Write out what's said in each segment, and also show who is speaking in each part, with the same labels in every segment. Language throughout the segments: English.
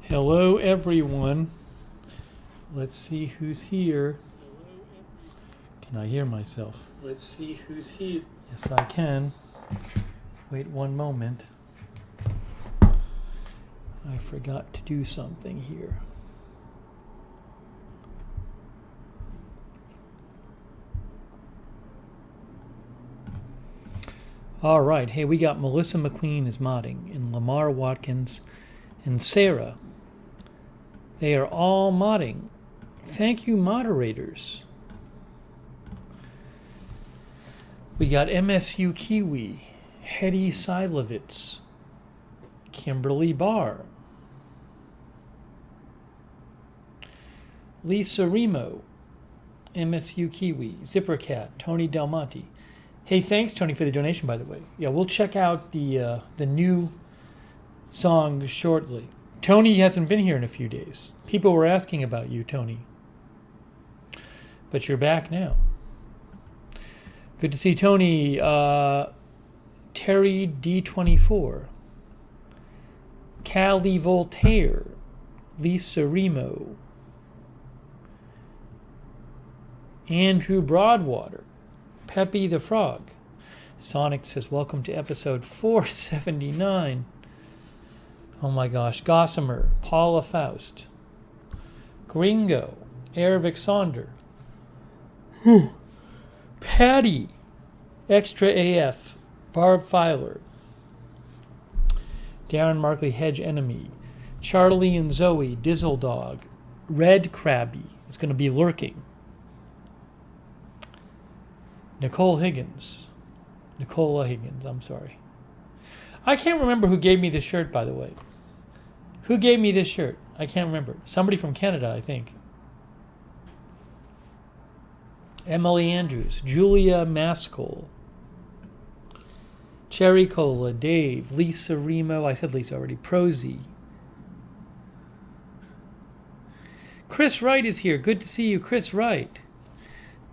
Speaker 1: Hello, everyone. Let's see who's here. Can I hear myself? Let's see who's here. Yes, I can. Wait one moment. I forgot to do something here. All right. Hey, we got Melissa McQueen is modding, and Lamar Watkins and Sarah. They are all modding. Thank you, moderators. We got MSU Kiwi, Hetty Silovitz, Kimberly Barr, Lisa Remo, MSU Kiwi, Zippercat, Tony Del Monte. Hey, thanks, Tony, for the donation, by the way. Yeah, we'll check out the new song shortly. Tony hasn't been here in a few days. People were asking about you, Tony. But you're back now. Good to see Tony. Terry D24. Callie Voltaire. Lisa Remo. Andrew Broadwater. Peppy the Frog. Sonic says, welcome to episode 479. Oh my gosh. Gossamer. Paula Faust. Gringo. Ervik Sonder. Patty. Extra AF. Barb Filer. Darren Markley Hedge Enemy. Charlie and Zoe. Dizzle Dog. Red Krabby. It's going to be lurking. Nicole Higgins. Nicola Higgins, I'm sorry. I can't remember who gave me this shirt, by the way. Who gave me this shirt? I can't remember. Somebody from Canada, I think. Emily Andrews. Julia Maskell. Cherry Cola. Dave. Lisa Remo. I said Lisa already. Prosy. Chris Wright is here. Good to see you, Chris Wright.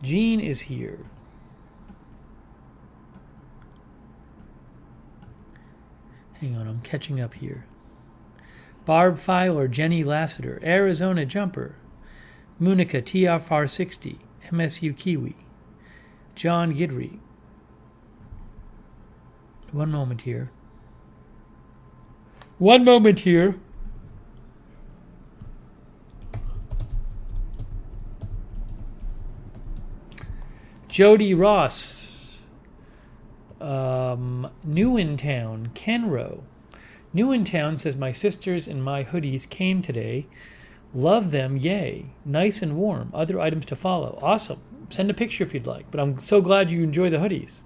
Speaker 1: Jean is here. Hang on, I'm catching up here. Barb Filer, Jenny Lassiter, Arizona Jumper, Munica TFR60, MSU Kiwi, John Gidry. One moment here. One moment here. Jody Ross. New in Town, Kenro. New in Town says, my sisters and my hoodies came today. Love them, yay. Nice and warm. Other items to follow. Awesome. Send a picture if you'd like. But I'm so glad you enjoy the hoodies.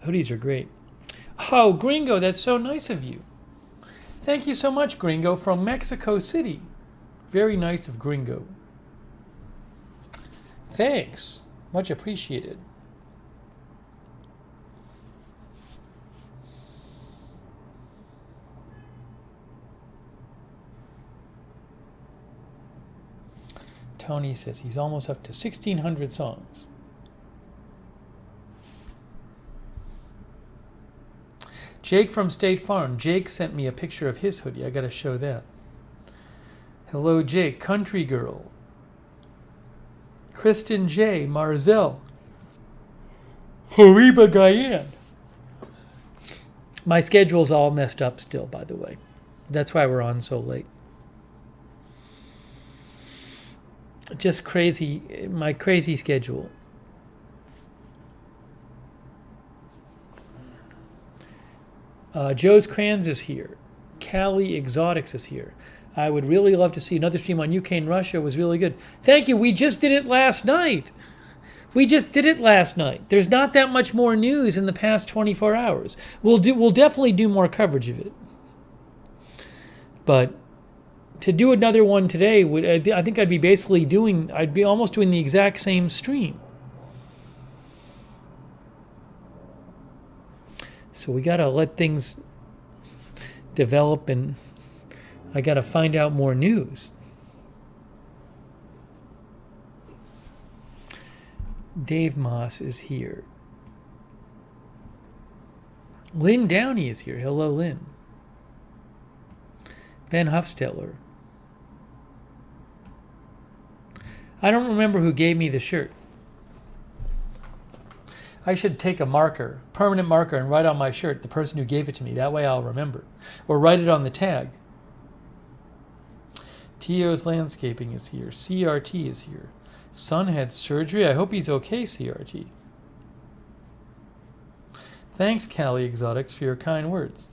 Speaker 1: The hoodies are great. Oh, Gringo, that's so nice of you. Thank you so much, Gringo, from Mexico City. Very nice of Gringo. Thanks. Much appreciated. Tony says he's almost up to 1,600 songs. Jake from State Farm. Jake sent me a picture of his hoodie. I got to show that. Hello, Jake. Country Girl. Kristen J. Marzell. Hariba Guyan. My schedule's all messed up still, by the way. That's why we're on so late. Just crazy, my crazy schedule. Joe's Crayons is here. Cali Exotics is here. I would really love to see another stream on UK and Russia. It was really good. Thank you. We just did it last night. There's not that much more news in the past 24 hours. We'll definitely do more coverage of it. But to do another one today, I think I'd be almost doing the exact same stream. So we got to let things develop, and I got to find out more news. Dave Moss is here. Lynn Downey is here. Hello, Lynn. Ben Huffstetter. I don't remember who gave me the shirt. I should take a marker, permanent marker, and write on my shirt the person who gave it to me. That way I'll remember. Or write it on the tag. T.O.'s Landscaping is here. CRT is here. Son had surgery. I hope he's okay, CRT. Thanks, Cali Exotics, for your kind words.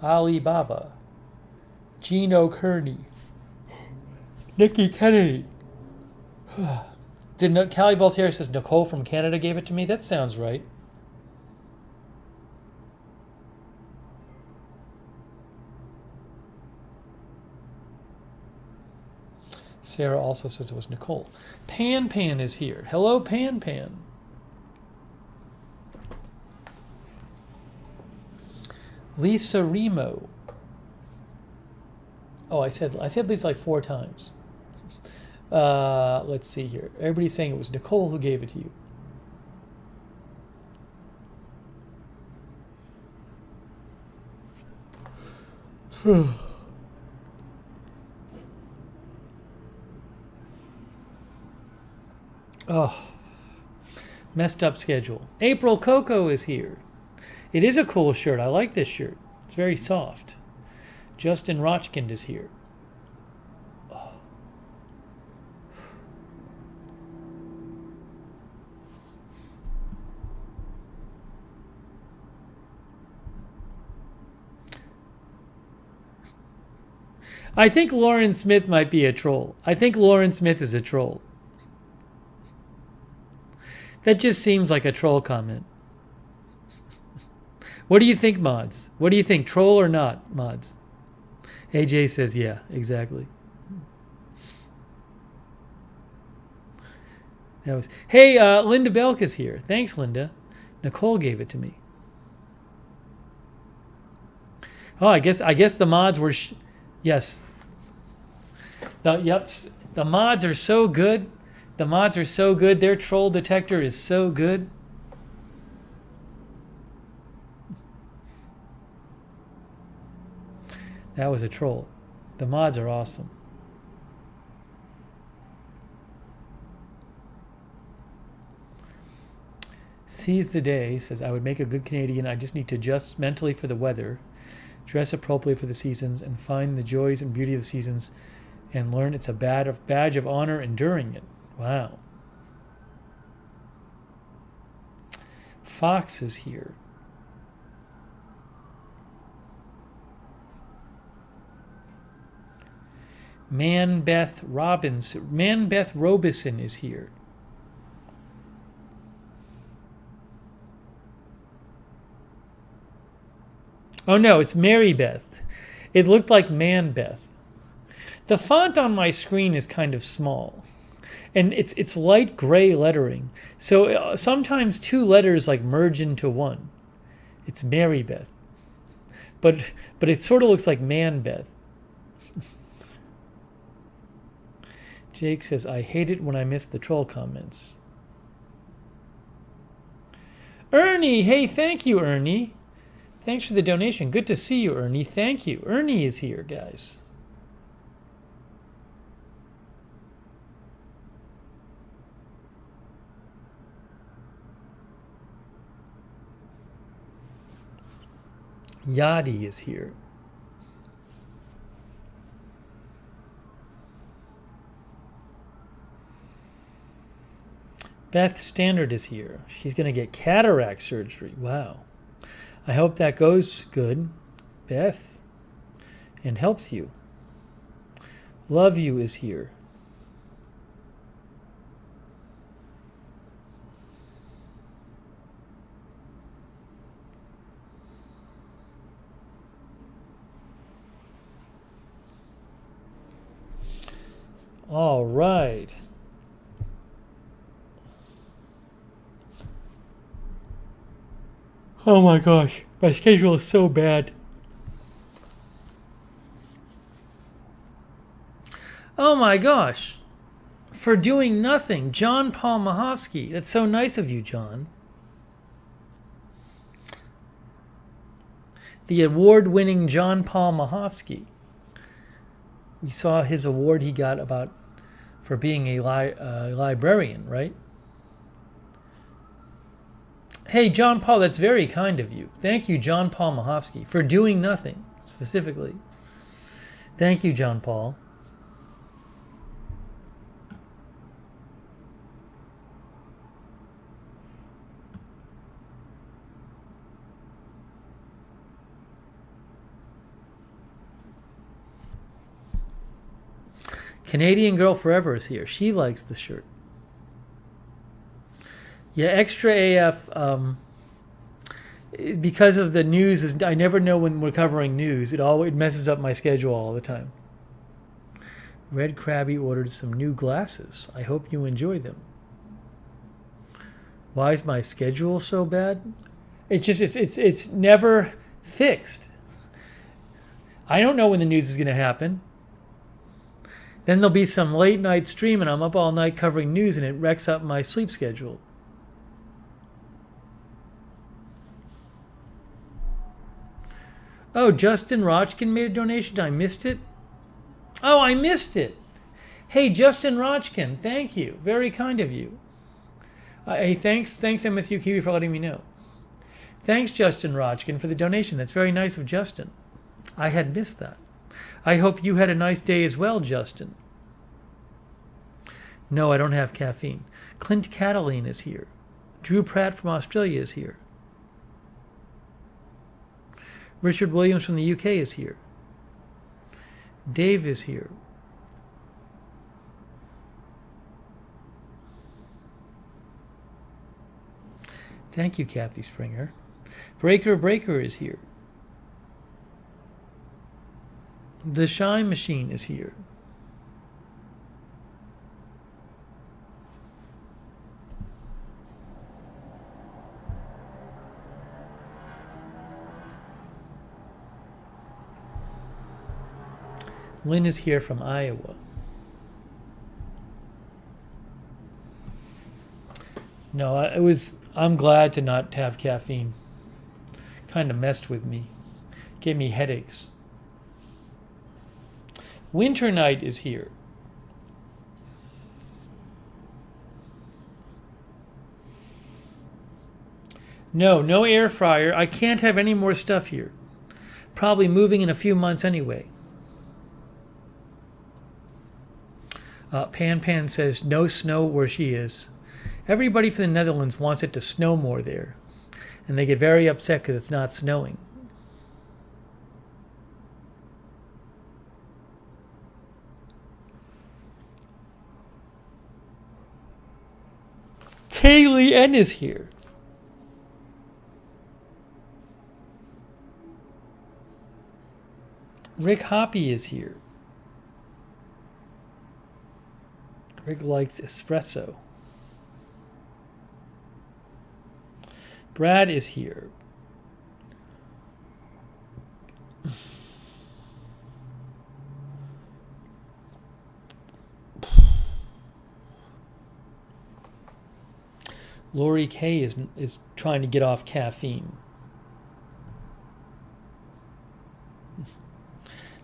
Speaker 1: Alibaba. Gino Kearney. Nikki Kennedy. Callie Voltaire says Nicole from Canada gave it to me? That sounds right. Sarah also says it was Nicole. Pan Pan is here. Hello, Pan Pan. Lisa Remo. Oh, I said Lisa like 4 times. Let's see here. Everybody's saying it was Nicole who gave it to you. Oh, messed up schedule. April Coco is here. It is a cool shirt. I like this shirt. It's very soft. Justin Rochkind is here. Oh. I think Lauren Smith might be a troll. I think Lauren Smith is a troll. That just seems like a troll comment. What do you think, mods? What do you think, troll or not, mods? AJ says, yeah, exactly. Hey, Linda Belk is here. Thanks, Linda. Nicole gave it to me. Oh, I guess the mods were... yes. The mods are so good. The mods are so good. Their troll detector is so good. That was a troll. The mods are awesome. Seize the day says, I would make a good Canadian. I just need to adjust mentally for the weather, dress appropriately for the seasons, and find the joys and beauty of the seasons, and learn it's a badge of honor enduring it. Wow. Fox is here. Manbeth Robison is here. Oh no, it's Mary Beth. It looked like Manbeth. The font on my screen is kind of small. And it's light gray lettering. So sometimes 2 letters like merge into one. It's Mary Beth. But it sort of looks like Manbeth. Jake says, I hate it when I miss the troll comments. Ernie, hey, thank you, Ernie. Thanks for the donation. Good to see you, Ernie. Thank you. Ernie is here, guys. Yadi is here. Beth Standard is here. She's going to get cataract surgery. Wow. I hope that goes good, Beth, and helps you. Love You is here. All right. Oh my gosh, my schedule is so bad. Oh my gosh, for doing nothing, John Paul Mahovsky. That's so nice of you, John. The award-winning John Paul Mahovsky We saw his award he got for being a librarian, right? Hey, John Paul, that's very kind of you. Thank you, John Paul Mahovsky, for doing nothing, specifically. Thank you, John Paul. Canadian Girl Forever is here. She likes the shirt. Yeah, Extra AF, because of the news, I never know when we're covering news. It messes up my schedule all the time. Red Krabby ordered some new glasses. I hope you enjoy them. Why is my schedule so bad? It's never fixed. I don't know when the news is going to happen. Then there'll be some late night stream and I'm up all night covering news and it wrecks up my sleep schedule. Oh, Justin Rochkin made a donation. I missed it. Oh, I missed it. Hey, Justin Rochkin, thank you. Very kind of you. Hey, thanks MSU Kiwi for letting me know. Thanks, Justin Rochkin, for the donation. That's very nice of Justin. I had missed that. I hope you had a nice day as well, Justin. No, I don't have caffeine. Clint Cataline is here. Drew Pratt from Australia is here. Richard Williams from the UK is here. Dave is here. Thank you, Kathy Springer. Breaker is here. The Shine Machine is here. Lynn is here from Iowa. No, I'm glad to not have caffeine. Kind of messed with me. Gave me headaches. Winter Night is here. No air fryer. I can't have any more stuff here. Probably moving in a few months anyway. Pan says no snow where she is. Everybody from the Netherlands wants it to snow more there. And they get very upset because it's not snowing. Kaylee N is here. Rick Hoppy is here. Rick likes espresso. Brad is here. Lori K is trying to get off caffeine.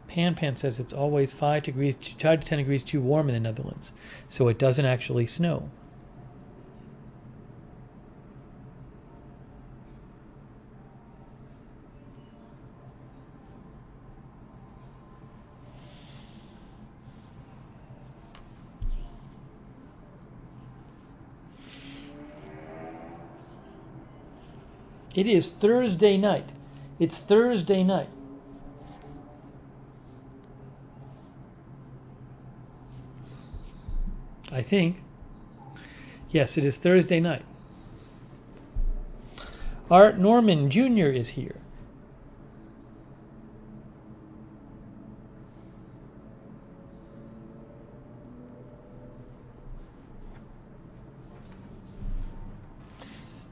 Speaker 1: Pan says it's always 5 to 10 degrees too warm in the Netherlands, so it doesn't actually snow. It is Thursday night. It's Thursday night. I think. Yes, it is Thursday night. Art Norman Jr. is here.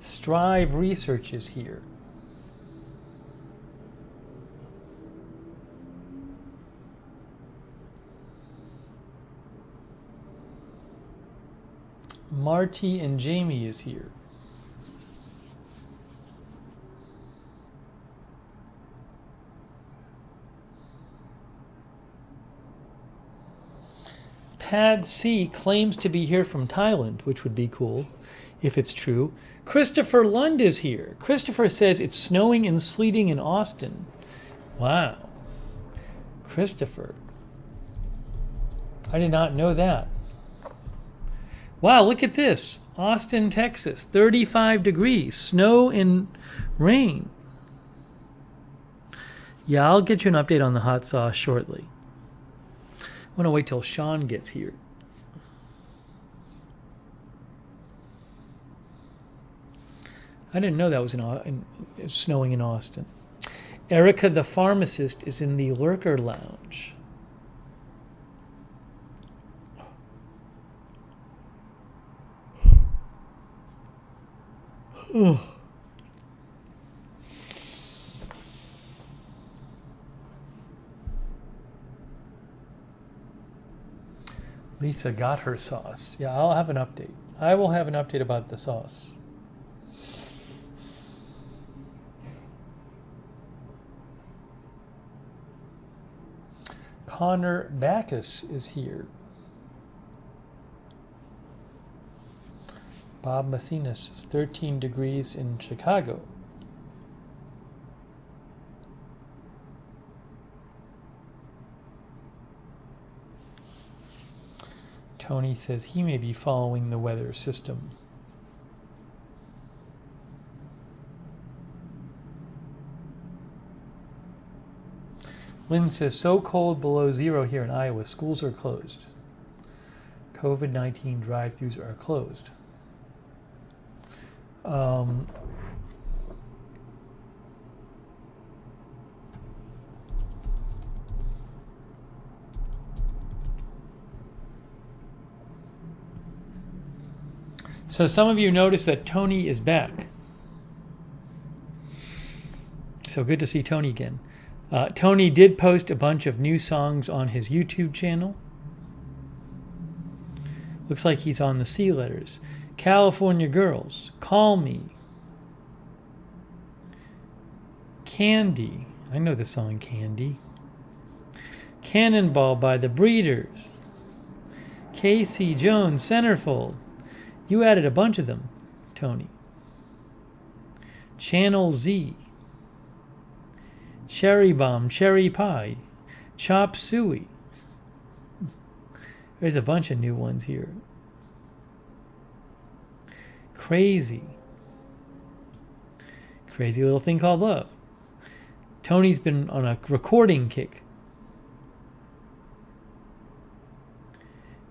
Speaker 1: Strive Research is here. Marty and Jamie is here. Pad C claims to be here from Thailand, which would be cool if it's true. Christopher Lund is here. Christopher says it's snowing and sleeting in Austin. Wow. Christopher. I did not know that. Wow, look at this. Austin, Texas, 35 degrees, snow and rain. Yeah, I'll get you an update on the hot sauce shortly. I'm going to wait till Sean gets here. I didn't know that was snowing in Austin. Erica the pharmacist is in the Lurker Lounge. Lisa got her sauce. Yeah, I'll have an update. I will have an update about the sauce. Connor Backus is here. Bob Mathenis is 13 degrees in Chicago. Tony says he may be following the weather system. Lynn says, so cold below zero here in Iowa, schools are closed. COVID-19 drive-thrus are closed. So some of you noticed that Tony is back. So good to see Tony again. Tony did post a bunch of new songs on his YouTube channel. Looks like he's on the C letters. California Girls, Call Me, Candy. I know the song Candy. Cannonball by the Breeders. Casey Jones, Centerfold. You added a bunch of them, Tony. Channel Z. Cherry Bomb, Cherry Pie, Chop Suey. There's a bunch of new ones here. Crazy. Crazy Little Thing Called Love. Tony's been on a recording kick.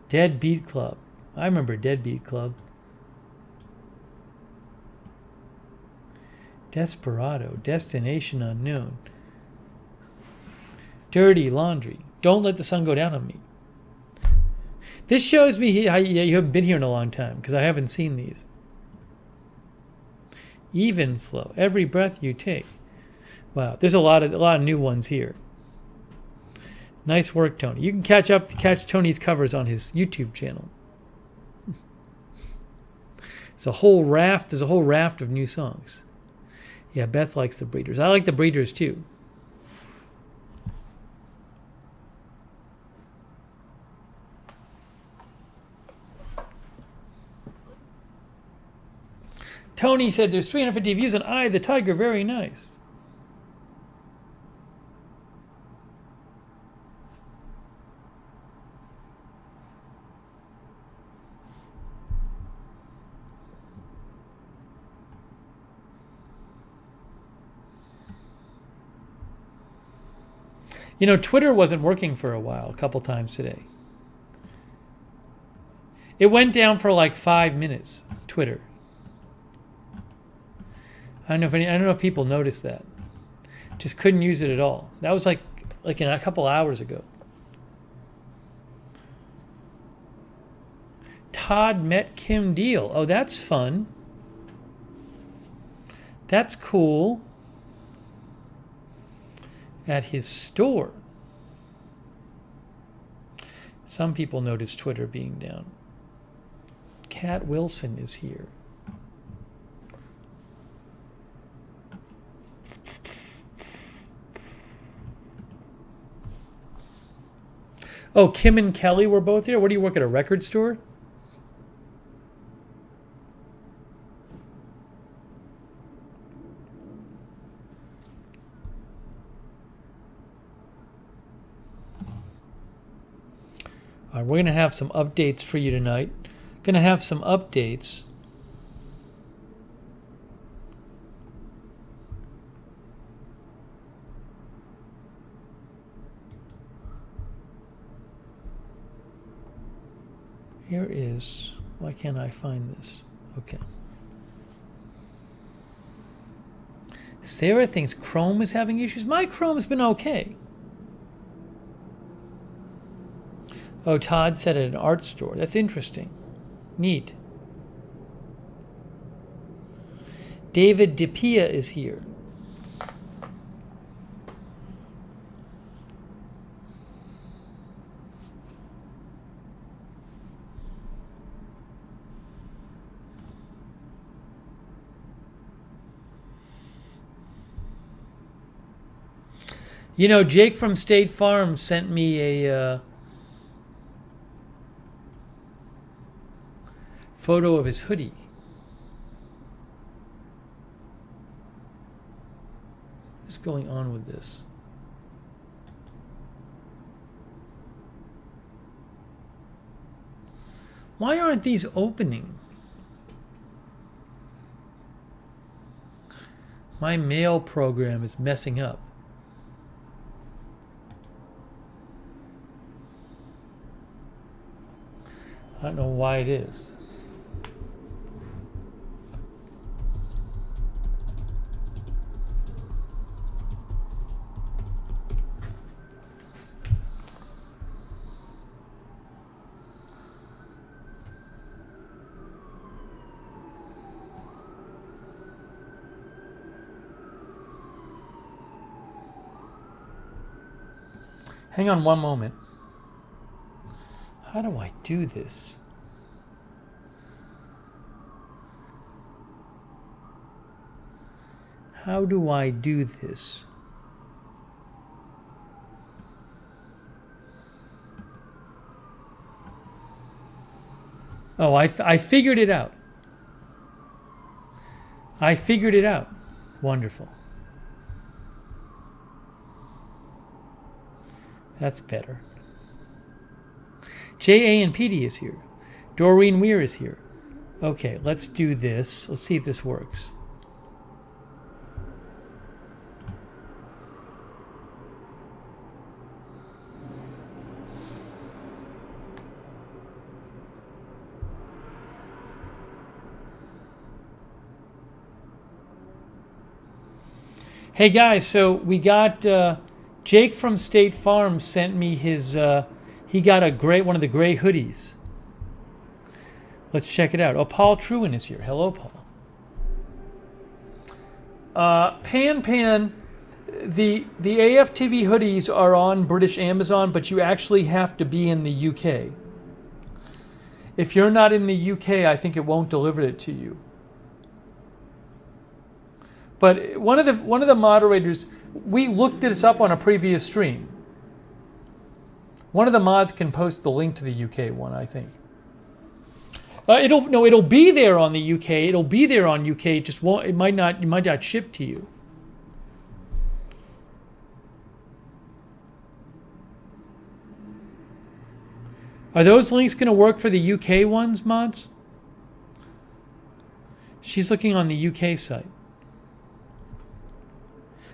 Speaker 1: Dead Beat Club. I remember Dead Beat Club. Desperado, Destination Unknown. Dirty Laundry, Don't Let the Sun Go Down on Me. This shows me how you haven't been here in a long time, because I haven't seen these. Even Flow, Every Breath You Take. Wow, there's a lot of new ones here. Nice work, Tony. You can catch Tony's covers on his YouTube channel. There's a whole raft of new songs. Yeah, Beth likes the Breeders. I like the Breeders too. Tony said there's 350 views on Eye the Tiger. Very nice. You know, Twitter wasn't working for a while, a couple times today. It went down for like 5 minutes, Twitter. I don't know if people noticed that. Just couldn't use it at all. That was like in a couple hours ago. Todd met Kim Deal. Oh, that's fun. That's cool. At his store. Some people noticed Twitter being down. Cat Wilson is here. Oh, Kim and Kelly were both here. What do you work at, a record store? All right, we're gonna have some updates for you tonight. Gonna have some updates. Here is, why can't I find this? Okay. Sarah thinks Chrome is having issues. My Chrome's been okay. Oh, Todd said at an art store. That's interesting. Neat. David DePia is here. You know, Jake from State Farm sent me a photo of his hoodie. What's going on with this? Why aren't these opening? My mail program is messing up. I don't know why it is. Hang on one moment. How do I do this? How do I do this? Oh, I figured it out. I figured it out. Wonderful. That's better. J.A. and Petey is here. Doreen Weir is here. Okay, let's do this. Let's see if this works. Hey guys, so we got Jake from State Farm sent me his. He got one of the gray hoodies. Let's check it out. Oh, Paul Trewin is here. Hello, Paul. Pan, the AFTV hoodies are on British Amazon, but you actually have to be in the UK. If you're not in the UK, I think it won't deliver it to you. But one of the moderators, we looked this up on a previous stream. One of the mods can post the link to the UK one, I think. It'll be there on the UK. It'll be there on UK. It just won't. It might not ship to you. Are those links going to work for the UK ones, mods? She's looking on the UK site.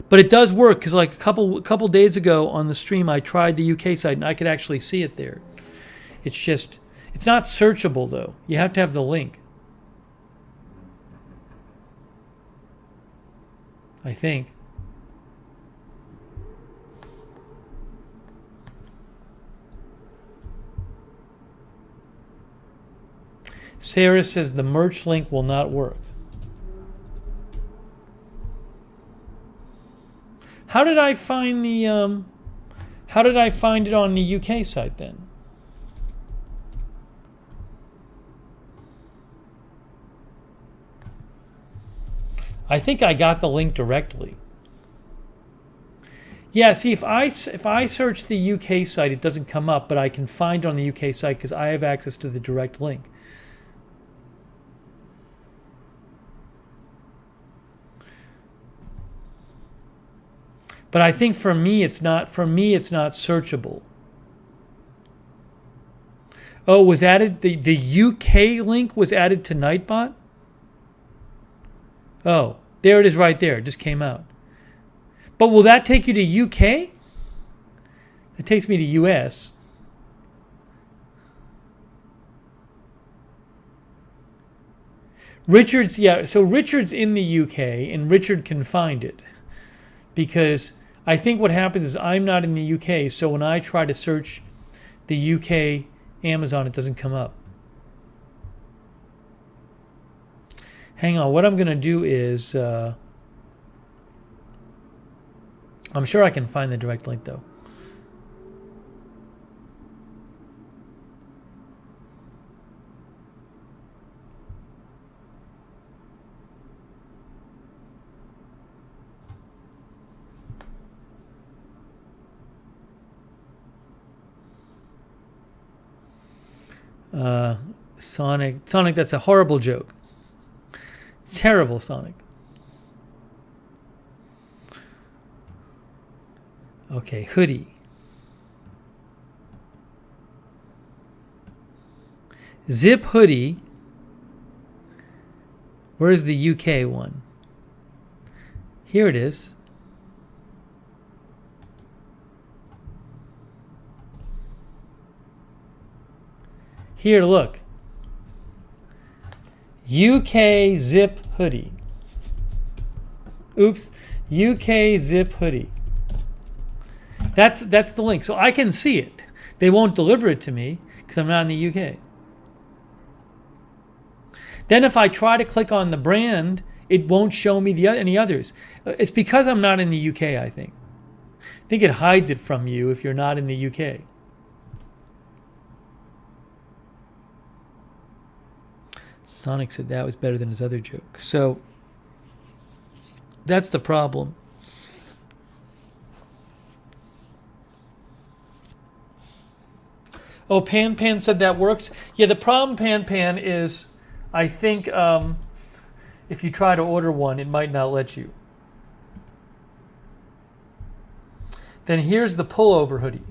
Speaker 1: But it does work because like a couple days ago on the stream, I tried the UK site and I could actually see it there. It's not searchable though. You have to have the link. I think. Sarah says the merch link will not work. How did I find the how did I find it on the UK site then? I think I got the link directly. Yeah, see, if I search the UK site, it doesn't come up, but I can find it on the UK site because I have access to the direct link. But I think for me it's not searchable. Oh, was added the UK link was added to Nightbot? Oh, there it is right there. It just came out. But will that take you to UK? It takes me to US. Richard's, yeah, so Richard's in the UK and Richard can find it. Because I think what happens is I'm not in the UK, so when I try to search the UK Amazon, it doesn't come up. Hang on, what I'm going to do is, I'm sure I can find the direct link though. Sonic, that's a horrible joke. It's terrible, Sonic. Okay, hoodie. Zip hoodie. Where's the UK one? Here it is. Here, look. UK zip hoodie. Oops. UK zip hoodie. That's the link. So I can see it. They won't deliver it to me because I'm not in the UK. Then if I try to click on the brand, it won't show me any others. It's because I'm not in the UK, I think. I think it hides it from you if you're not in the UK. Sonic said that was better than his other joke. So that's the problem. Oh, Pan said that works. Yeah, the problem, Pan, is I think if you try to order one, it might not let you. Then here's the pullover hoodie.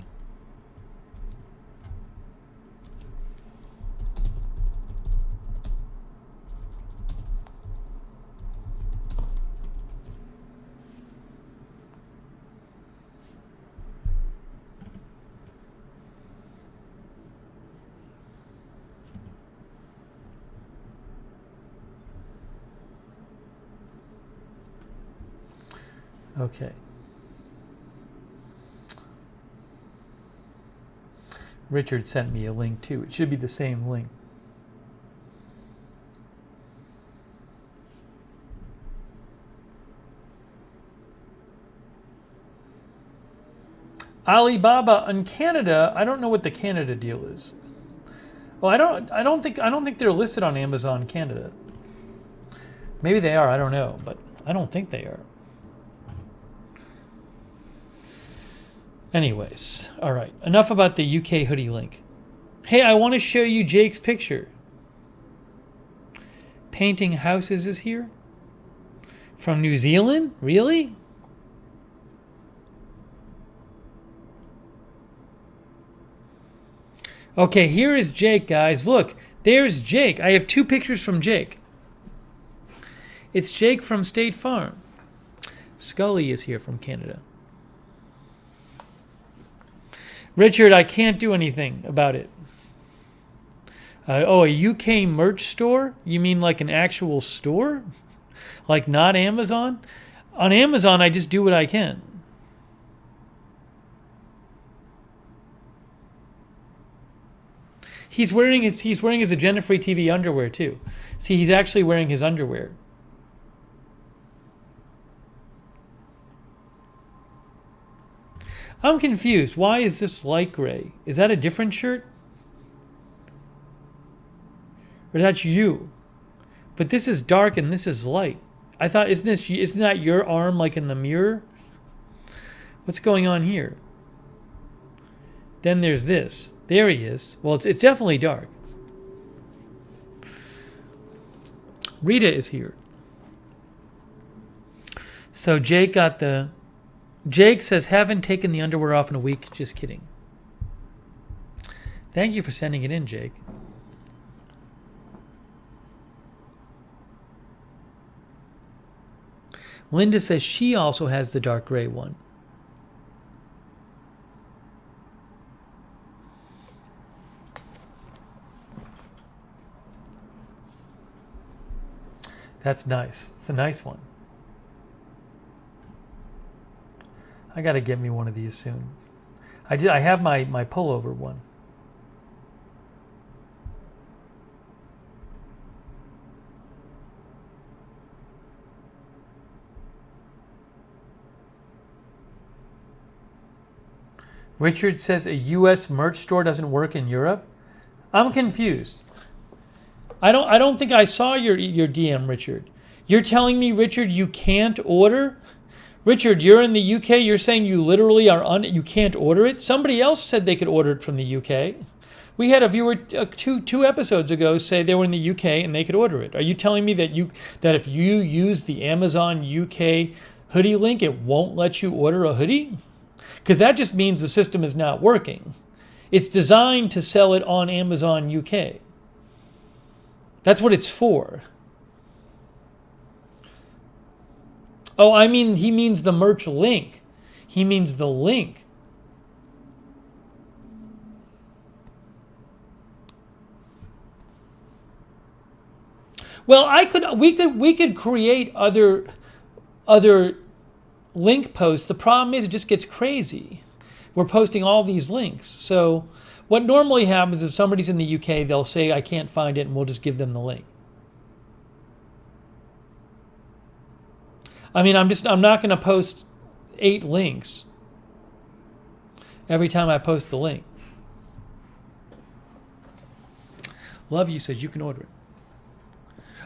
Speaker 1: Okay. Richard sent me a link too. It should be the same link. Alibaba in Canada, I don't know what the Canada deal is. Well, I don't think they're listed on Amazon Canada. Maybe they are, I don't know, but I don't think they are. Anyways, all right. Enough about the UK hoodie link. Hey, I want to show you Jake's picture. Painting houses is here. From New Zealand? Really? Okay, here is Jake, guys. Look, there's Jake. I have two pictures from Jake. It's Jake from State Farm. Scully is here from Canada. Richard, I can't do anything about it. Oh, a UK merch store? You mean like an actual store? Like not Amazon? On Amazon, I just do what I can. He's wearing his Agenda Free TV underwear too. See, he's actually wearing his underwear. I'm confused. Why is this light gray? Is that a different shirt? Or that's you? But this is dark and this is light. I thought, isn't that your arm like in the mirror? What's going on here? Then there's this. There he is. Well, it's definitely dark. Rita is here. So Jake says, haven't taken the underwear off in a week. Just kidding. Thank you for sending it in, Jake. Linda says she also has the dark gray one. That's nice. It's a nice one. I got to get me one of these soon. I have my pullover one. Richard says a U.S. merch store doesn't work in Europe. I'm confused. I don't think I saw your DM, Richard. You're telling me, Richard, you can't order? Richard, you're in the UK. You're saying you literally you can't order it? Somebody else said they could order it from the UK. We had a viewer two episodes ago say they were in the UK and they could order it. Are you telling me that if you use the Amazon UK hoodie link, it won't let you order a hoodie? Because that just means the system is not working. It's designed to sell it on Amazon UK. That's what it's for. Oh, I mean, he means the merch link. He means the link. Well, we could create other link posts. The problem is it just gets crazy. We're posting all these links. So what normally happens if somebody's in the UK, they'll say, I can't find it, and we'll just give them the link. I mean, I'm not going to post 8 links every time I post the link. Love You says you can order it.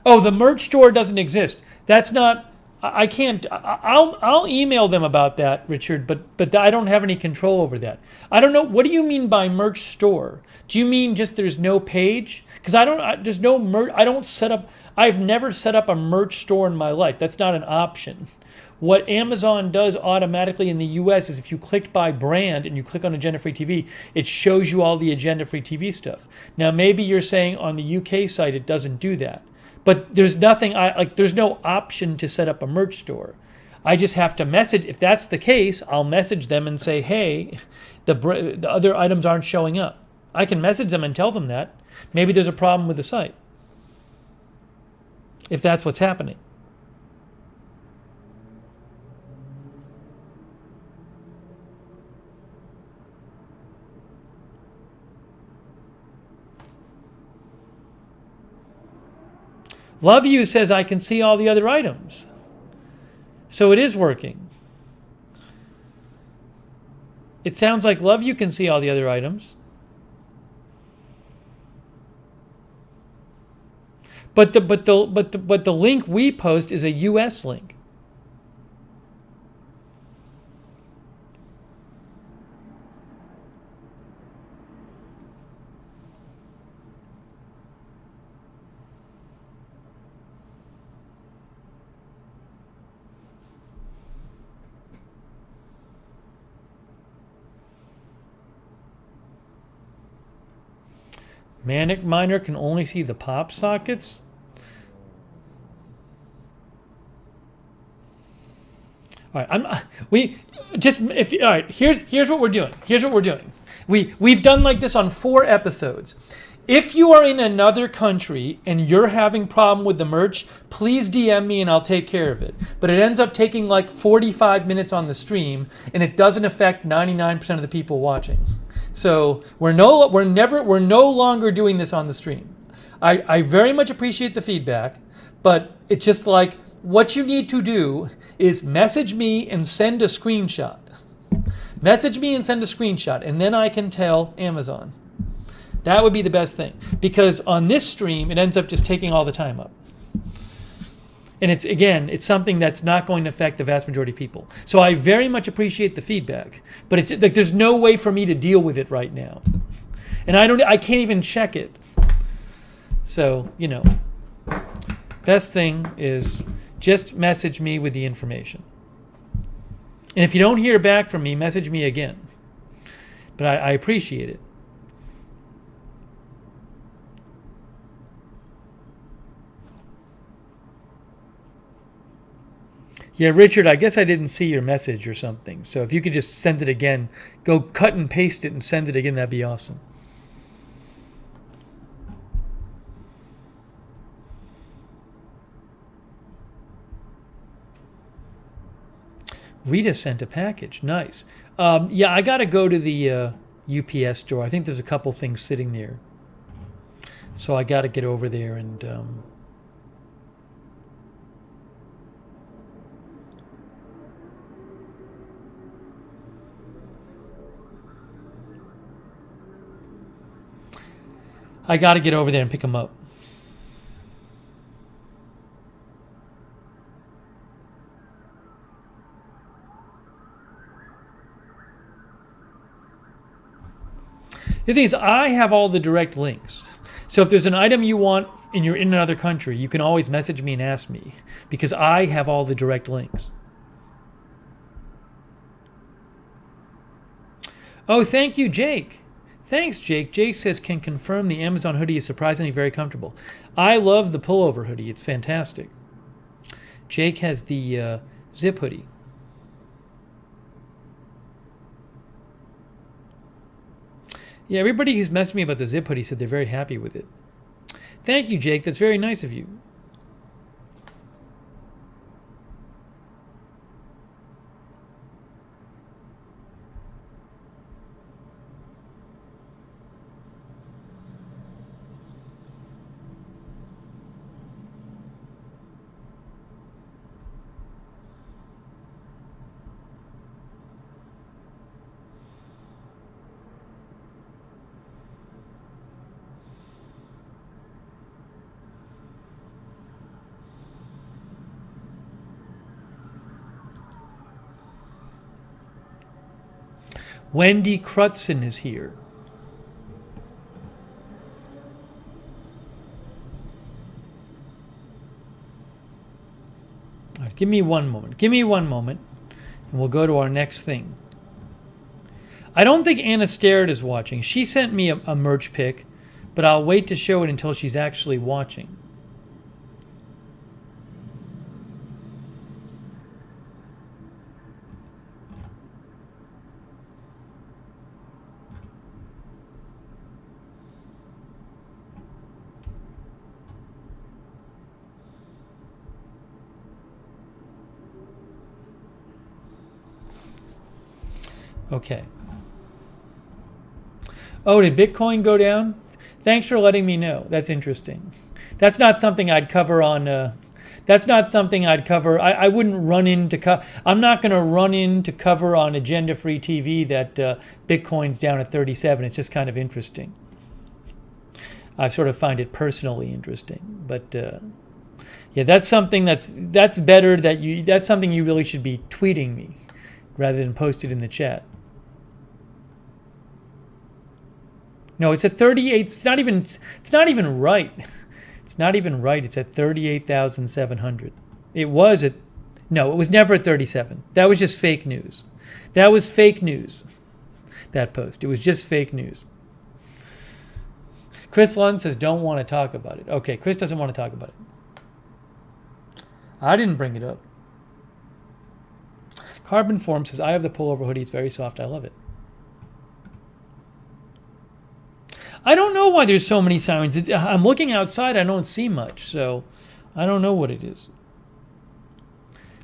Speaker 1: Oh, the merch store doesn't exist. That's not. I can't. I'll email them about that, Richard. But I don't have any control over that. I don't know. What do you mean by merch store? Do you mean just there's no page? Because there's no merch. I don't set up. I've never set up a merch store in my life. That's not an option. What Amazon does automatically in the US is if you clicked by brand and you click on Agenda Free TV, it shows you all the Agenda Free TV stuff. Now, maybe you're saying on the UK site it doesn't do that. But there's nothing, there's no option to set up a merch store. I just have to message. If that's the case, I'll message them and say, hey, the other items aren't showing up. I can message them and tell them that. Maybe there's a problem with the site. If that's what's happening. Love You says I can see all the other items. So it is working. It sounds like Love You can see all the other items. But the link we post is a US link. Manic Miner can only see the pop sockets. All right, all right. Here's what we're doing. We've done like this on 4 episodes. If you are in another country and you're having problem with the merch, please DM me and I'll take care of it. But it ends up taking like 45 minutes on the stream, and it doesn't affect 99% of the people watching. So we're no longer doing this on the stream. I very much appreciate the feedback, but it's just like what you need to do is message me and send a screenshot. Message me and send a screenshot, and then I can tell Amazon. That would be the best thing, because on this stream, it ends up just taking all the time up. And it's something that's not going to affect the vast majority of people. So I very much appreciate the feedback, but it's like there's no way for me to deal with it right now. And I can't even check it. So, best thing is just message me with the information. And if you don't hear back from me, message me again. But I appreciate it. Yeah, Richard, I guess I didn't see your message or something. So if you could just send it again, go cut and paste it and send it again, that'd be awesome. Rita sent a package. Nice. Yeah, I got to go to the UPS store. I think there's a couple things sitting there. So I got to get over there and... I got to get over there and pick them up. The thing is, I have all the direct links. So if there's an item you want and you're in another country, you can always message me and ask me because I have all the direct links. Oh, thank you, Jake. Thanks, Jake. Jake says, can confirm the Amazon hoodie is surprisingly very comfortable. I love the pullover hoodie. It's fantastic. Jake has the zip hoodie. Yeah, everybody who's messaged me about the zip hoodie said they're very happy with it. Thank you, Jake. That's very nice of you. Wendy Crutzen is here. All right, give me one moment. Give me one moment, and we'll go to our next thing. I don't think Anna Starrett is watching. She sent me a merch pic, but I'll wait to show it until she's actually watching. Okay. Oh, did Bitcoin go down? Thanks for letting me know. That's interesting. That's not something I'd cover on. That's not something I'd cover. I wouldn't run into. I'm not going to run into cover on Agenda Free TV that Bitcoin's down at 37. It's just kind of interesting. I sort of find it personally interesting, but yeah, that's something that's better. That's something you really should be tweeting me rather than post it in the chat. No, it's at 38. It's not even right. It's not even right. It's at 38,700. It was at no, it was never at 37. That was just fake news. That was fake news. That post. It was just fake news. Chris Lund says don't want to talk about it. Okay, Chris doesn't want to talk about it. I didn't bring it up. Carbon Form says I have the pullover hoodie. It's very soft. I love it. I don't know why there's so many sirens. I'm looking outside. I don't see much, so I don't know what it is.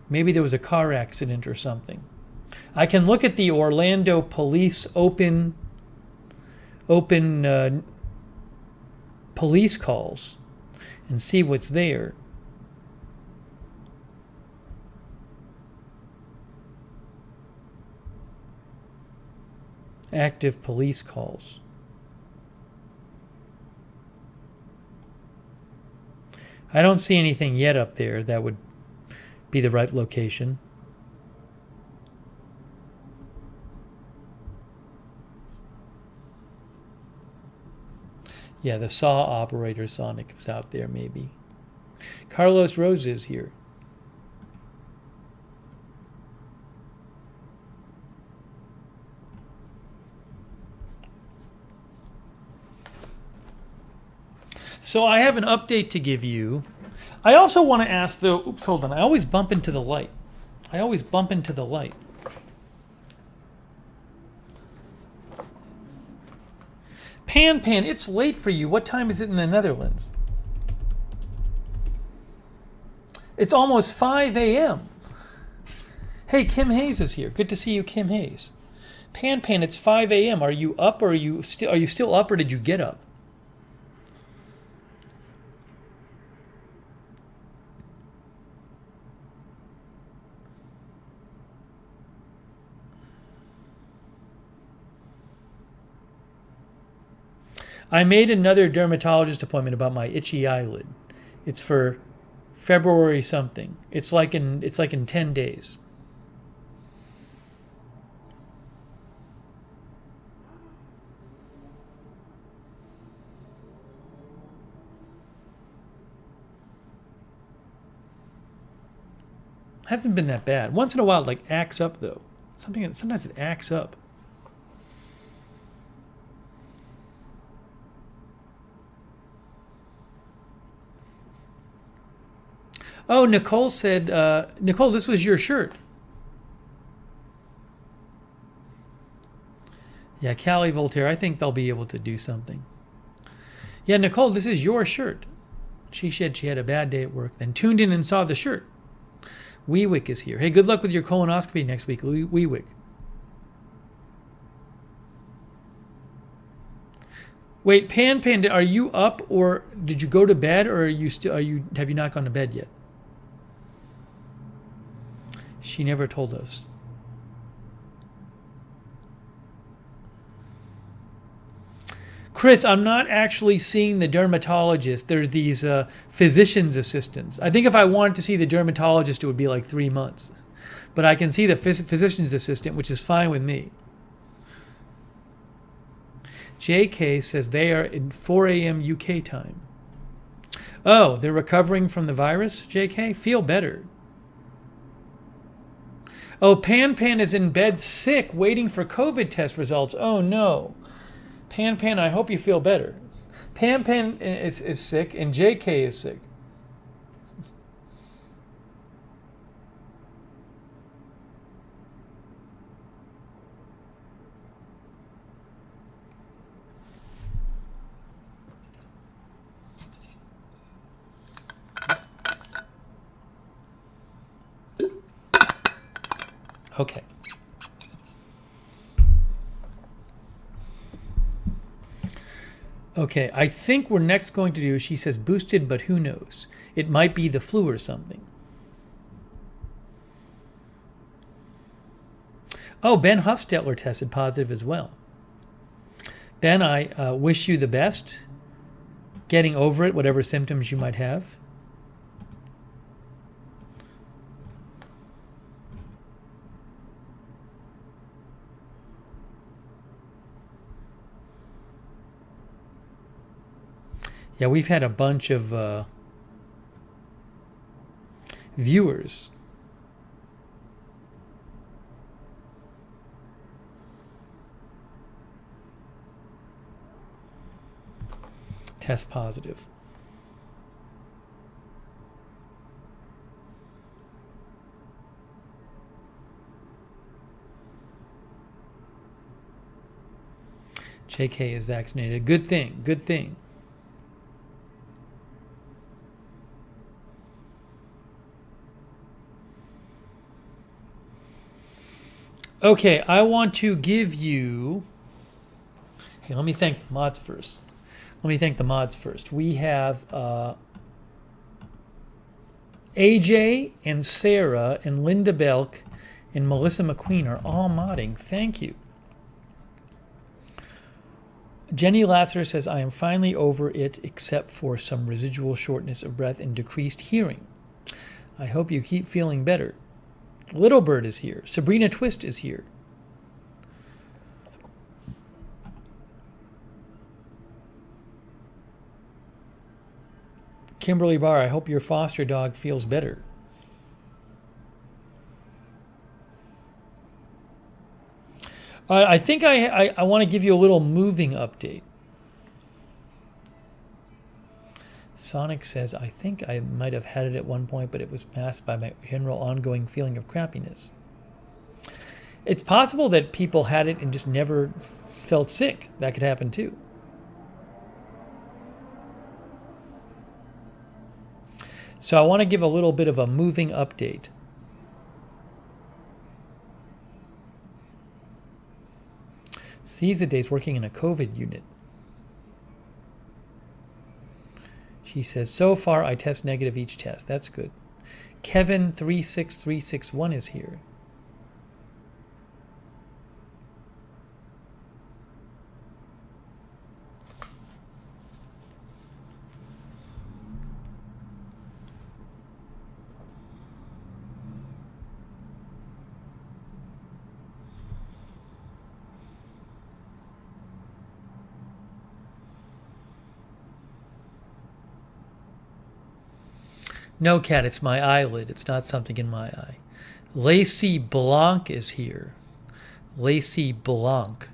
Speaker 1: Maybe there was a car accident or something. I can look at the Orlando Police open police calls and see what's there. Active police calls. I don't see anything yet up there that would be the right location. Yeah, the saw operator Sonic is out there maybe. Carlos Rose is here. So I have an update to give you. I also want to ask though, oops, hold on. I always bump into the light. Pan, it's late for you. What time is it in the Netherlands? It's almost 5 a.m. Hey, Kim Hayes is here. Good to see you, Kim Hayes. Pan, it's 5 a.m. Are you up or are you still up or did you get up? I made another dermatologist appointment about my itchy eyelid. It's for February something. It's like in 10 days. Hasn't been that bad. Once in a while it like acts up though. Sometimes it acts up. Oh, Nicole said, Nicole, this was your shirt. Yeah, Callie Voltaire, I think they'll be able to do something. Yeah, Nicole, this is your shirt. She said she had a bad day at work, then tuned in and saw the shirt. Weewick is here. Hey, good luck with your colonoscopy next week, Weewick. Wait, Pan, are you up or did you go to bed or have you not gone to bed yet? She never told us. Chris, I'm not actually seeing the dermatologist. There's these physician's assistants. I think if I wanted to see the dermatologist, it would be like 3 months. But I can see the physician's assistant, which is fine with me. JK says they are in 4 a.m. UK time. Oh, they're recovering from the virus, JK? Feel better. Oh, Pan is in bed sick, waiting for COVID test results. Oh, no. Pan, I hope you feel better. Pan is sick, and JK is sick. Okay. Okay, I think we're next going to do, she says boosted, but who knows? It might be the flu or something. Oh, Ben Huffstetler tested positive as well. Ben, I wish you the best. Getting over it, whatever symptoms you might have. Yeah, we've had a bunch of viewers. Test positive. JK is vaccinated. Good thing. Good thing. Okay, I want to give you... Hey, let me thank the mods first. We have AJ and Sarah and Linda Belk and Melissa McQueen are all modding. Thank you. Jenny Lasser says, I am finally over it except for some residual shortness of breath and decreased hearing. I hope you keep feeling better. Little Bird is here. Sabrina Twist is here. Kimberly Barr, I hope your foster dog feels better. I think I want to give you a little moving update. Sonic says, I think I might have had it at one point, but it was masked by my general ongoing feeling of crappiness. It's possible that people had it and just never felt sick. That could happen too. So I want to give a little bit of a moving update. Day's working in a COVID unit. She says, so far I test negative each test. That's good. Kevin 36361 is here. No, Cat, it's my eyelid. It's not something in my eye. Lacey Blanc is here. Lacey Blanc.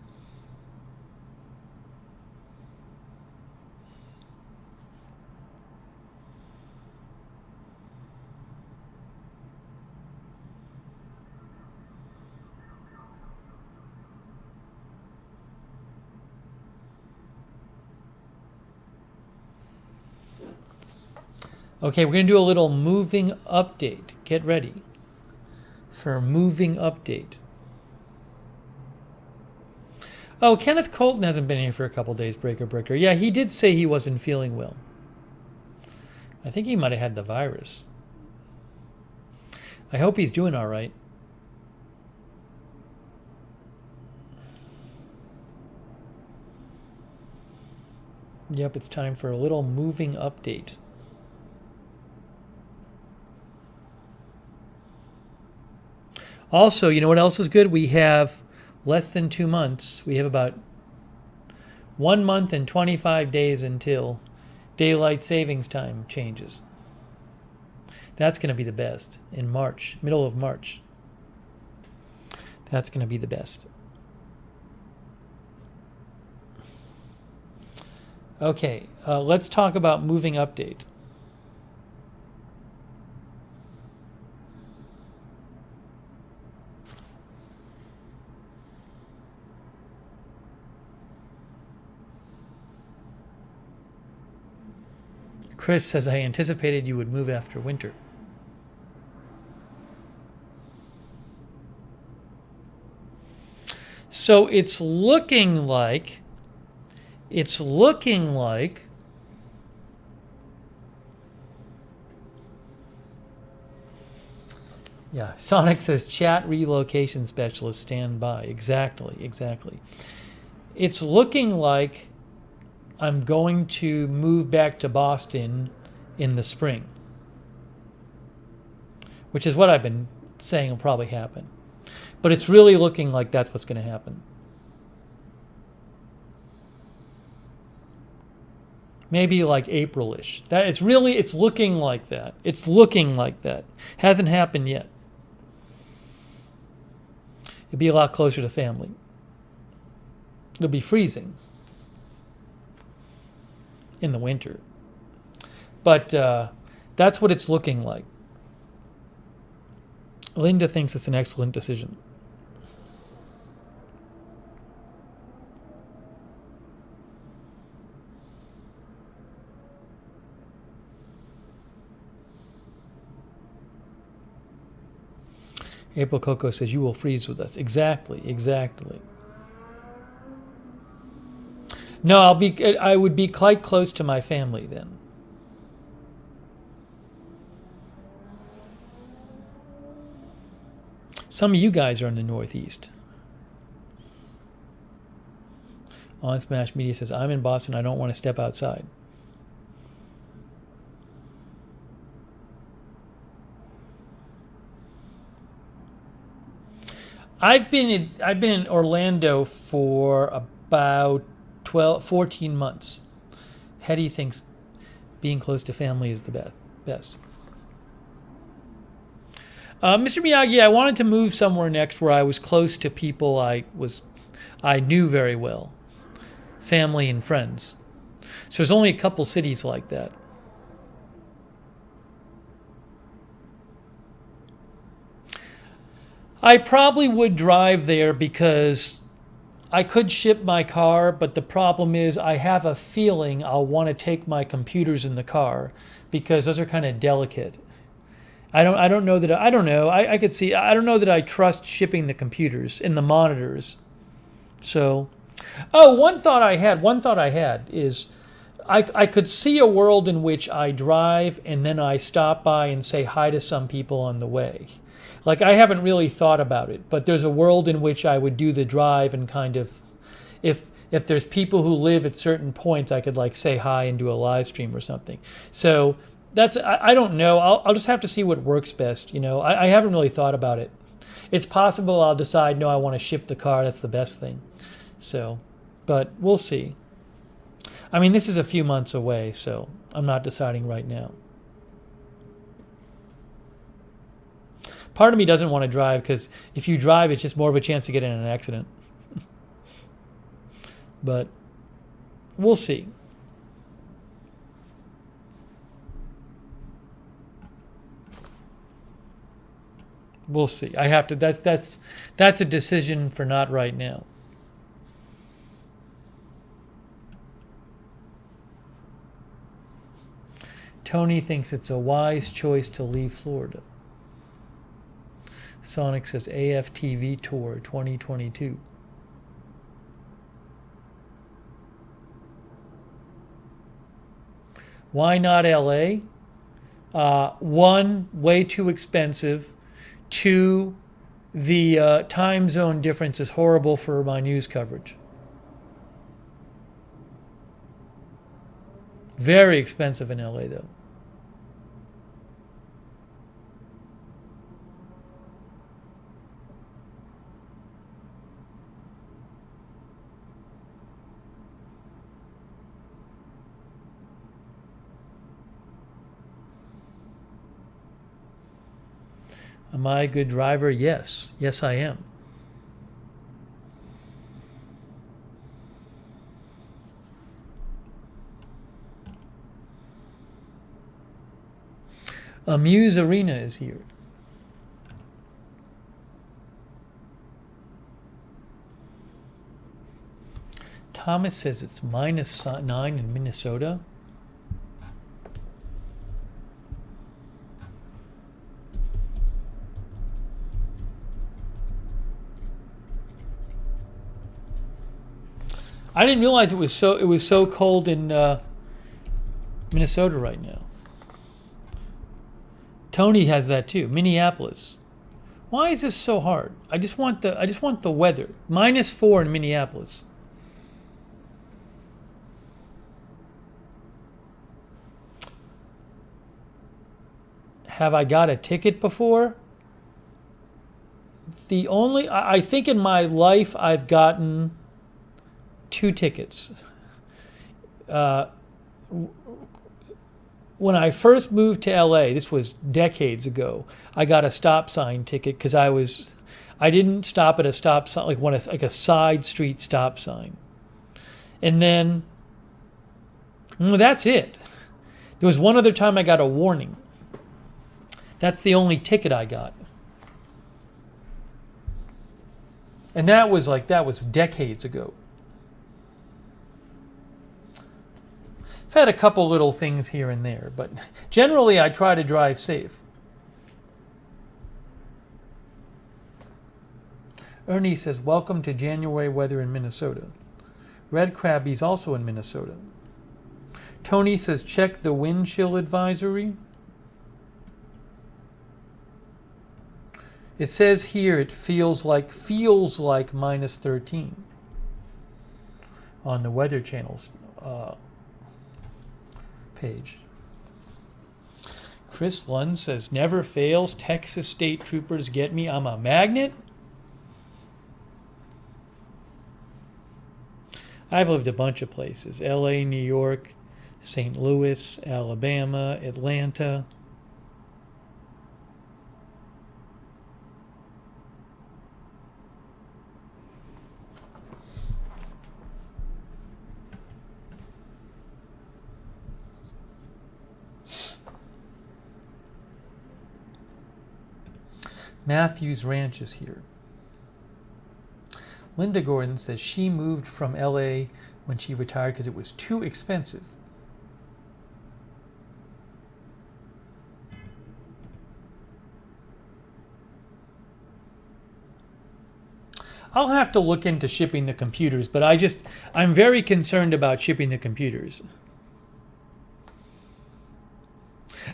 Speaker 1: Okay, we're going to do a little moving update. Get ready for a moving update. Oh, Kenneth Colton hasn't been here for a couple days, Breaker. Yeah, he did say he wasn't feeling well. I think he might have had the virus. I hope he's doing all right. Yep, it's time for a little moving update. Also, you know what else is good? We have less than 2 months. We have about 1 month and 25 days until daylight savings time changes. That's going to be the best in March, middle of March. That's going to be the best. Okay, let's talk about moving update. Chris says, I anticipated you would move after winter. So it's looking like, yeah, Sonic says, chat relocation specialist, stand by. Exactly. It's looking like I'm going to move back to Boston in the spring, which is what I've been saying will probably happen. But it's really looking like that's what's going to happen. Maybe like April-ish. It's looking like that. It's looking like that. Hasn't happened yet. It'd be a lot closer to family. It'll be freezing in the winter. But that's what it's looking like. Linda thinks it's an excellent decision. April Coco says, you will freeze with us. Exactly. No, I would be quite close to my family then. Some of you guys are in the Northeast. On Smash Media says, I'm in Boston. I don't want to step outside. I've been in Orlando for about 14 months. Hetty thinks being close to family is the best. Mr. Miyagi, I wanted to move somewhere next where I was close to people I knew very well, family and friends. So there's only a couple cities like that. I probably would drive there because I could ship my car, but the problem is I have a feeling I'll want to take my computers in the car because those are kind of delicate. I don't know that I don't know. I could see. I don't know that I trust shipping the computers and the monitors. So, one thought I had is I could see a world in which I drive and then I stop by and say hi to some people on the way. Like, I haven't really thought about it, but there's a world in which I would do the drive and kind of, if there's people who live at certain points, I could like say hi and do a live stream or something. So that's, I don't know. I'll just have to see what works best. I haven't really thought about it. It's possible I'll decide, no, I want to ship the car. That's the best thing. So, but we'll see. I mean, this is a few months away, so I'm not deciding right now. Part of me doesn't want to drive because if you drive, it's just more of a chance to get in an accident. But we'll see. We'll see. I have to. That's a decision for not right now. Tony thinks it's a wise choice to leave Florida. Sonic says AFTV Tour 2022. Why not LA? One, way too expensive. Two, the time zone difference is horrible for my news coverage. Very expensive in LA, though. Am I a good driver? Yes. Yes, I am. Amuse Arena is here. Thomas says it's -9 in Minnesota. I didn't realize it was so cold in Minnesota right now. Tony has that too. Minneapolis. Why is this so hard? I just want the weather. -4 in Minneapolis. Have I got a ticket before? I think in my life I've gotten 2 tickets. When I first moved to LA, this was decades ago, I got a stop sign ticket because I didn't stop at a stop sign, like a side street stop sign. And then, that's it. There was one other time I got a warning. That's the only ticket I got. And that was decades ago. I've had a couple little things here and there, but generally I try to drive safe. Ernie says, welcome to January weather in Minnesota. Red Krabby's also in Minnesota. Tony says, check the wind chill advisory. It says here it feels like -13. on the Weather Channel's page. Chris Lund says, never fails. Texas State Troopers get me. I'm a magnet. I've lived a bunch of places. LA, New York, St. Louis, Alabama, Atlanta. Matthews Ranch is here. Linda Gordon says she moved from LA when she retired because it was too expensive. I'll have to look into shipping the computers, but I'm very concerned about shipping the computers.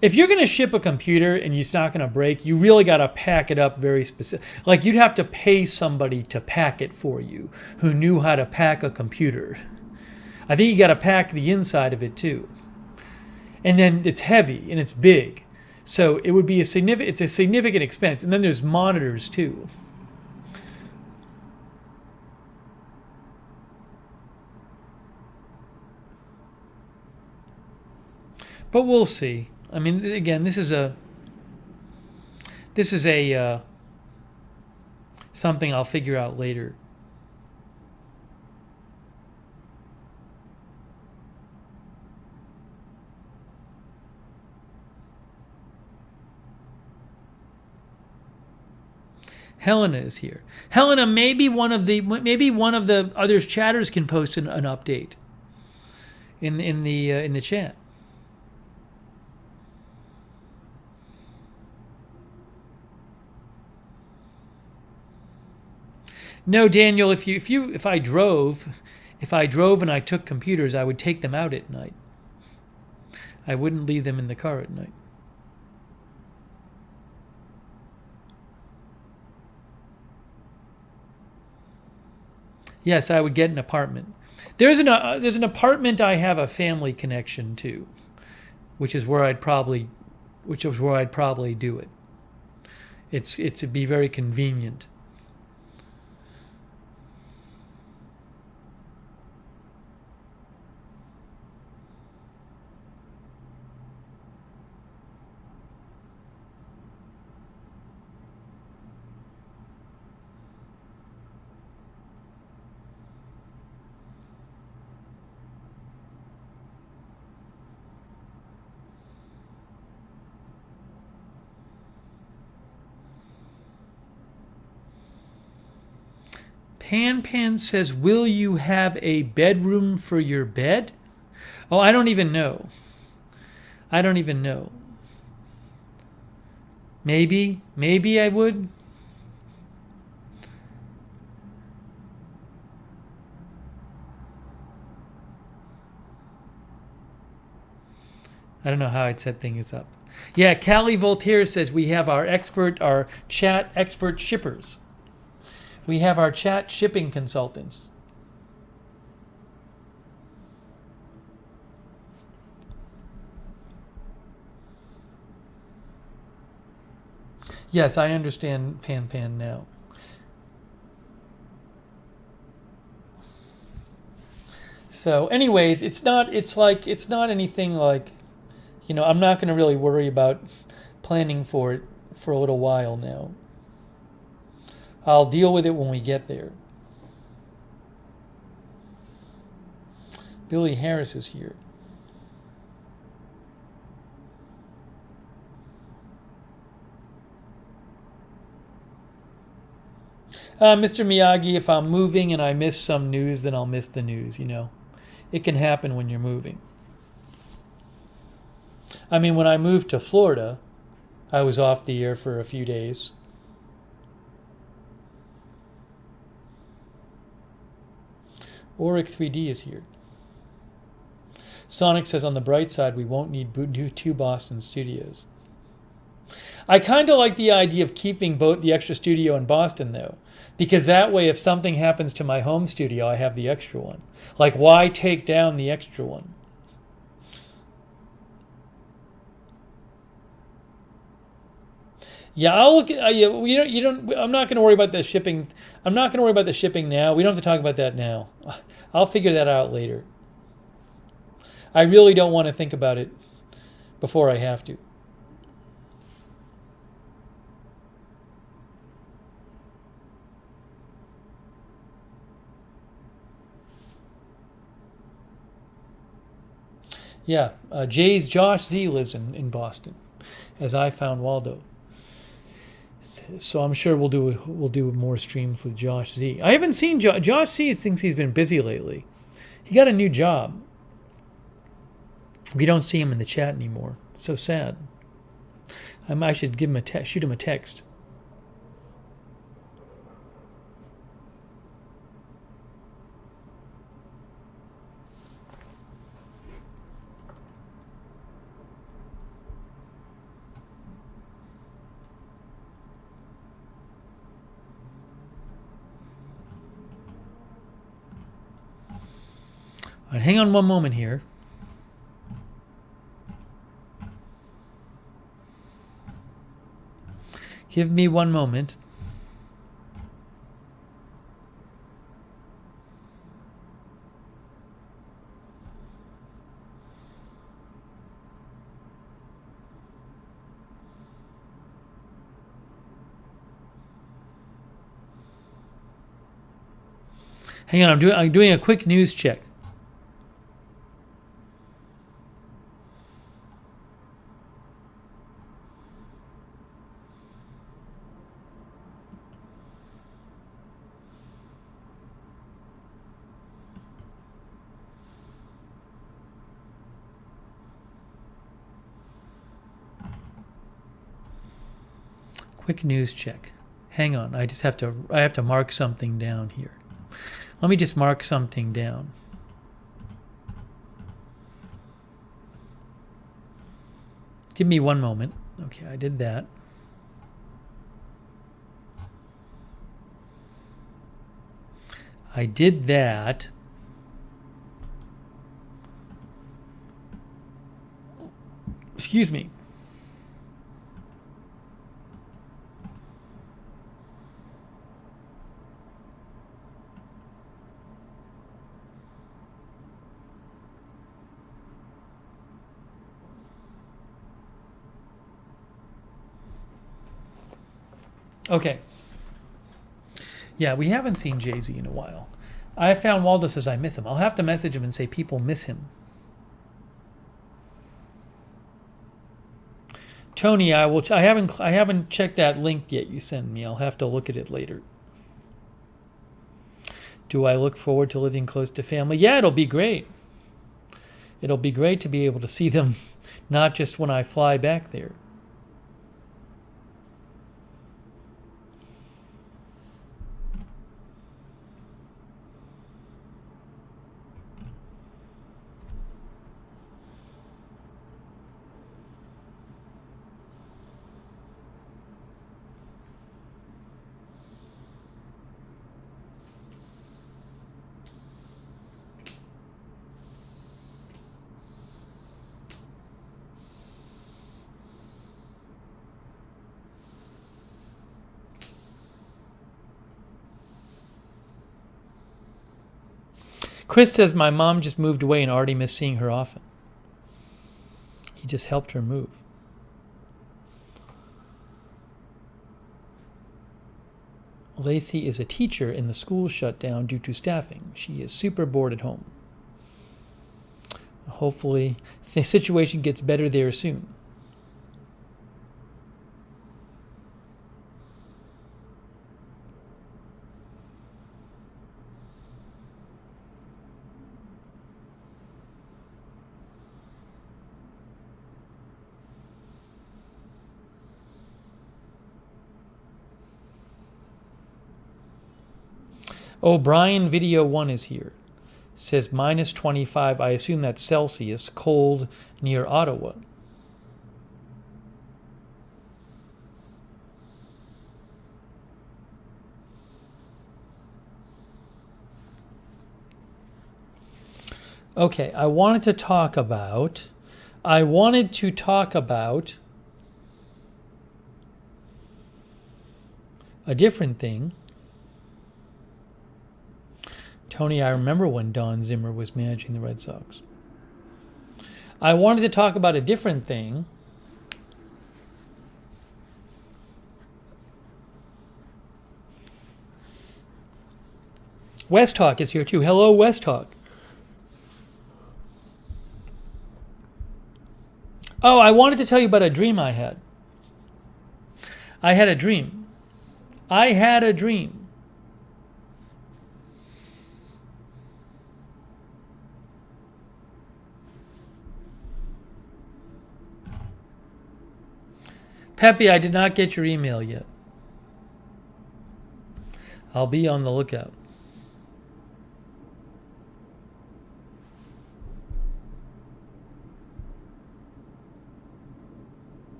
Speaker 1: If you're going to ship a computer and it's not going to break, you really got to pack it up very specific. Like you'd have to pay somebody to pack it for you who knew how to pack a computer. I think you got to pack the inside of it too. And then it's heavy and it's big. So it would be it's a significant expense. And then there's monitors too. But we'll see. I mean, again, this is something I'll figure out later. Helena is here. Helena, maybe one of the other chatters can post an update in the chat. No, Daniel, if I drove and I took computers, I would take them out at night. I wouldn't leave them in the car at night. Yes, I would get an apartment. There's an apartment I have a family connection to, which is where I'd probably do it. It'd be very convenient. Pan says, will you have a bedroom for your bed? Oh, I don't even know. Maybe I would. I don't know how I'd set things up. Yeah, Callie Voltaire says we have our chat expert shippers. We have our chat shipping consultants. Yes, I understand Pan now. So anyways, it's not anything like, I'm not going to really worry about planning for it for a little while now. I'll deal with it when we get there. Billy Harris is here. Mr. Miyagi, if I'm moving and I miss some news, then I'll miss the news, It can happen when you're moving. I mean, when I moved to Florida, I was off the air for a few days. Auric 3D is here. Sonic says, on the bright side, we won't need two Boston studios. I kind of like the idea of keeping both the extra studio in Boston, though, because that way, if something happens to my home studio, I have the extra one. Like, why take down the extra one? Yeah, I'll look. You don't. I'm not going to worry about the shipping. I'm not going to worry about the shipping now. We don't have to talk about that now. I'll figure that out later. I really don't want to think about it before I have to. Yeah, Josh Z lives in Boston, as I found Waldo. So I'm sure we'll do more streams with Josh Z. I haven't seen Josh Z. Thinks he's been busy lately. He got a new job. We don't see him in the chat anymore. It's so sad. I should give him shoot him a text. All right, hang on one moment here. Give me one moment. Hang on, I'm doing a quick news check. Quick news check. Hang on, I have to mark something down here. Let me just mark something down. Give me one moment. Okay, I did that. I did that. Excuse me. Okay. Yeah, we haven't seen Jay-Z in a while. I found Waldo says I miss him. I'll have to message him and say people miss him. Tony, I haven't checked that link yet you sent me. I'll have to look at it later. Do I look forward to living close to family? Yeah, it'll be great. It'll be great to be able to see them, not just when I fly back there. Chris says, my mom just moved away and already miss seeing her often. He just helped her move. Lacey is a teacher in the school shut down due to staffing. She is super bored at home. Hopefully, the situation gets better there soon. Oh, Brian Video 1 is here. Says minus 25. I assume that's Celsius. Cold near Ottawa. Okay, I wanted to talk about a different thing. Tony, I remember when Don Zimmer was managing the Red Sox. I wanted to talk about a different thing. West Hawk is here too. Hello, West Hawk. Oh, I wanted to tell you about a dream I had. I had a dream. Pepe, I did not get your email yet. I'll be on the lookout.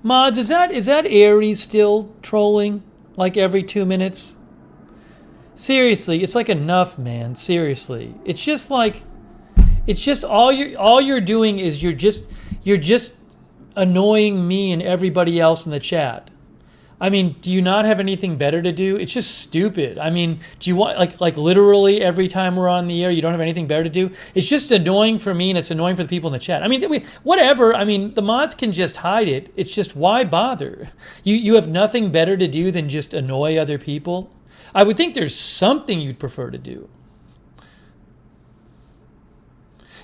Speaker 1: Mods, is that Aries still trolling like every 2 minutes? Seriously, it's like enough, man. Seriously. It's just all you're doing is you're just annoying me and everybody else in the chat. I mean, do you not have anything better to do? It's just stupid. I mean, do you want like literally every time we're on the air, you don't have anything better to do? It's just annoying for me and it's annoying for the people in the chat. I mean, whatever. I mean, the mods can just hide it. It's just why bother? You have nothing better to do than just annoy other people? I would think there's something you'd prefer to do.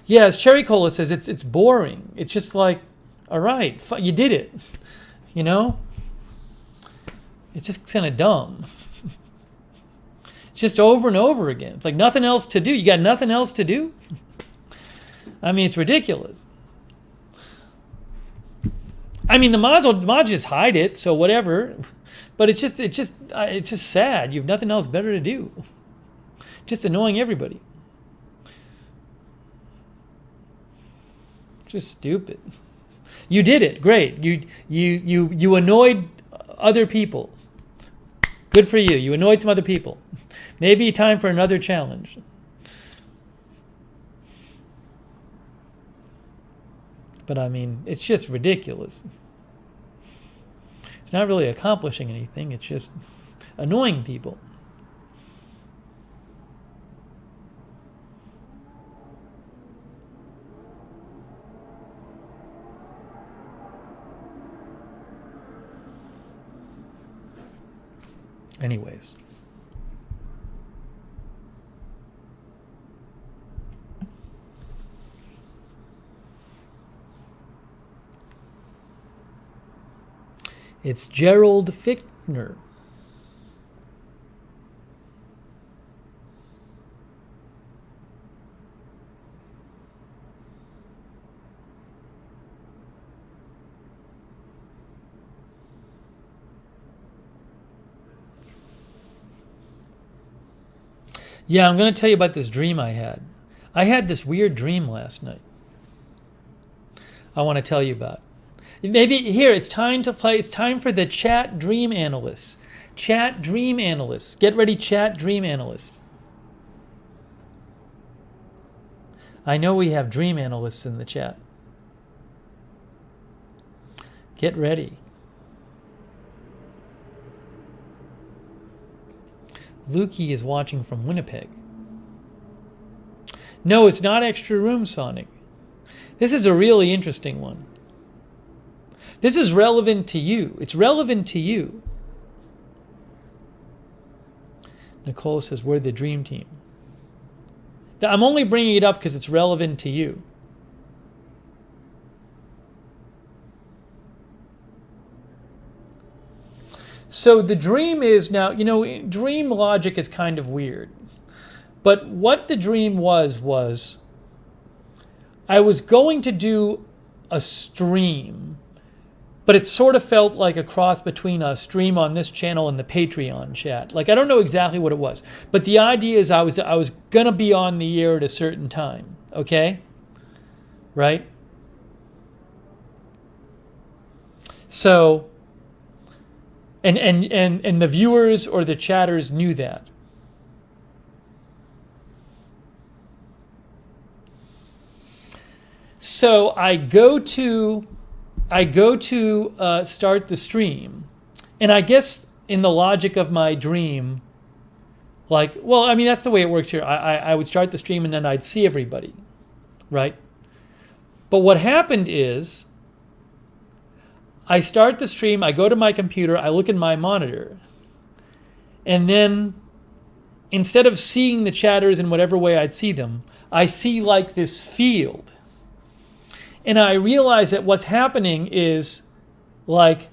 Speaker 1: Yeah, as Cherry Cola says, it's boring. It's just like, all right, you did it. You know? It's just kind of dumb. It's just over and over again. It's like nothing else to do. You got nothing else to do? I mean, it's ridiculous. I mean, the mods just hide it, so whatever. But it's just sad. You have nothing else better to do. Just annoying everybody. Just stupid. You did it. Great. You annoyed other people. Good for you. You annoyed some other people. Maybe time for another challenge. But I mean, it's just ridiculous. It's not really accomplishing anything. It's just annoying people. Anyways. It's Gerald Fichtner. Yeah, I'm going to tell you about this dream I had. I had this weird dream last night. I want to tell you about. Maybe here, it's time to play. It's time for the chat dream analysts. Chat dream analysts. Get ready, chat dream analysts. I know we have dream analysts in the chat. Get ready. Lukey is watching from Winnipeg. No, it's not extra room, Sonic. This is a really interesting one. This is relevant to you. It's relevant to you. Nicole says, we're the dream team. I'm only bringing it up because it's relevant to you. So the dream is now, dream logic is kind of weird. But what the dream was I was going to do a stream, but it sort of felt like a cross between a stream on this channel and the Patreon chat. Like, I don't know exactly what it was, but the idea is I was going to be on the air at a certain time, okay? Right? So, and the viewers or the chatters knew that. So I go to start the stream, and I guess in the logic of my dream, like, well, I mean, that's the way it works here. I would start the stream and then I'd see everybody, right? But what happened is I start the stream, I go to my computer, I look at my monitor, and then instead of seeing the chatters in whatever way I'd see them, I see like this field. And I realize that what's happening is like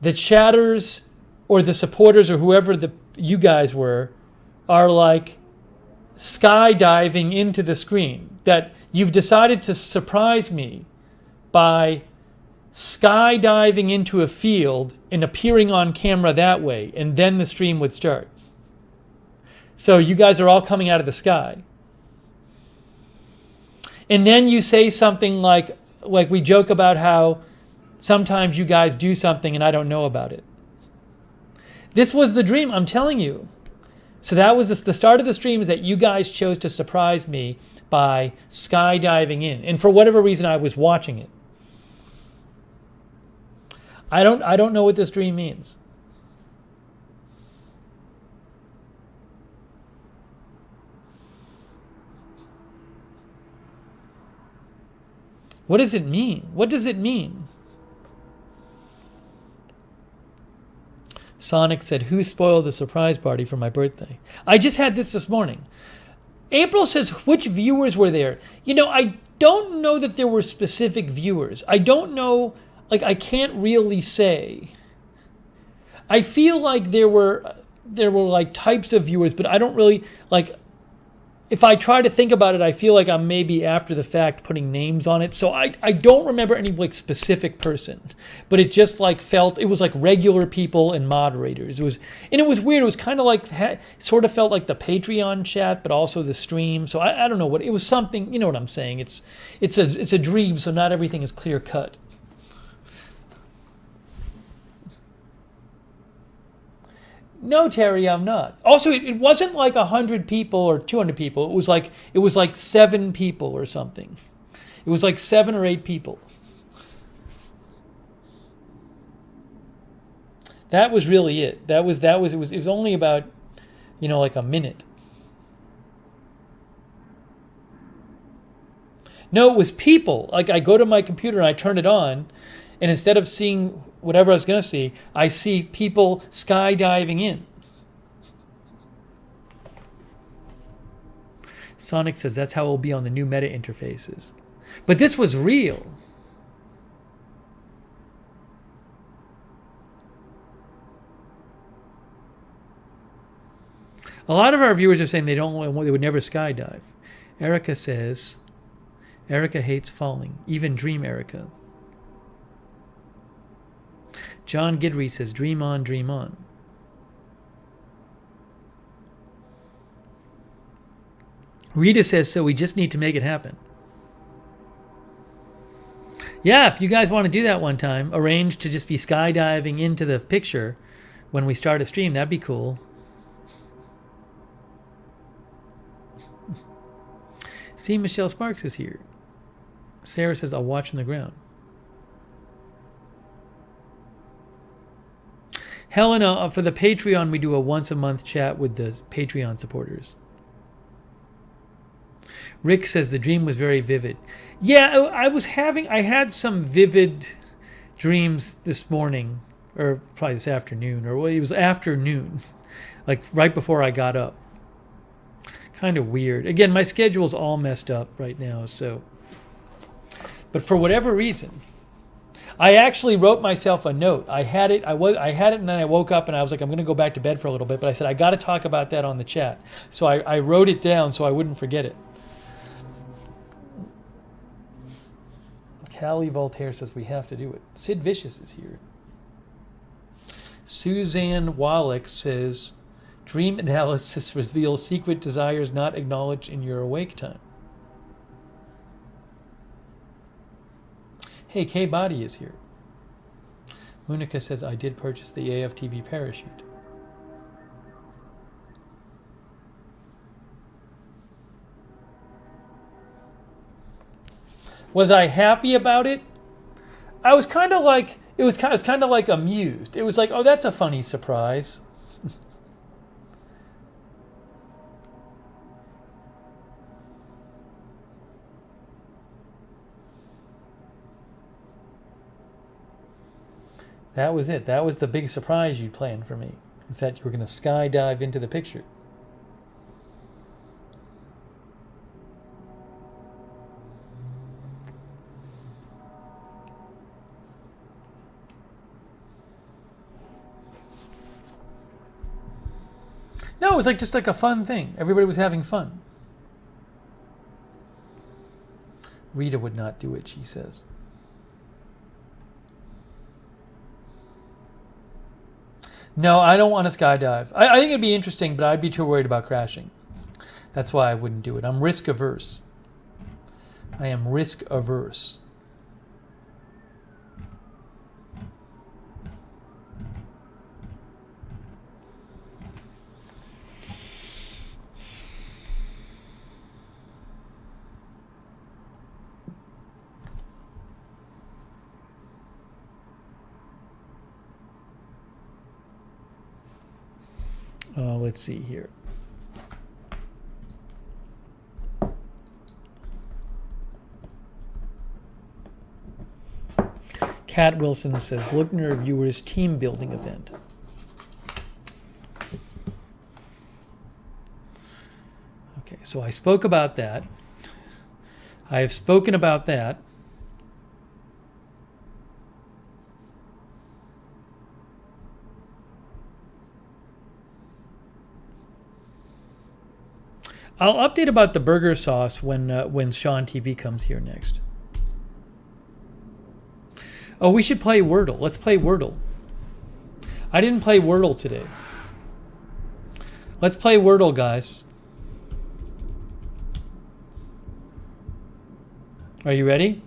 Speaker 1: the chatters or the supporters or whoever you guys were are like skydiving into the screen. That you've decided to surprise me by skydiving into a field and appearing on camera that way, and then the stream would start. So you guys are all coming out of the sky. And then you say something like we joke about how sometimes you guys do something and I don't know about it. This was the dream, I'm telling you. So that was the start of the stream, is that you guys chose to surprise me by skydiving in. And for whatever reason, I was watching it. I don't know what this dream means. What does it mean? What does it mean? Sonic said, who spoiled the surprise party for my birthday? I just had this morning. April says, which viewers were there? You know, I don't know that there were specific viewers. I don't know, like, I can't really say. I feel like there were like types of viewers, but I don't really, like, if I try to think about it, I feel like I'm maybe after the fact putting names on it. So I don't remember any like specific person, but it just like it was like regular people and moderators. It was weird. It was kind of like, sort of felt like the Patreon chat, but also the stream. So I don't know what, it was something, you know what I'm saying? It's a dream, so not everything is clear cut. No, Terry, I'm not. Also, it wasn't like 100 people or 200 people. It was like 7 people or something. It was like 7 or 8 people. That was really it. It was only about, like a minute. No, it was people. Like, I go to my computer and I turn it on, and instead of seeing whatever I was going to see, I see people skydiving in. Sonic says that's how it will be on the new meta interfaces. But this was real. A lot of our viewers are saying they would never skydive. Erica says, Erica hates falling. Even Dream Erica. John Gidry says, dream on, dream on. Rita says, so we just need to make it happen. Yeah, if you guys want to do that one time, arrange to just be skydiving into the picture when we start a stream, that'd be cool. See, Michelle Sparks is here. Sarah says, I'll watch on the ground. Helena, for the Patreon, we do a once-a-month chat with the Patreon supporters. Rick says the dream was very vivid. Yeah, I had some vivid dreams this morning, or probably this afternoon, or it was afternoon, like right before I got up. Kind of weird. Again, my schedule's all messed up right now, so. But for whatever reason, I actually wrote myself a note. I had it, and then I woke up and I was like, I'm going to go back to bed for a little bit. But I said, I got to talk about that on the chat. So I wrote it down so I wouldn't forget it. Callie Voltaire says we have to do it. Sid Vicious is here. Suzanne Wallach says, dream analysis reveals secret desires not acknowledged in your awake time. Hey, K-Body is here. Monica says, I did purchase the AFTV parachute. Was I happy about it? I was kind of like, it was kind of like amused. It was like, oh, that's a funny surprise. That was it. That was the big surprise you planned for me. Is that you were going to skydive into the picture. No, it was like just like a fun thing. Everybody was having fun. Rita would not do it, she says. No, I don't want to skydive. I think it'd be interesting, but I'd be too worried about crashing. That's why I wouldn't do it. I'm risk averse. I am risk averse. Let's see here. Kat Wilson says, Lookner viewers team building event. Okay, so I spoke about that. I have spoken about that. I'll update about the burger sauce when Sean TV comes here next. Oh, we should play Wordle. Let's play Wordle. I didn't play Wordle today. Let's play Wordle, guys. Are you ready?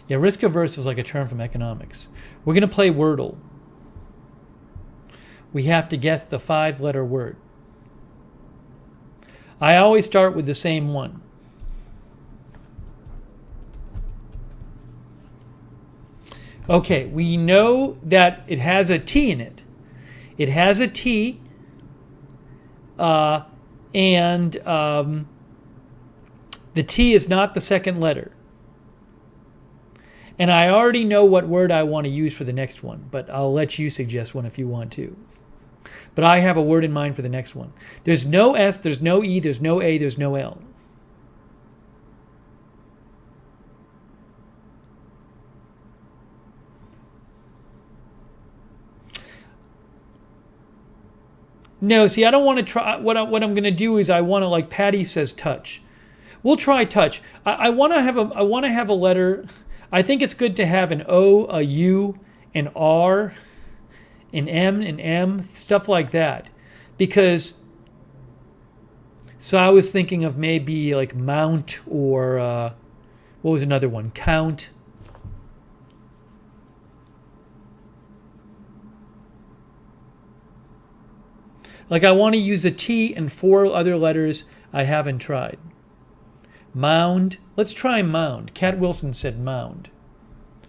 Speaker 1: Yeah, risk averse is like a term from economics. We're going to play Wordle. We have to guess the 5-letter word. I always start with the same one. Okay, we know that it has a T in it. It has a T, and the T is not the second letter. And I already know what word I want to use for the next one, but I'll let you suggest one if you want to. But I have a word in mind for the next one. There's no S, there's no E, there's no A, there's no L. No, see, I don't want to try. What I'm going to do is I want to, like Patty says, touch. We'll try touch. I want to have a letter. I think it's good to have an O, a U, an R, an M, an M, stuff like that. Because, so I was thinking of maybe like mount or, what was another one? Count. Like I want to use a T and 4 other letters I haven't tried. Mound. Let's try mound. Cat Wilson said mound.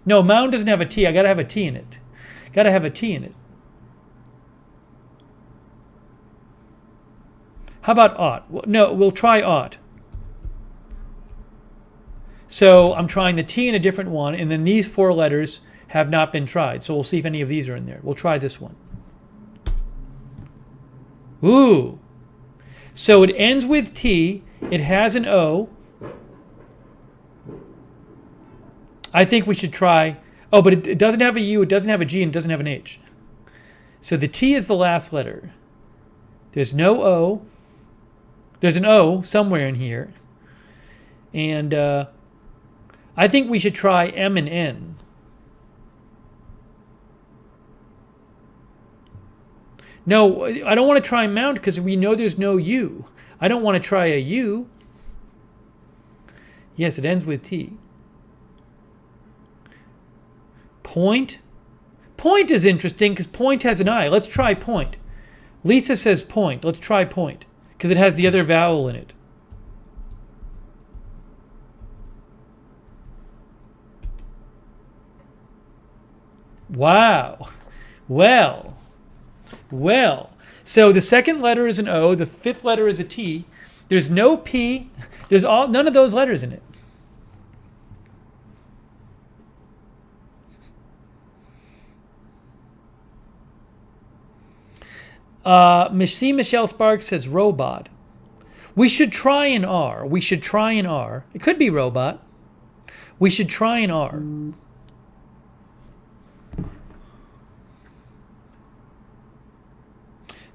Speaker 1: No, mound doesn't have a T. I got to have a T in it. Got to have a T in it. How about ought? No, we'll try ought. So I'm trying the T in a different one, and then these 4 letters have not been tried. So we'll see if any of these are in there. We'll try this one. Ooh. So it ends with T. It has an O. I think we should try. Oh, but it doesn't have a U, it doesn't have a G, and it doesn't have an H. So the T is the last letter. There's no O. There's an O somewhere in here. And I think we should try M and N. No, I don't want to try mount because we know there's no U. I don't want to try a U. Yes, it ends with T. Point. Point is interesting because point has an I. Let's try point. Lisa says point. Let's try point because it has the other vowel in it. Wow. Well. So the second letter is an O. The fifth letter is a T. There's no P. There's none of those letters in it. Michelle Sparks says robot. We should try an R. It could be robot. We should try an R.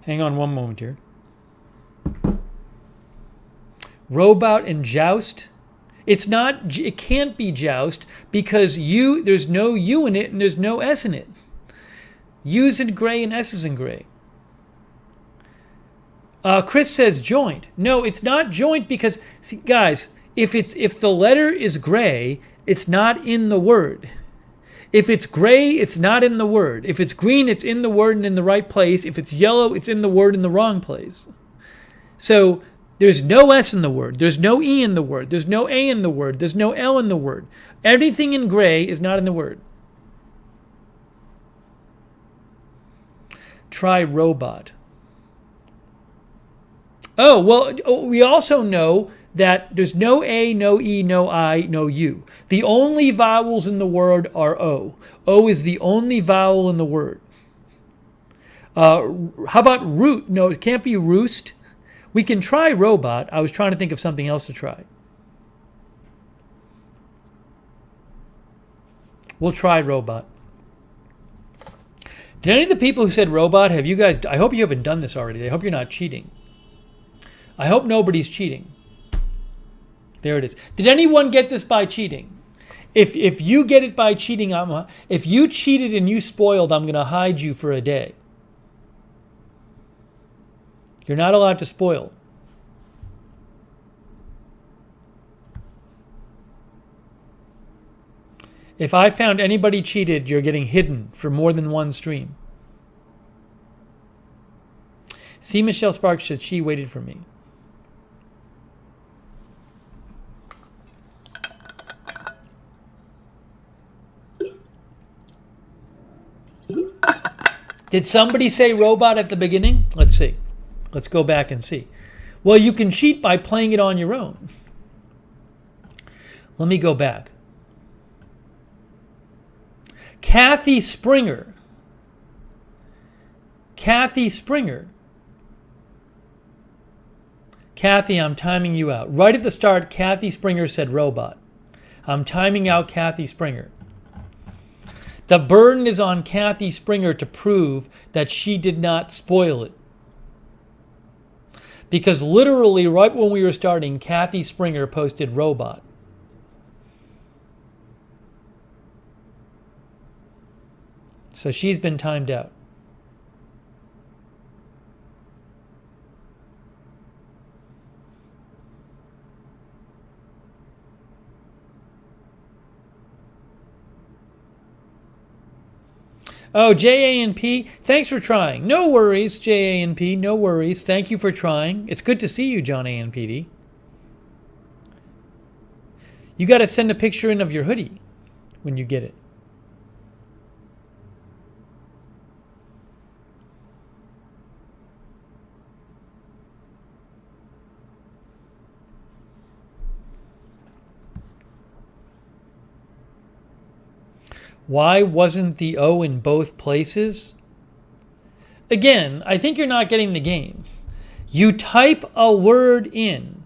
Speaker 1: Hang on one moment here. Robot and joust. It's not. It can't be joust because there's no U in it and there's no S in it. U's in gray and S is in gray. Chris says joint. No, it's not joint because, see, guys, if the letter is gray, it's not in the word. If it's gray, it's not in the word. If it's green, it's in the word and in the right place. If it's yellow, it's in the word in the wrong place. So there's no S in the word. There's no E in the word. There's no A in the word. There's no L in the word. Everything in gray is not in the word. Try robot. Oh, well, we also know that there's no A, no E, no I, no U. The only vowels in the word are O. O is the only vowel in the word. How about root? No, it can't be roost. We can try robot. I was trying to think of something else to try. We'll try robot. Did any of the people who said robot, have you guys, I hope you haven't done this already. I hope you're not cheating. I hope nobody's cheating. There it is. Did anyone get this by cheating? If you get it by cheating, if you cheated and you spoiled, I'm going to hide you for a day. You're not allowed to spoil. If I found anybody cheated, you're getting hidden for more than one stream. See, Michelle Sparks said she waited for me. Did somebody say robot at the beginning? Let's see. Let's go back and see. Well, you can cheat by playing it on your own. Let me go back. Kathy Springer. Kathy Springer. Kathy, I'm timing you out. Right at the start, Kathy Springer said robot. I'm timing out Kathy Springer. The burden is on Kathy Springer to prove that she did not spoil it. Because literally right when we were starting, Kathy Springer posted robot. So she's been timed out. Oh, JANP, thanks for trying. No worries, JANP, no worries. Thank you for trying. It's good to see you, John ANPD. You got to send a picture in of your hoodie when you get it. Why wasn't the O in both places? Again, I think you're not getting the game. You type a word in.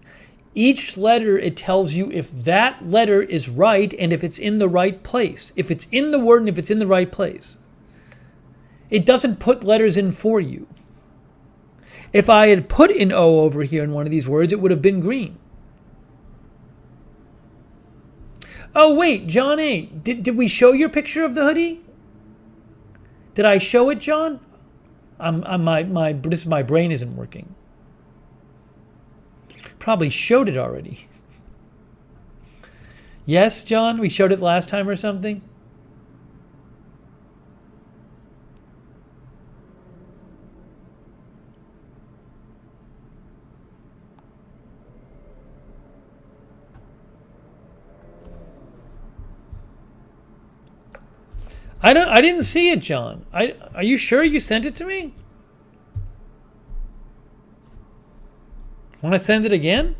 Speaker 1: Each letter, it tells you if that letter is right and if it's in the right place. If it's in the word and if it's in the right place. It doesn't put letters in for you. If I had put an O over here in one of these words, it would have been green. Oh, wait, John A. Did we show your picture of the hoodie? Did I show it, John? My brain isn't working. Probably showed it already. Yes, John? We showed it last time or something? I didn't see it, John. Are you sure you sent it to me? Want to send it again?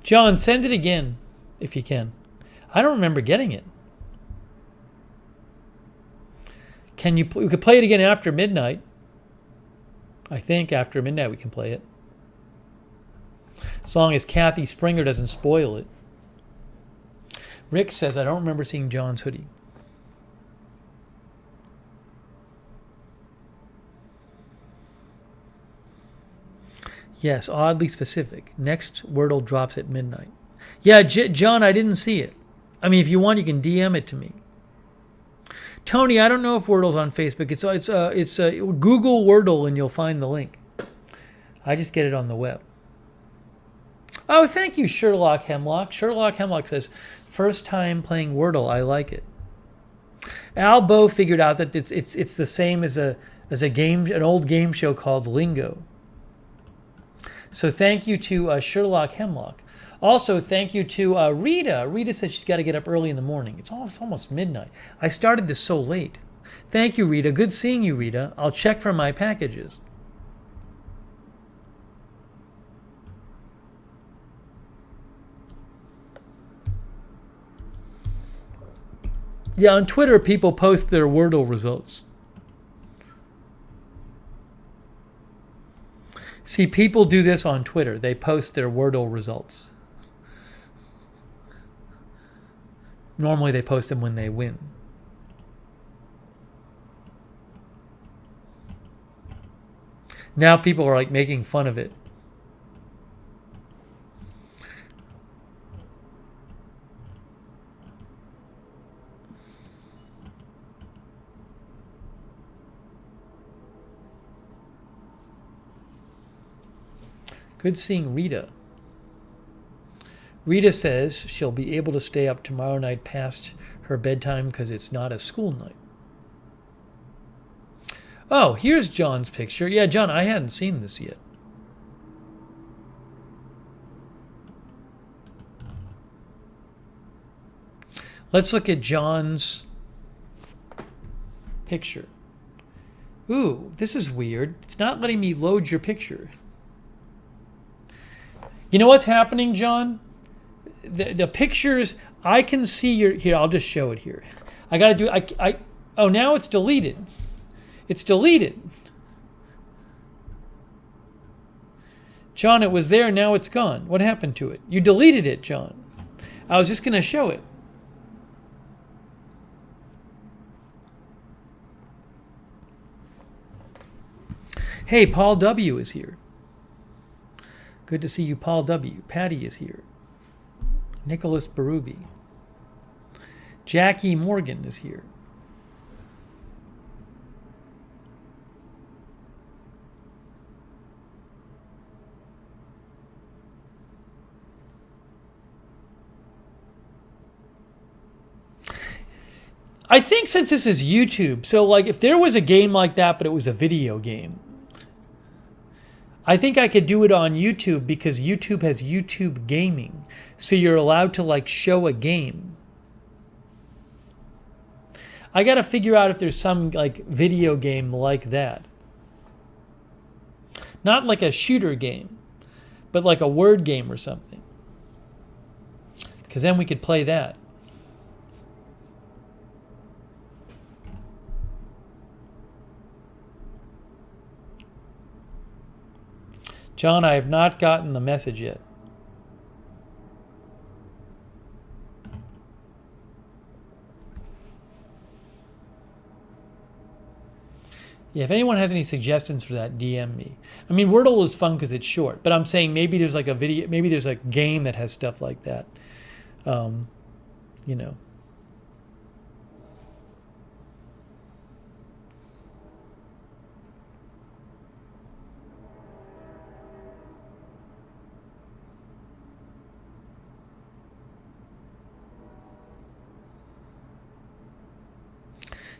Speaker 1: John, send it again if you can. I don't remember getting it. We could play it again after midnight. I think after midnight we can play it. As long as Kathy Springer doesn't spoil it. Rick says, I don't remember seeing John's hoodie. Yes, oddly specific. Next Wordle drops at midnight. Yeah, John, I didn't see it. I mean, if you want, you can DM it to me. Tony, I don't know if Wordle's on Facebook. It's Google Wordle and you'll find the link. I just get it on the web. Oh, thank you, Sherlock Hemlock. Sherlock Hemlock says, first time playing Wordle. I like it. Albo figured out that it's the same as an old game show called Lingo. So thank you to Sherlock Hemlock. Also, thank you to Rita. Rita says she's got to get up early in the morning. It's almost midnight. I started this so late. Thank you, Rita. Good seeing you, Rita. I'll check for my packages. Yeah, on Twitter, people post their Wordle results. See, people do this on Twitter. They post their Wordle results. Normally, they post them when they win. Now people are like making fun of it. Good seeing Rita. Rita says she'll be able to stay up tomorrow night past her bedtime because it's not a school night. Oh, here's John's picture. Yeah, John, I hadn't seen this yet. Let's look at John's picture. Ooh, this is weird. It's not letting me load your picture. You know what's happening, John? The pictures, I can see your... Here, I'll just show it here. I got to do... Oh, now it's deleted. It's deleted. John, it was there, now it's gone. What happened to it? You deleted it, John. I was just going to show it. Hey, Paul W. is here. Good to see you, Paul W. Patty is here. Nicholas Berube. Jackie Morgan is here. I think since this is YouTube, so like if there was a game like that, but it was a video game, I think I could do it on YouTube because YouTube has YouTube gaming. So you're allowed to like show a game. I got to figure out if there's some like video game like that. Not like a shooter game, but like a word game or something. Because then we could play that. John, I have not gotten the message yet. Yeah, if anyone has any suggestions for that, DM me. I mean, Wordle is fun because it's short, but I'm saying maybe there's like a video, maybe there's a game that has stuff like that. You know.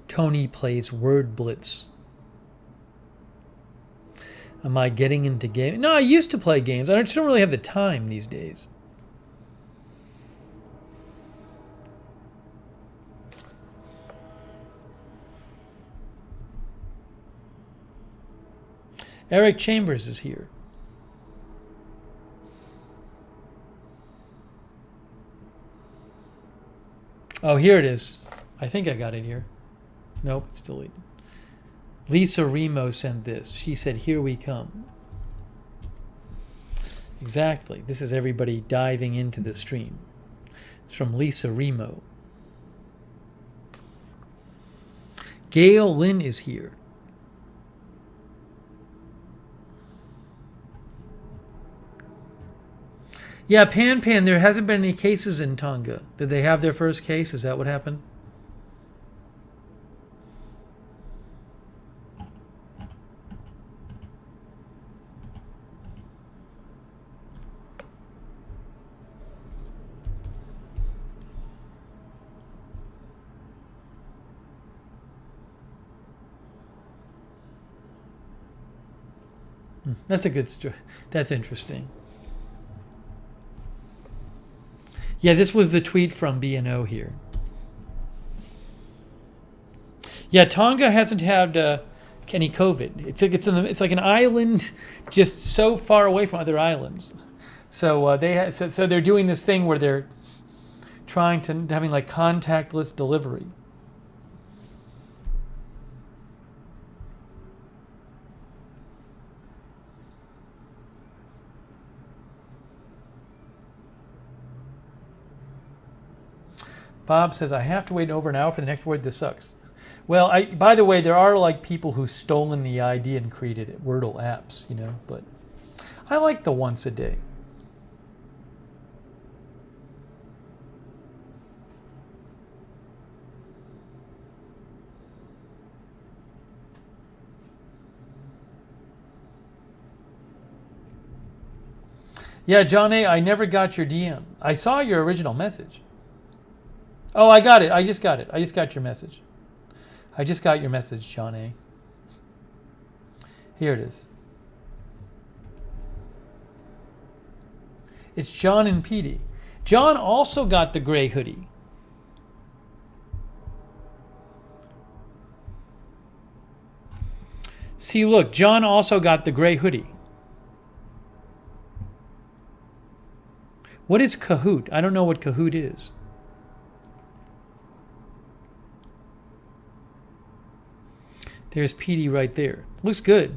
Speaker 1: Tony plays Word Blitz. Am I getting into games? No, I used to play games. I just don't really have the time these days. Eric Chambers is here. Oh, here it is. I think I got it here. Nope, it's deleted. Lisa Remo sent this. She said, "Here we come." Exactly. This is everybody diving into the stream. It's from Lisa Remo. Gail Lynn is here. Yeah, Pan, there hasn't been any cases in Tonga. Did they have their first case? Is that what happened? That's a good story. That's interesting. Yeah, this was the tweet from B&O here. Yeah, Tonga hasn't had any COVID. It's like an island just so far away from other islands. So so they're doing this thing where they're having like contactless delivery. Bob says, I have to wait over an hour for the next word. This sucks. Well, by the way, there are like people who've stolen the idea and created Wordle apps, you know, but I like the once a day. Yeah, John A., I never got your DM. I saw your original message. Oh, I got it. I just got it. I just got your message. I just got your message, John A. Here it is. It's John and Petey. John also got the gray hoodie. See, look, John also got the gray hoodie. What is Kahoot? I don't know what Kahoot is. There's Petey right there. Looks good.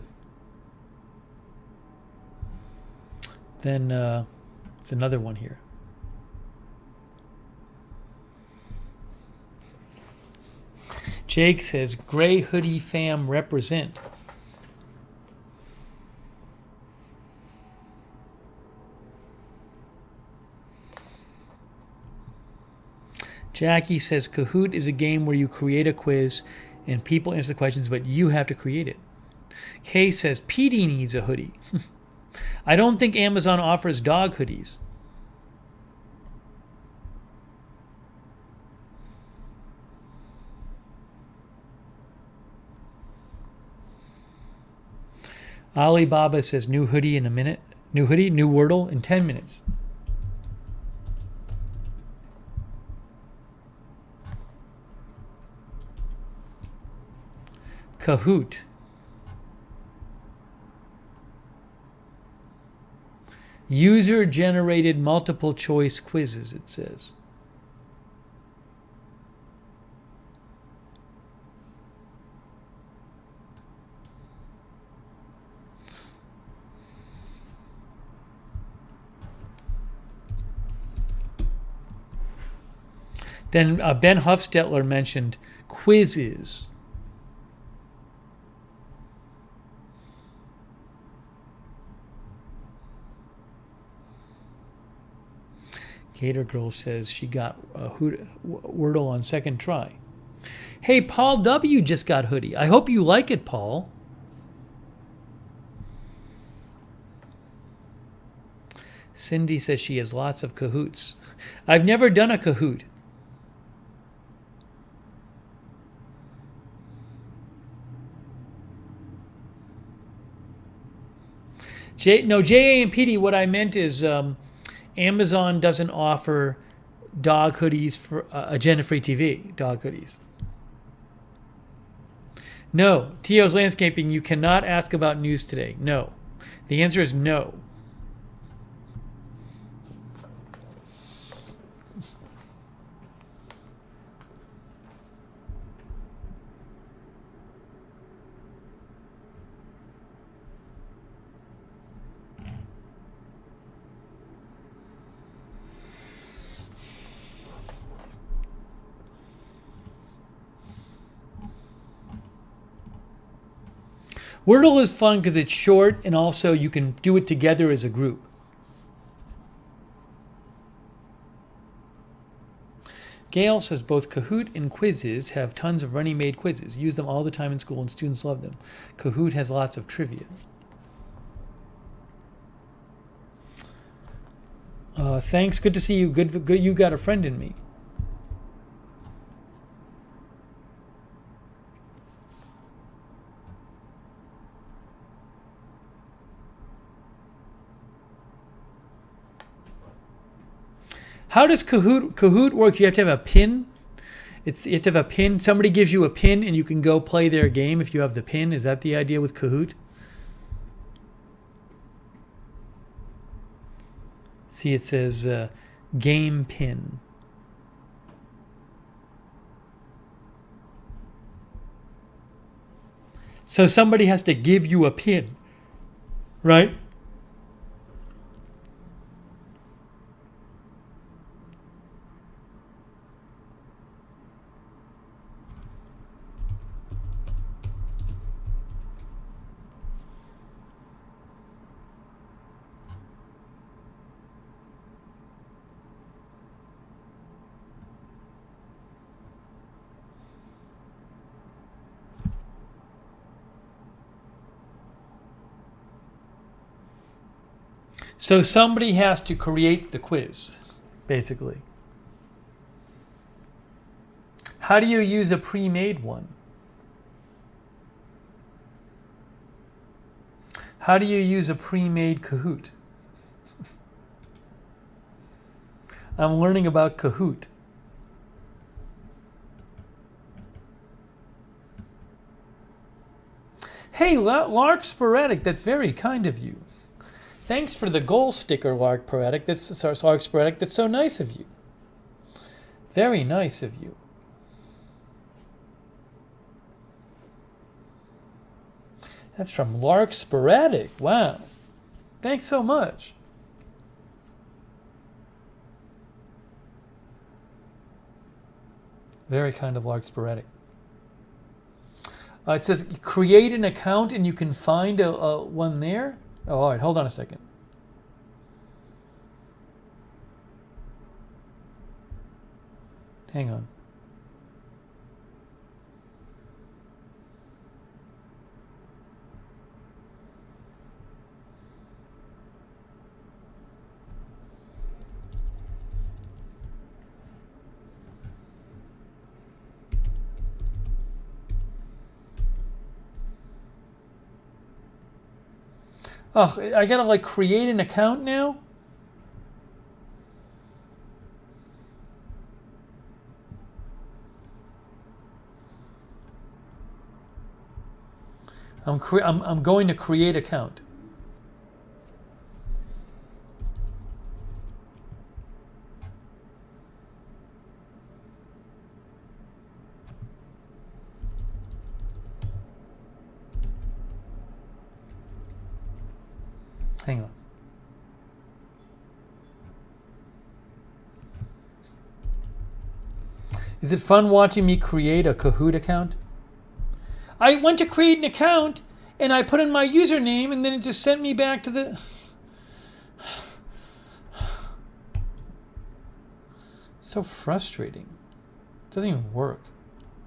Speaker 1: Then it's another one here. Jake says, Gray Hoodie fam represent. Jackie says, Kahoot is a game where you create a quiz and people answer the questions, but you have to create it. Kay says, Petey needs a hoodie. I don't think Amazon offers dog hoodies. Alibaba says, new hoodie in a minute. New hoodie, new Wordle in 10 minutes. Kahoot. User-generated multiple choice quizzes, it says. Then Ben Huffstetler mentioned quizzes. Gator Girl says she got a Wordle on second try. Hey, Paul W. just got hoodie. I hope you like it, Paul. Cindy says she has lots of Kahoots. I've never done a Kahoot. J.A. and PD, what I meant is Amazon doesn't offer dog hoodies for Agenda Free TV, dog hoodies. No. Tio's Landscaping, you cannot ask about news today. No. The answer is no. Wordle is fun because it's short and also you can do it together as a group. Gail says both Kahoot and quizzes have tons of ready-made quizzes. Use them all the time in school and students love them. Kahoot has lots of trivia. Thanks. Good to see you. Good. You got a friend in me. How does Kahoot work? You have to have a pin. You have to have a pin. Somebody gives you a pin, and you can go play their game if you have the pin. Is that the idea with Kahoot? See, it says game pin. So somebody has to give you a pin, right? So somebody has to create the quiz, basically. How do you use a pre-made one? How do you use a pre-made Kahoot? I'm learning about Kahoot. Hey, Lark Sporadic, that's very kind of you. Thanks for the goal sticker, Lark Sporadic. That's so nice of you. Very nice of you. That's from Lark Sporadic. Wow. Thanks so much. Very kind of Lark Sporadic. It says create an account and you can find a one there. Oh, all right. Hold on a second. Hang on. Oh, I gotta like create an account now? I'm going to create account. Hang on. Is it fun watching me create a Kahoot account? I went to create an account and I put in my username and then it just sent me back to the... So frustrating. It doesn't even work.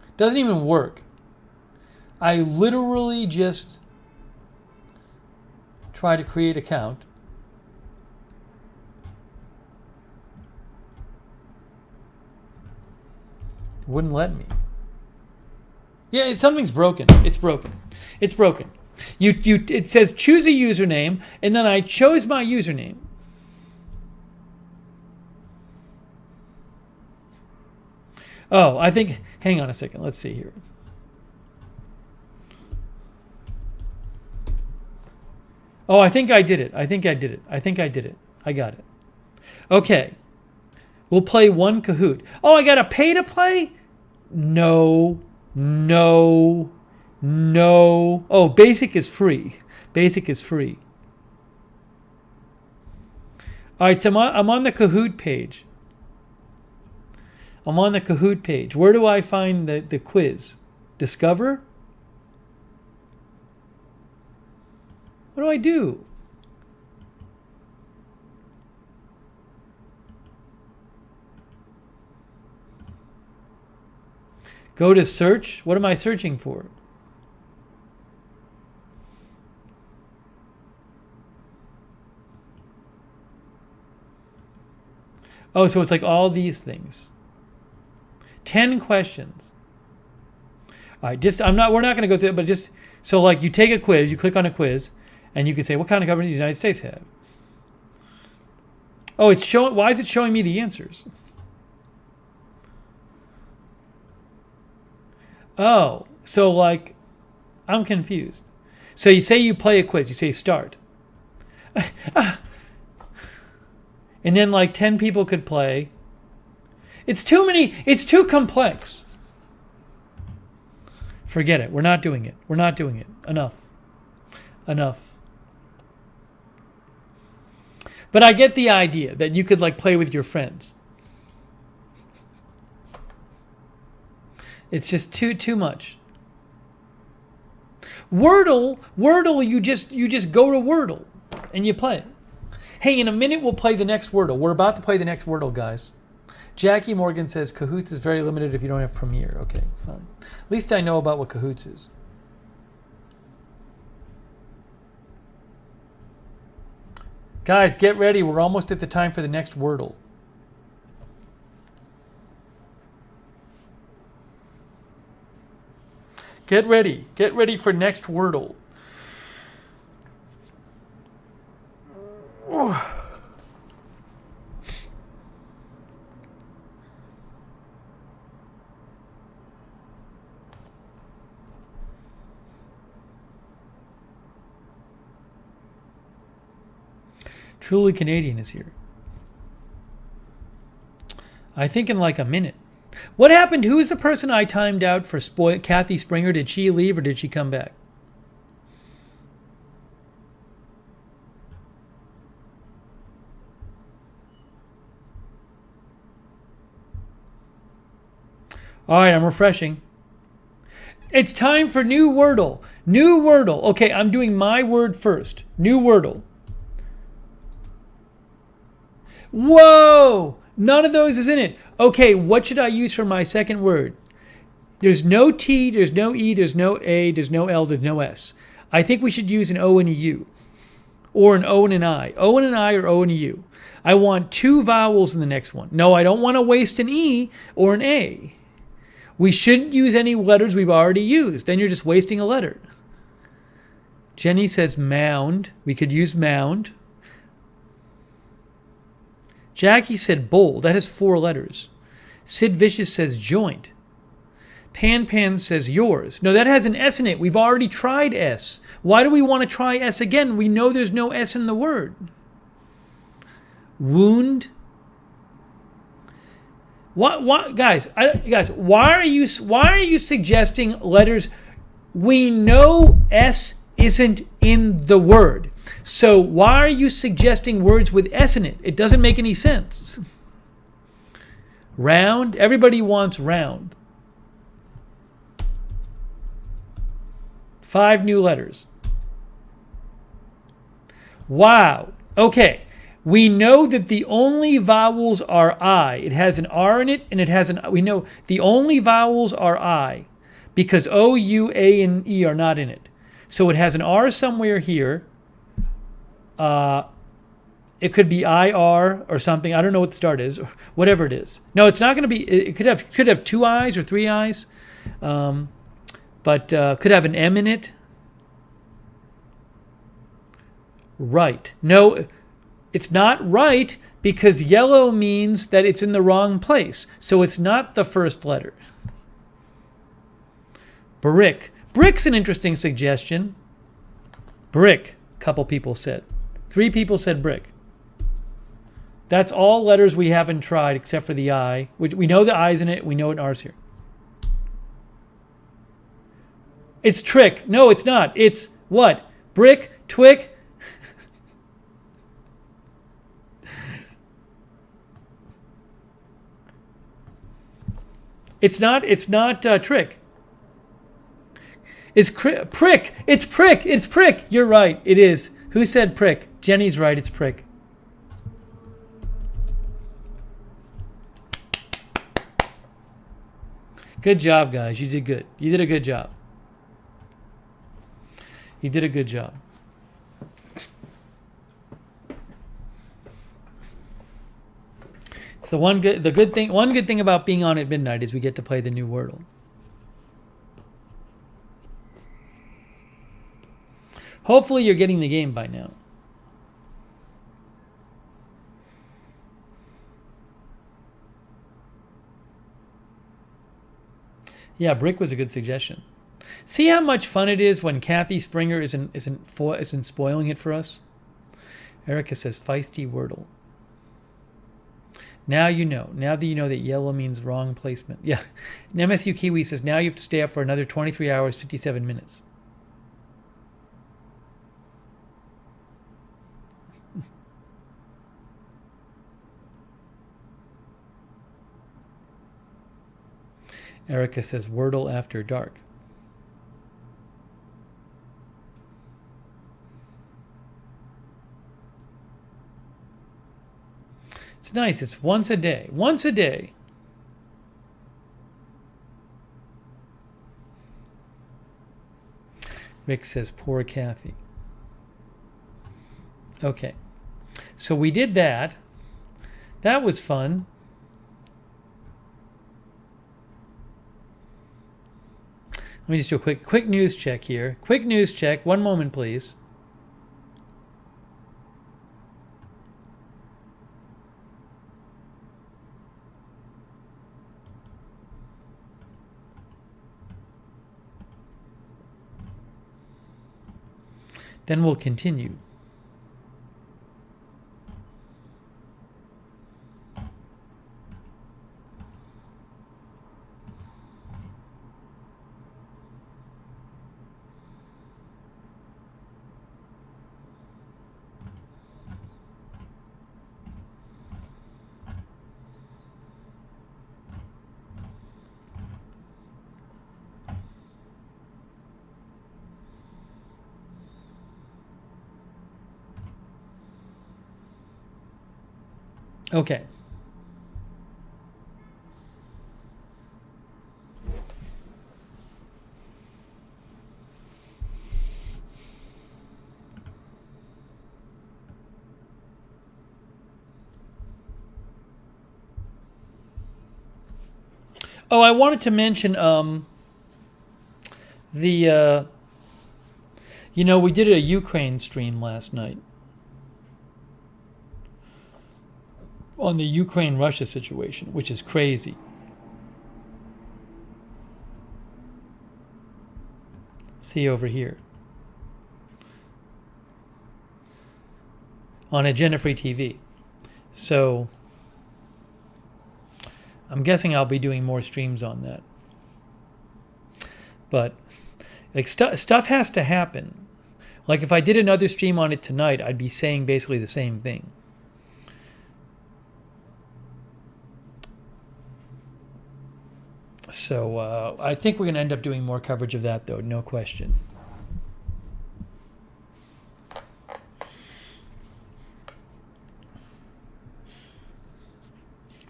Speaker 1: It doesn't even work. I literally just try to create an account. It wouldn't let me. Yeah, something's broken. It's broken. It's broken. It says choose a username, and then I chose my username. Oh, I think, hang on a second. Let's see here. Oh, I think I did it. I got it. Okay. We'll play one Kahoot. Oh, I got to pay to play? No. Oh, basic is free. All right, so I'm on the Kahoot page. Where do I find the quiz? Discover? What do I do? Go to search. What am I searching for? Oh, so it's like all these things. 10 questions. All right, we're not going to go through it, but just, so like you take a quiz, you click on a quiz, and you can say, what kind of government does the United States have? Oh, why is it showing me the answers? Oh, so like, I'm confused. So you say you play a quiz, you say start. And then like 10 people could play. It's too complex. Forget it. We're not doing it. Enough. But I get the idea that you could like play with your friends. It's just too much. Wordle, you just go to Wordle and you play it. Hey, in a minute we'll play the next Wordle. We're about to play the next Wordle, guys. Jackie Morgan says Kahoots is very limited if you don't have Premiere. Okay, fine. At least I know about what Kahoots is. Guys, get ready. We're almost at the time for the next Wordle. Get ready. Get ready for next Wordle. Truly Canadian is here. I think in like a minute. What happened? Who is the person I timed out for Kathy Springer? Did she leave or did she come back? All right, I'm refreshing. It's time for new Wordle. Okay, I'm doing my word first. New Wordle. Whoa! None of those is in it. Okay, what should I use for my second word? There's no T, there's no E, there's no A, there's no L, there's no S. I think we should use an O and a U. Or an O and an I. O and an I or O and a U. I want 2 vowels in the next one. No, I don't want to waste an E or an A. We shouldn't use any letters we've already used. Then you're just wasting a letter. Jenny says mound. We could use mound. Jackie said bowl. That has 4 letters. Sid Vicious says joint. Pan says yours. No, that has an S in it. We've already tried S. Why do we want to try S again? We know there's no S in the word. Wound. What guys, why are you suggesting letters? We know S isn't in the word. So why are you suggesting words with S in it? It doesn't make any sense. Round. Everybody wants round. 5 new letters. Wow. Okay. We know that the only vowels are I. It has an R in it, and it has we know the only vowels are I because O, U, A, and E are not in it. So it has an R somewhere here. It could be IR or something. I don't know what the start is, or whatever it is. No, it's not going to be. It could have 2 I's or 3 I's, but could have an M in it. Right. No, it's not right because yellow means that it's in the wrong place. So it's not the first letter. Brick. Brick's an interesting suggestion. Brick. A couple people said. 3 people said brick. That's all letters we haven't tried except for the I. We know the I's in it. We know an R's here. It's trick. No, it's not. It's what? Brick, twick. It's not trick. It's prick. It's prick. It's prick. You're right. It is. Who said prick? Jenny's right. It's prick. Good job, guys. You did good. You did a good job. You did a good job. It's one good thing about being on at midnight is we get to play the new Wordle. Hopefully you're getting the game by now. Yeah, brick was a good suggestion. See how much fun it is when Kathy Springer isn't spoiling it for us? Erica says feisty Wordle. Now you know. Now that you know that yellow means wrong placement. Yeah. And MSU Kiwi says now you have to stay up for another 23 hours, 57 minutes. Erica says Wordle after dark. It's nice. It's once a day. Once a day. Rick says, poor Kathy. Okay. So we did that. That was fun. Let me just do a quick news check here. Quick news check. One moment, please. Then we'll continue. Okay. Oh, I wanted to mention we did a Ukraine stream last night on the Ukraine-Russia situation, which is crazy. See over here. On Agenda Free TV. So I'm guessing I'll be doing more streams on that. But like stuff has to happen. Like if I did another stream on it tonight, I'd be saying basically the same thing. So I think we're going to end up doing more coverage of that, though, no question.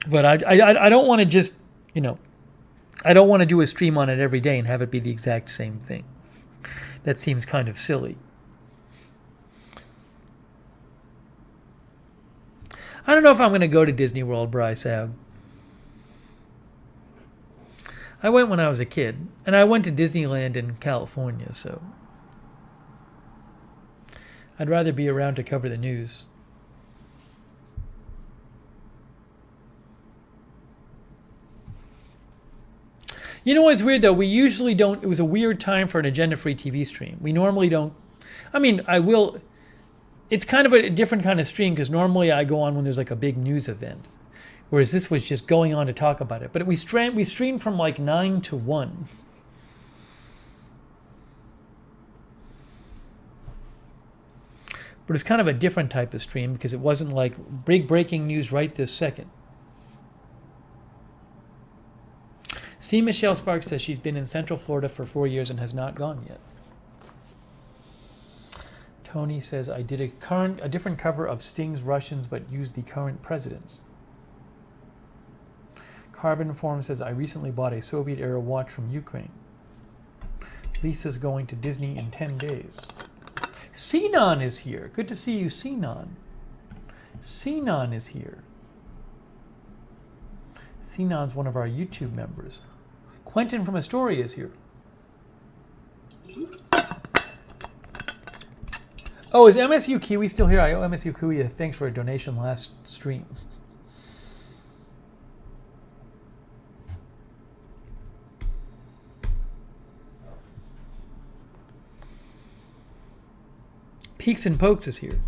Speaker 1: But I don't want to just, I don't want to do a stream on it every day and have it be the exact same thing. That seems kind of silly. I don't know if I'm going to go to Disney World, Bryce Ave. I went when I was a kid, and I went to Disneyland in California, so I'd rather be around to cover the news. You know what's weird, though? We usually don't. It was a weird time for an Agenda Free TV stream. We normally don't. I mean, I will. It's kind of a different kind of stream because normally I go on when there's like a big news event, whereas this was just going on to talk about it. But we streamed from like 9 to 1. But it's kind of a different type of stream because it wasn't like big breaking news right this second. C. Michelle Sparks says she's been in Central Florida for 4 years and has not gone yet. Tony says, I did a different cover of Sting's Russians, but used the current presidents. Carbon Form says, I recently bought a Soviet-era watch from Ukraine. Lisa's going to Disney in 10 days. Sinan is here. Good to see you, Sinan. Sinan is here. Sinan's one of our YouTube members. Quentin from Astoria is here. Oh, is MSU Kiwi still here? I owe MSU Kiwi a thanks for a donation last stream. Peaks and Pokes is here.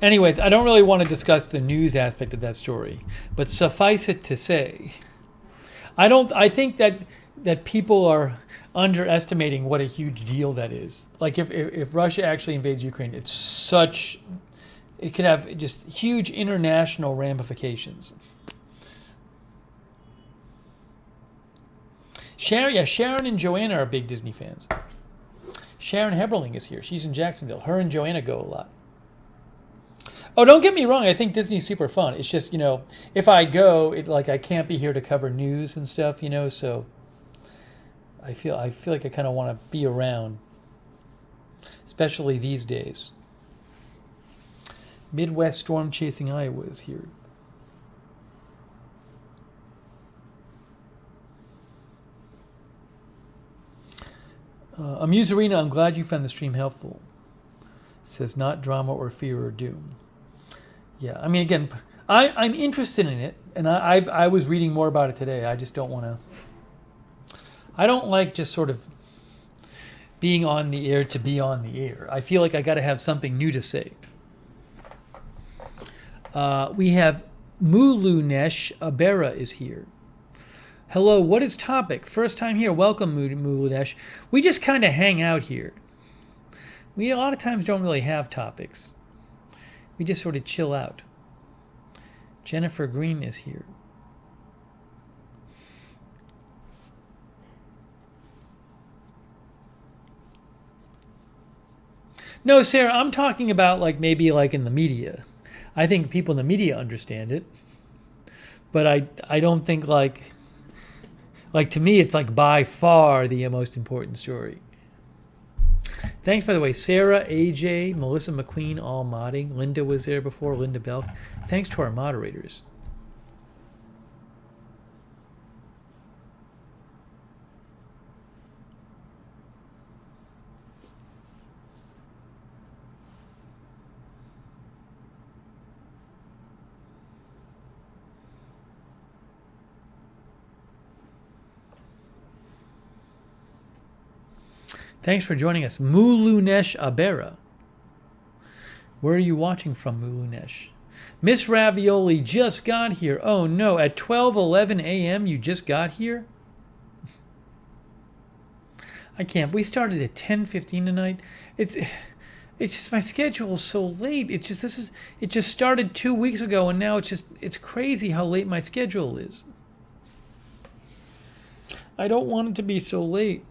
Speaker 1: Anyways, I don't really want to discuss the news aspect of that story, but suffice it to say, I think that people are underestimating what a huge deal that is. Like if Russia actually invades Ukraine, it could have just huge international ramifications. Sharon and Joanna are big Disney fans. Sharon Heberling is here. She's in Jacksonville. Her and Joanna go a lot. Oh, don't get me wrong. I think Disney's super fun. It's just, if I go, I can't be here to cover news and stuff, so I feel like I kind of want to be around, especially these days. Midwest Storm Chasing Iowa is here. Amuse Arena, I'm glad you found the stream helpful. It says not drama or fear or doom. Yeah, I mean, again, I'm interested in it, and I was reading more about it today. I just don't want to. I don't like just sort of being on the air to be on the air. I feel like I got to have something new to say. We have Mulunesh Abera is here. Hello, what is topic? First time here. Welcome, Mulunesh. We just kind of hang out here. We a lot of times don't really have topics. We just sort of chill out. Jennifer Green is here. No, Sarah, I'm talking about maybe in the media. I think people in the media understand it. But I don't think to me it's by far the most important story. Thanks, by the way, Sarah, AJ, Melissa McQueen, all modding. Linda was there before, Linda Belk. Thanks to our moderators. Thanks for joining us. Mulunesh Abera. Where are you watching from, Mulunesh? Miss Ravioli just got here. Oh no, at 12:11 a.m. you just got here? I can't. We started at 10:15 tonight. It's just my schedule is so late. It just started 2 weeks ago, and now it's crazy how late my schedule is. I don't want it to be so late.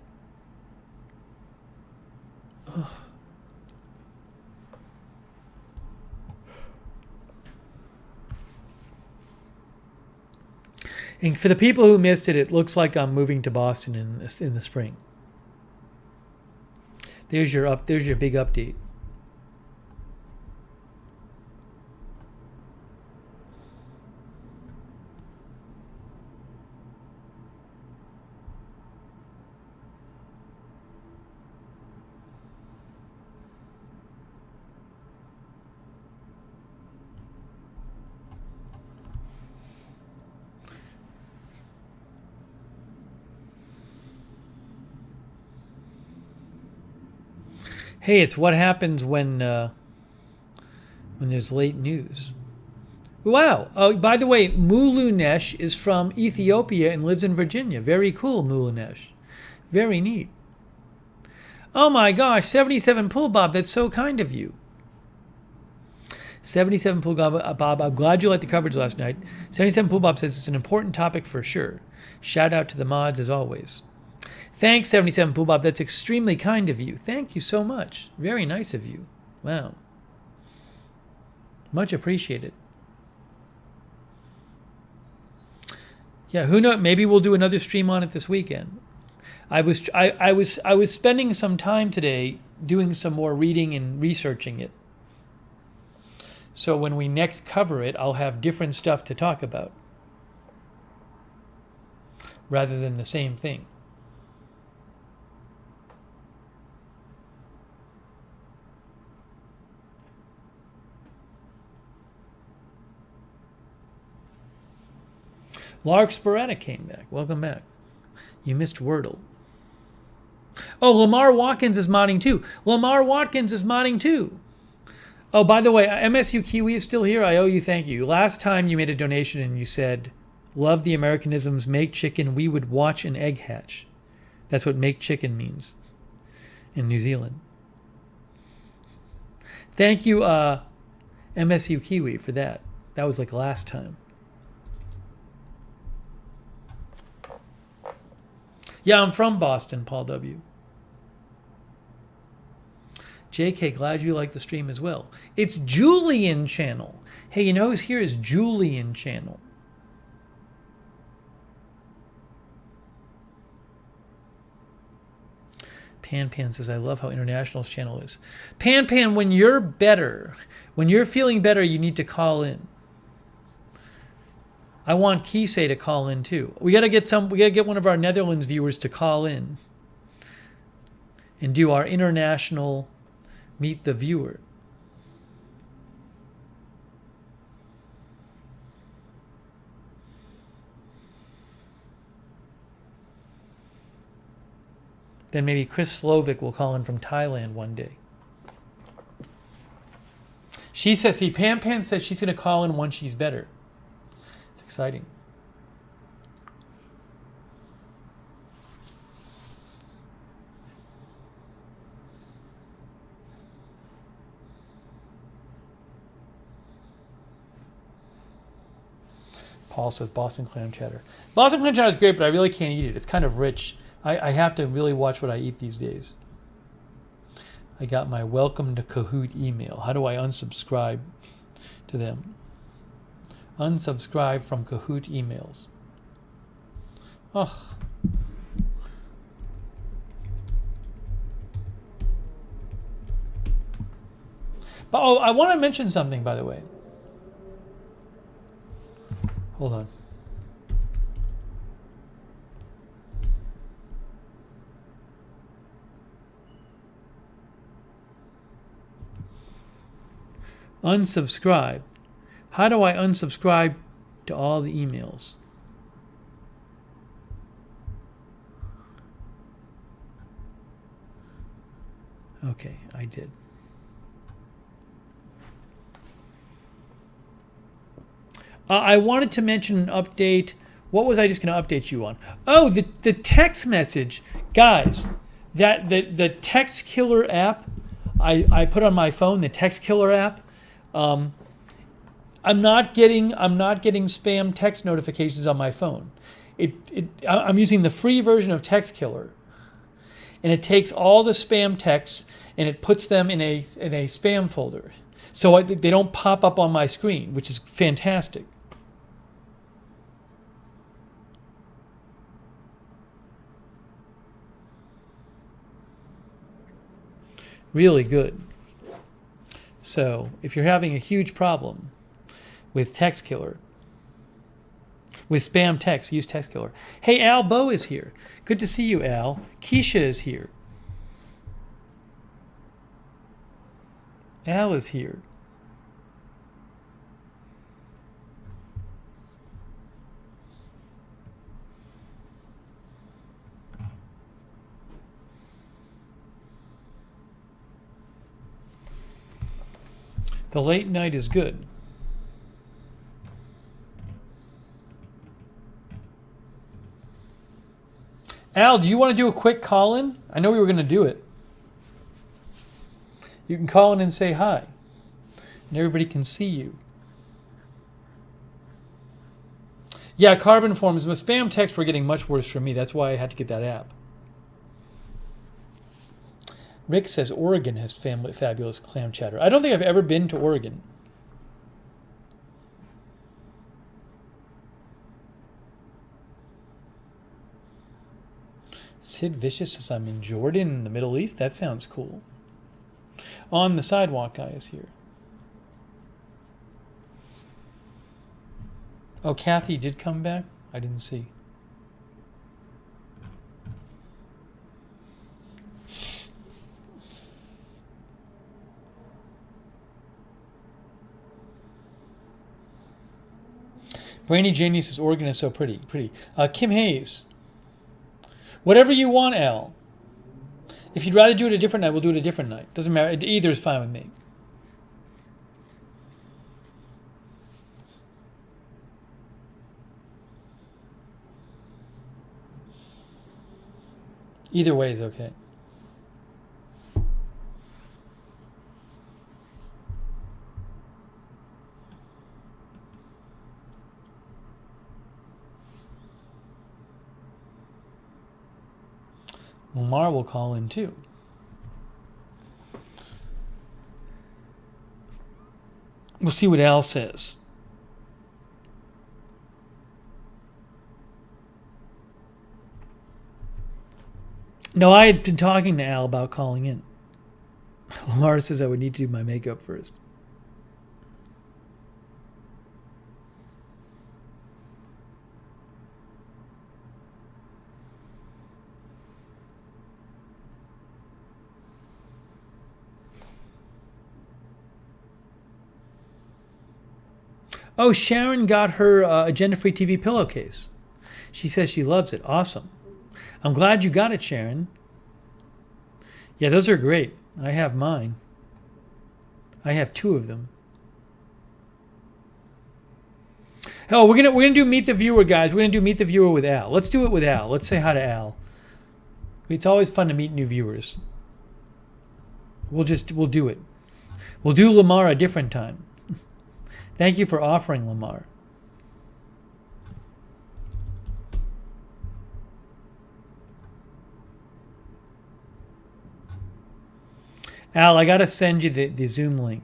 Speaker 1: And for the people who missed it, it looks like I'm moving to Boston in the spring. There's your big update. Hey, it's what happens when there's late news. Wow. Oh, by the way, Mulunesh is from Ethiopia and lives in Virginia. Very cool, Mulunesh. Very neat. Oh my gosh, 77 Pool Bob, that's so kind of you. 77 Pool Bob, I'm glad you liked the coverage last night. 77 Pool Bob says it's an important topic for sure. Shout out to the mods as always. Thanks, 77 Pool Bob, that's extremely kind of you. Thank you so much. Very nice of you. Wow. Much appreciated. Yeah, who knows? Maybe we'll do another stream on it this weekend. I was spending some time today doing some more reading and researching it. So when we next cover it, I'll have different stuff to talk about rather than the same thing. Lark Sporadic came back. Welcome back. You missed Wordle. Oh, Lamar Watkins is modding too. Lamar Watkins is modding too. Oh, by the way, MSU Kiwi is still here. I owe you thank you. Last time you made a donation and you said, love the Americanisms, make chicken, we would watch an egg hatch. That's what make chicken means in New Zealand. Thank you, MSU Kiwi, for that. That was like last time. Yeah, I'm from Boston, Paul W. JK, glad you like the stream as well. It's Julian Channel. Hey, you know who's here is Julian Channel. Pan says, I love how International's channel is. Pan, when you're better, when you're feeling better, you need to call in. I want Kisei to call in too. We gotta get one of our Netherlands viewers to call in and do our international meet the viewer. Then maybe Chris Slovic will call in from Thailand one day. She says, see, Pan says she's gonna call in once she's better. It's exciting. Paul says Boston clam chowder. Boston clam chowder is great, but I really can't eat it. It's kind of rich. I have to really watch what I eat these days. I got my welcome to Kahoot email. How do I unsubscribe to them? Unsubscribe from Kahoot emails. Ugh. But, oh, I want to mention something, by the way. Hold on. Unsubscribe. How do I unsubscribe to all the emails? Okay, I did. I wanted to mention an update. What was I just going to update you on? Oh, the text message. Guys, that the TextKiller app, I put on my phone, the TextKiller app. I'm not getting spam text notifications on my phone. I'm using the free version of TextKiller, and it takes all the spam texts and it puts them in a spam folder, so they don't pop up on my screen, which is fantastic. Really good. So if you're having a huge problem with TextKiller, with spam text, use TextKiller. Hey, Al Bo is here. Good to see you, Al. Keisha is here. Al is here. The late night is good. Al, do you want to do a quick call-in? I know we were going to do it. You can call in and say hi. And everybody can see you. Yeah, carbon forms. The spam texts were getting much worse for me. That's why I had to get that app. Rick says Oregon has fabulous clam chowder. I don't think I've ever been to Oregon. Sid Vicious says I'm in Jordan in the Middle East. That sounds cool. On the Sidewalk guy is here. Oh, Kathy did come back? I didn't see. Brainy Janie says Oregon is so pretty. Kim Hayes. Whatever you want, Al. If you'd rather do it a different night, we'll do it a different night. Doesn't matter. Either is fine with me. Either way is okay. Lamar will call in too. We'll see what Al says. No, I had been talking to Al about calling in. Lamar says I would need to do my makeup first. Oh, Sharon got her agenda-free TV pillowcase. She says she loves it. Awesome. I'm glad you got it, Sharon. Yeah, those are great. I have mine. I have 2 of them. Oh, we're gonna do Meet the Viewer, guys. We're gonna do Meet the Viewer with Al. Let's do it with Al. Let's say hi to Al. It's always fun to meet new viewers. We'll do it. We'll do Lamar a different time. Thank you for offering, Lamar. Al, I got to send you the Zoom link.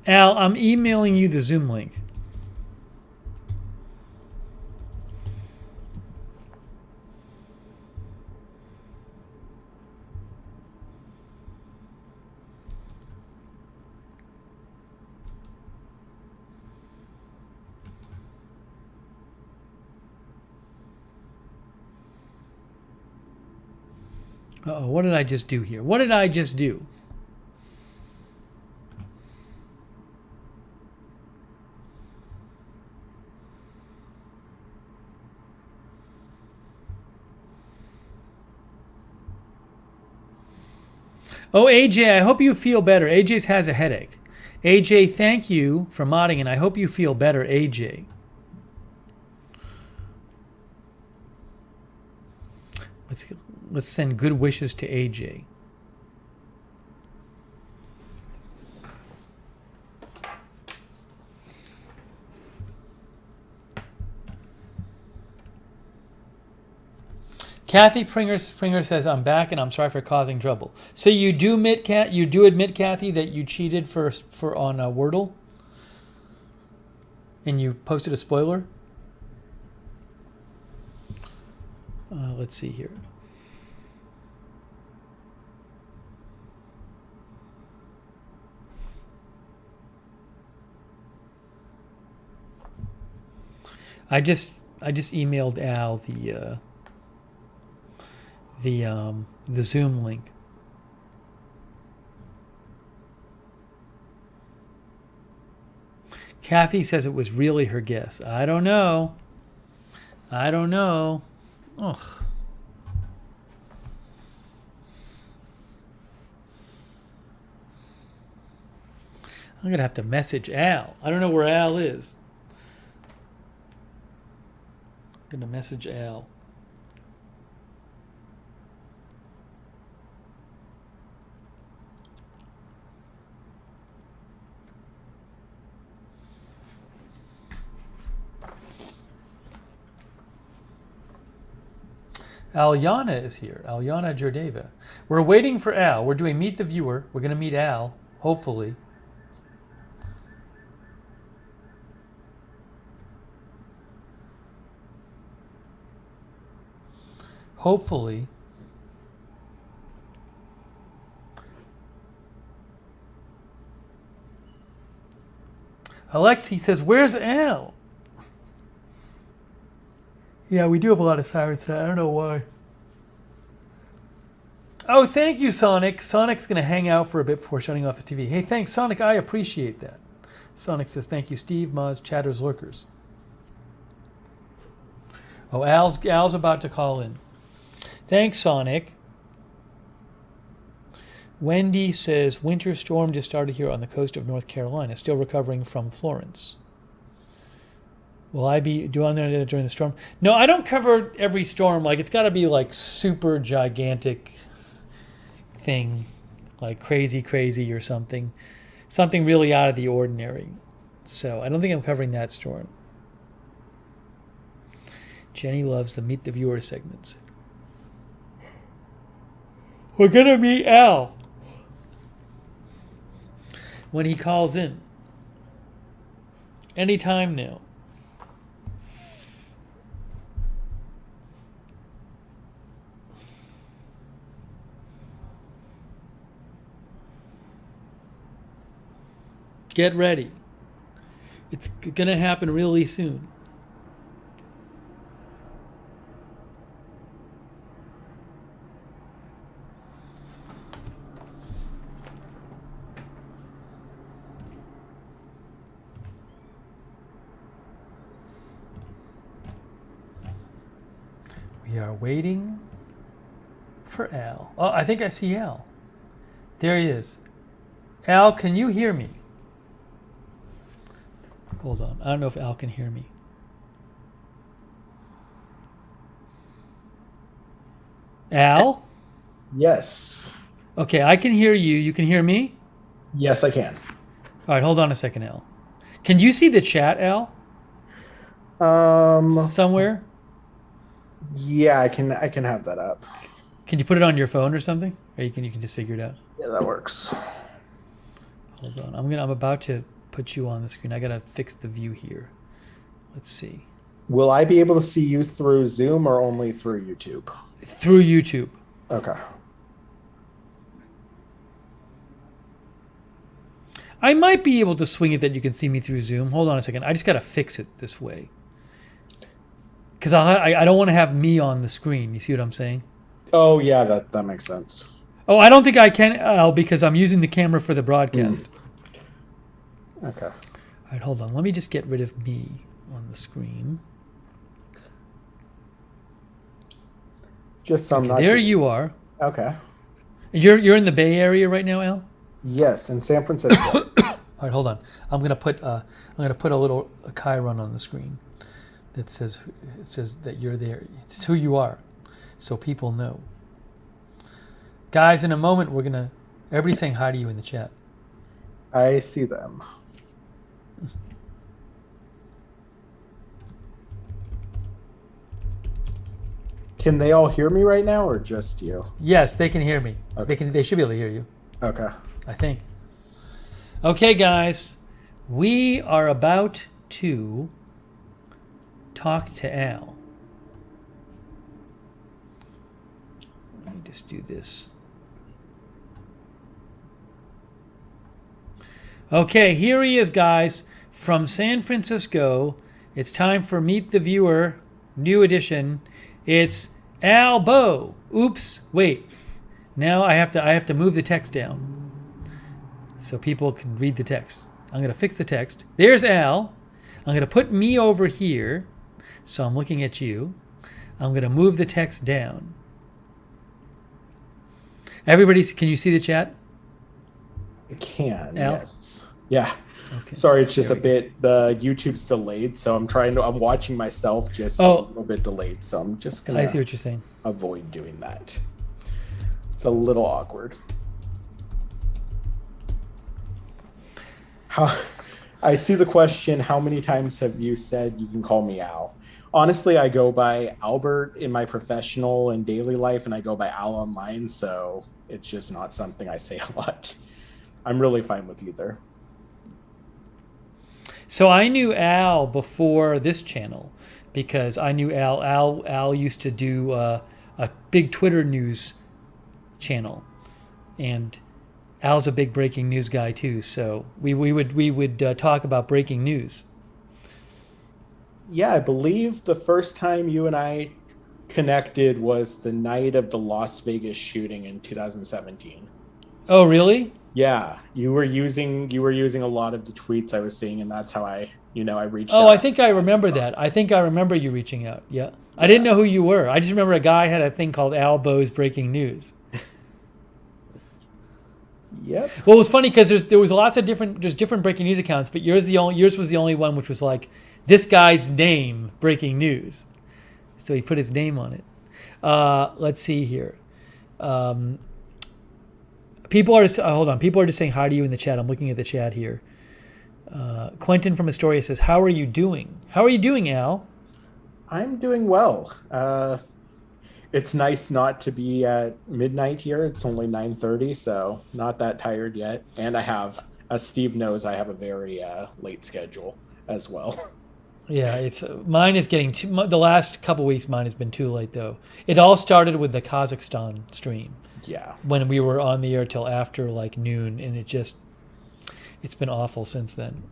Speaker 1: Al, I'm emailing you the Zoom link. Uh-oh, what did I just do here? What did I just do? Oh, AJ, I hope you feel better. AJ has a headache. AJ, thank you for modding, and I hope you feel better, AJ. Let's send good wishes to AJ. Kathy Springer says, I'm back and I'm sorry for causing trouble. So you do admit, Kathy, that you cheated for on Wordle? And you posted a spoiler? Let's see here. I just emailed Al the Zoom link. Kathy says it was really her guess. I don't know. Ugh. I'm going to have to message Al. I don't know where Al is. I'm going to message Al. Alyana is here. Alyana Jordeva. We're waiting for Al. We're doing Meet the Viewer. We're going to meet Al, hopefully. Hopefully. Alexi says, where's Al? Yeah, we do have a lot of sirens today. I don't know why. Oh, thank you, Sonic. Sonic's going to hang out for a bit before shutting off the TV. Hey, thanks, Sonic. I appreciate that. Sonic says, thank you, Steve, Moz, Chatters, Lurkers. Oh, Al's about to call in. Thanks, Sonic. Wendy says, winter storm just started here on the coast of North Carolina. Still recovering from Florence. Will I be on there during the storm? No, I don't cover every storm. Like, it's got to be like super gigantic thing, like crazy or something really out of the ordinary. So I don't think I'm covering that storm. Jenny loves the Meet the Viewer segments. We're gonna meet Al when he calls in. Anytime now. Get ready. It's going to happen really soon. We are waiting for Al. Oh, I think I see Al. There he is. Al, can you hear me? Hold on. I don't know if Al can hear me. Al?
Speaker 2: Yes.
Speaker 1: Okay, I can hear you. You can hear me?
Speaker 2: Yes, I can.
Speaker 1: All right, hold on a second, Al. Can you see the chat, Al? Somewhere?
Speaker 2: Yeah, I can have that up.
Speaker 1: Can you put it on your phone or something? Or you can just figure it out?
Speaker 2: Yeah, that works.
Speaker 1: Hold on. I'm about to put you on the screen. I gotta fix the view here. Let's see.
Speaker 2: Will I be able to see you through Zoom or only through YouTube?
Speaker 1: Through YouTube.
Speaker 2: Okay.
Speaker 1: I might be able to swing it that you can see me through Zoom. Hold on a second. I just gotta fix it this way. Because I don't want to have me on the screen. You see what I'm saying?
Speaker 2: Oh, yeah, that makes sense.
Speaker 1: Oh, I don't think I can, Al, because I'm using the camera for the broadcast.
Speaker 2: Okay.
Speaker 1: All right, hold on. Let me just get rid of me on the screen.
Speaker 2: Just some.
Speaker 1: Okay, there you are.
Speaker 2: Okay.
Speaker 1: And you're in the Bay Area right now, Al?
Speaker 2: Yes, in San Francisco.
Speaker 1: All right, hold on. I'm gonna put a little chyron on the screen that says that you're there. It's who you are, so people know. Guys, in a moment everybody's saying hi to you in the chat.
Speaker 2: I see them. Can they all hear me right now, or just you?
Speaker 1: Yes, they can hear me.
Speaker 2: Okay.
Speaker 1: They should be able to hear you.
Speaker 2: Okay.
Speaker 1: I think. Okay, guys, we are about to talk to Al. Let me just do this. Okay, here he is, guys, from San Francisco, It's time for Meet the Viewer, new edition. It's Albo. Oops, wait. Now I have to move the text down so people can read the text. I'm going to fix the text. There's Al. I'm going to put me over here so I'm looking at you. I'm going to move the text down. Everybody, can you see the chat?
Speaker 2: I can,
Speaker 1: Al?
Speaker 2: yes. Yeah.
Speaker 1: Okay.
Speaker 2: Sorry, it's just a bit, the YouTube's delayed, so I'm watching myself just a little bit delayed, so I'm just going to
Speaker 1: I see what you're saying.
Speaker 2: Avoid doing that. It's a little awkward. I see the question, how many times have you said you can call me Al? Honestly, I go by Albert in my professional and daily life, and I go by Al online, so it's just not something I say a lot. I'm really fine with either.
Speaker 1: So I knew Al before this channel because I knew Al. Al used to do a big Twitter news channel, and Al's a big breaking news guy too. So we would talk about breaking news.
Speaker 2: Yeah, I believe the first time you and I connected was the night of the Las Vegas shooting in 2017.
Speaker 1: Oh, really?
Speaker 2: Yeah, you were using a lot of the tweets I was seeing, and that's how I reached out.
Speaker 1: Oh, I think I remember that. I think I remember you reaching out. Yeah. I didn't know who you were. I just remember a guy had a thing called Albo's Breaking News.
Speaker 2: Yep.
Speaker 1: Well, it was funny because there was lots of different breaking news accounts, but yours was the only one which was like this guy's name breaking news. So he put his name on it. Let's see here. People are just saying hi to you in the chat. I'm looking at the chat here. Quentin from Astoria says, "How are you doing? How are you doing, Al?"
Speaker 2: I'm doing well. It's nice not to be at midnight here. It's only 9:30, so not that tired yet. And I have, as Steve knows, I have a very late schedule as well.
Speaker 1: Yeah, mine is getting the last couple weeks. Mine has been too late though. It all started with the Kazakhstan stream.
Speaker 2: Yeah.
Speaker 1: When we were on the air till after like noon, and it's been awful since then.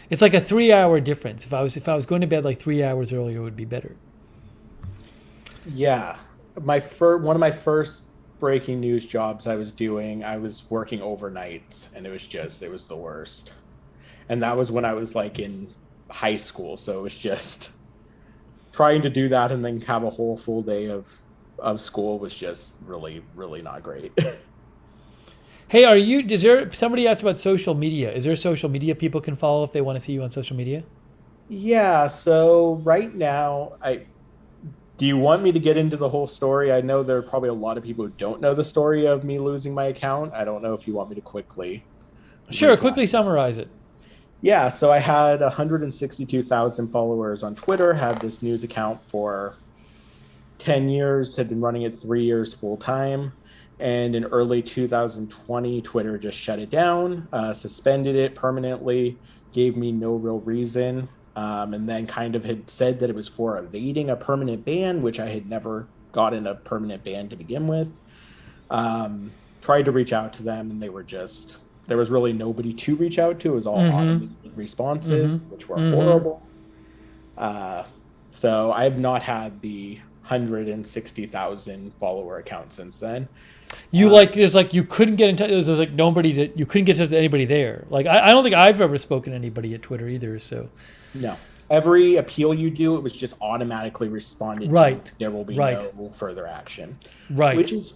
Speaker 1: It's like a 3-hour difference. If I was going to bed like 3 hours earlier, it would be better.
Speaker 2: Yeah, one of my first breaking news jobs I was working overnights, and it was the worst. And that was when I was like in high school, so it was just trying to do that and then have a whole full day of school was just really, really not great.
Speaker 1: Hey, somebody asked about social media. Is there social media people can follow if they want to see you on social media?
Speaker 2: Yeah, so right now, do you want me to get into the whole story? I know there are probably a lot of people who don't know the story of me losing my account. I don't know if you want me to quickly.
Speaker 1: Sure, quickly summarize it.
Speaker 2: Yeah, so I had 162,000 followers on Twitter, had this news account for 10 years, had been running it 3 years full time. And in early 2020, Twitter just shut it down, suspended it permanently, gave me no real reason, and then kind of had said that it was for evading a permanent ban, which I had never gotten a permanent ban to begin with. Tried to reach out to them, and there was really nobody to reach out to. It was all automated responses, which were horrible. So I have not had the 160,000 follower account since then. You
Speaker 1: couldn't get in touch. There's like you couldn't get in touch with anybody there. Like I don't think I've ever spoken to anybody at Twitter either. So
Speaker 2: no, every appeal you do, it was just automatically responded to. There will be no further action. Right, which is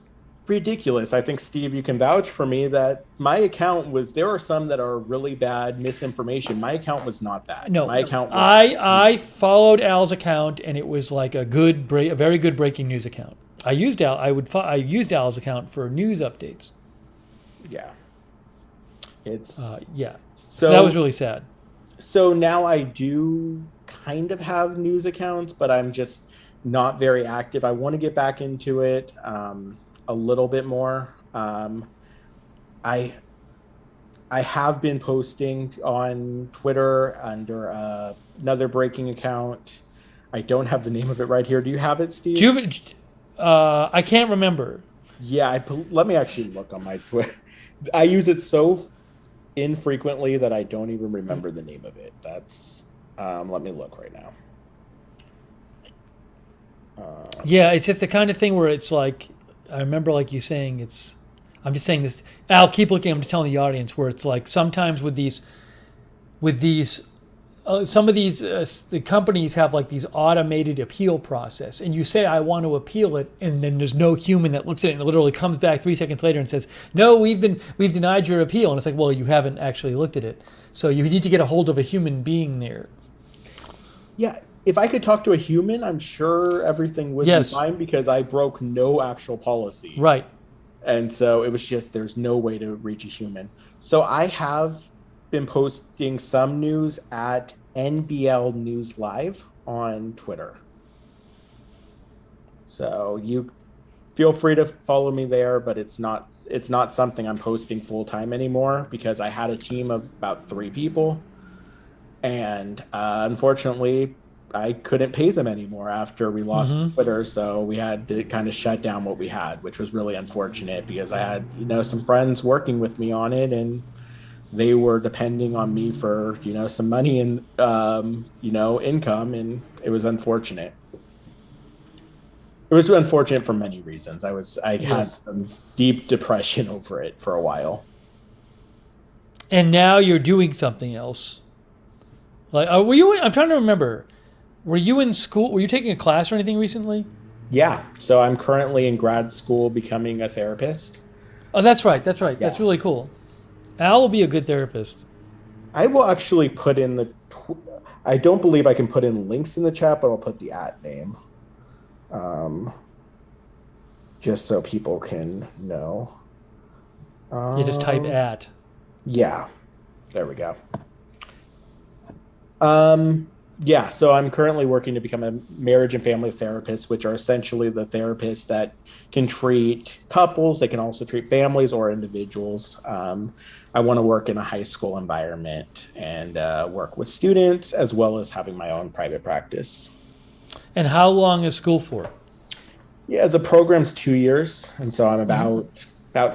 Speaker 2: ridiculous. I think, Steve, you can vouch for me that my account there are some that are really bad misinformation. My account was not that.
Speaker 1: No,
Speaker 2: my account was
Speaker 1: I followed Al's account, and it was like a very good breaking news account. I used Al's account for news updates.
Speaker 2: Yeah.
Speaker 1: So that was really sad.
Speaker 2: So now I do kind of have news accounts, but I'm just not very active. I want to get back into it a little bit more. I have been posting on Twitter under another breaking account. I don't have the name of it right here. Do you have it, Steve?
Speaker 1: I can't remember.
Speaker 2: Yeah, let me actually look on my Twitter. I use it so infrequently that I don't even remember the name of it. Let me look right now.
Speaker 1: Yeah, it's just the kind of thing where it's like, I remember like you saying it's, I'm just saying this, Al, keep looking, I'm just telling the audience where it's like sometimes with these, some of these, the companies have like these automated appeal process and you say, I want to appeal it. And then there's no human that looks at it and it literally comes back 3 seconds later and says, no, we've denied your appeal. And it's like, well, you haven't actually looked at it. So you need to get a hold of a human being there.
Speaker 2: Yeah, if I could talk to a human, I'm sure everything would be
Speaker 1: Yes.
Speaker 2: fine because I broke no actual policy.
Speaker 1: Right.
Speaker 2: And so it was just there's no way to reach a human. So I have been posting some news at NBL News Live on Twitter. So you feel free to follow me there, but it's not something I'm posting full time anymore because I had a team of about 3 people. And unfortunately, I couldn't pay them anymore after we lost Twitter. So we had to kind of shut down what we had, which was really unfortunate because I had, some friends working with me on it and they were depending on me for, some money and, income. And it was unfortunate. It was unfortunate for many reasons. I had some deep depression over it for a while.
Speaker 1: And now you're doing something else. Like, were you? I'm trying to remember. Were you in school? Were you taking a class or anything recently?
Speaker 2: Yeah. So I'm currently in grad school becoming a therapist.
Speaker 1: Oh, that's right. That's right.
Speaker 2: Yeah.
Speaker 1: That's really cool. Al will be a good therapist.
Speaker 2: I will actually put in I don't believe I can put in links in the chat, but I'll put the @name. Just so people can know.
Speaker 1: You just type @.
Speaker 2: Yeah. There we go. Yeah, so I'm currently working to become a marriage and family therapist, which are essentially the therapists that can treat couples. They can also treat families or individuals. I want to work in a high school environment and work with students as well as having my own private practice.
Speaker 1: And how long is school for?
Speaker 2: Yeah, the program's 2 years, and so I'm about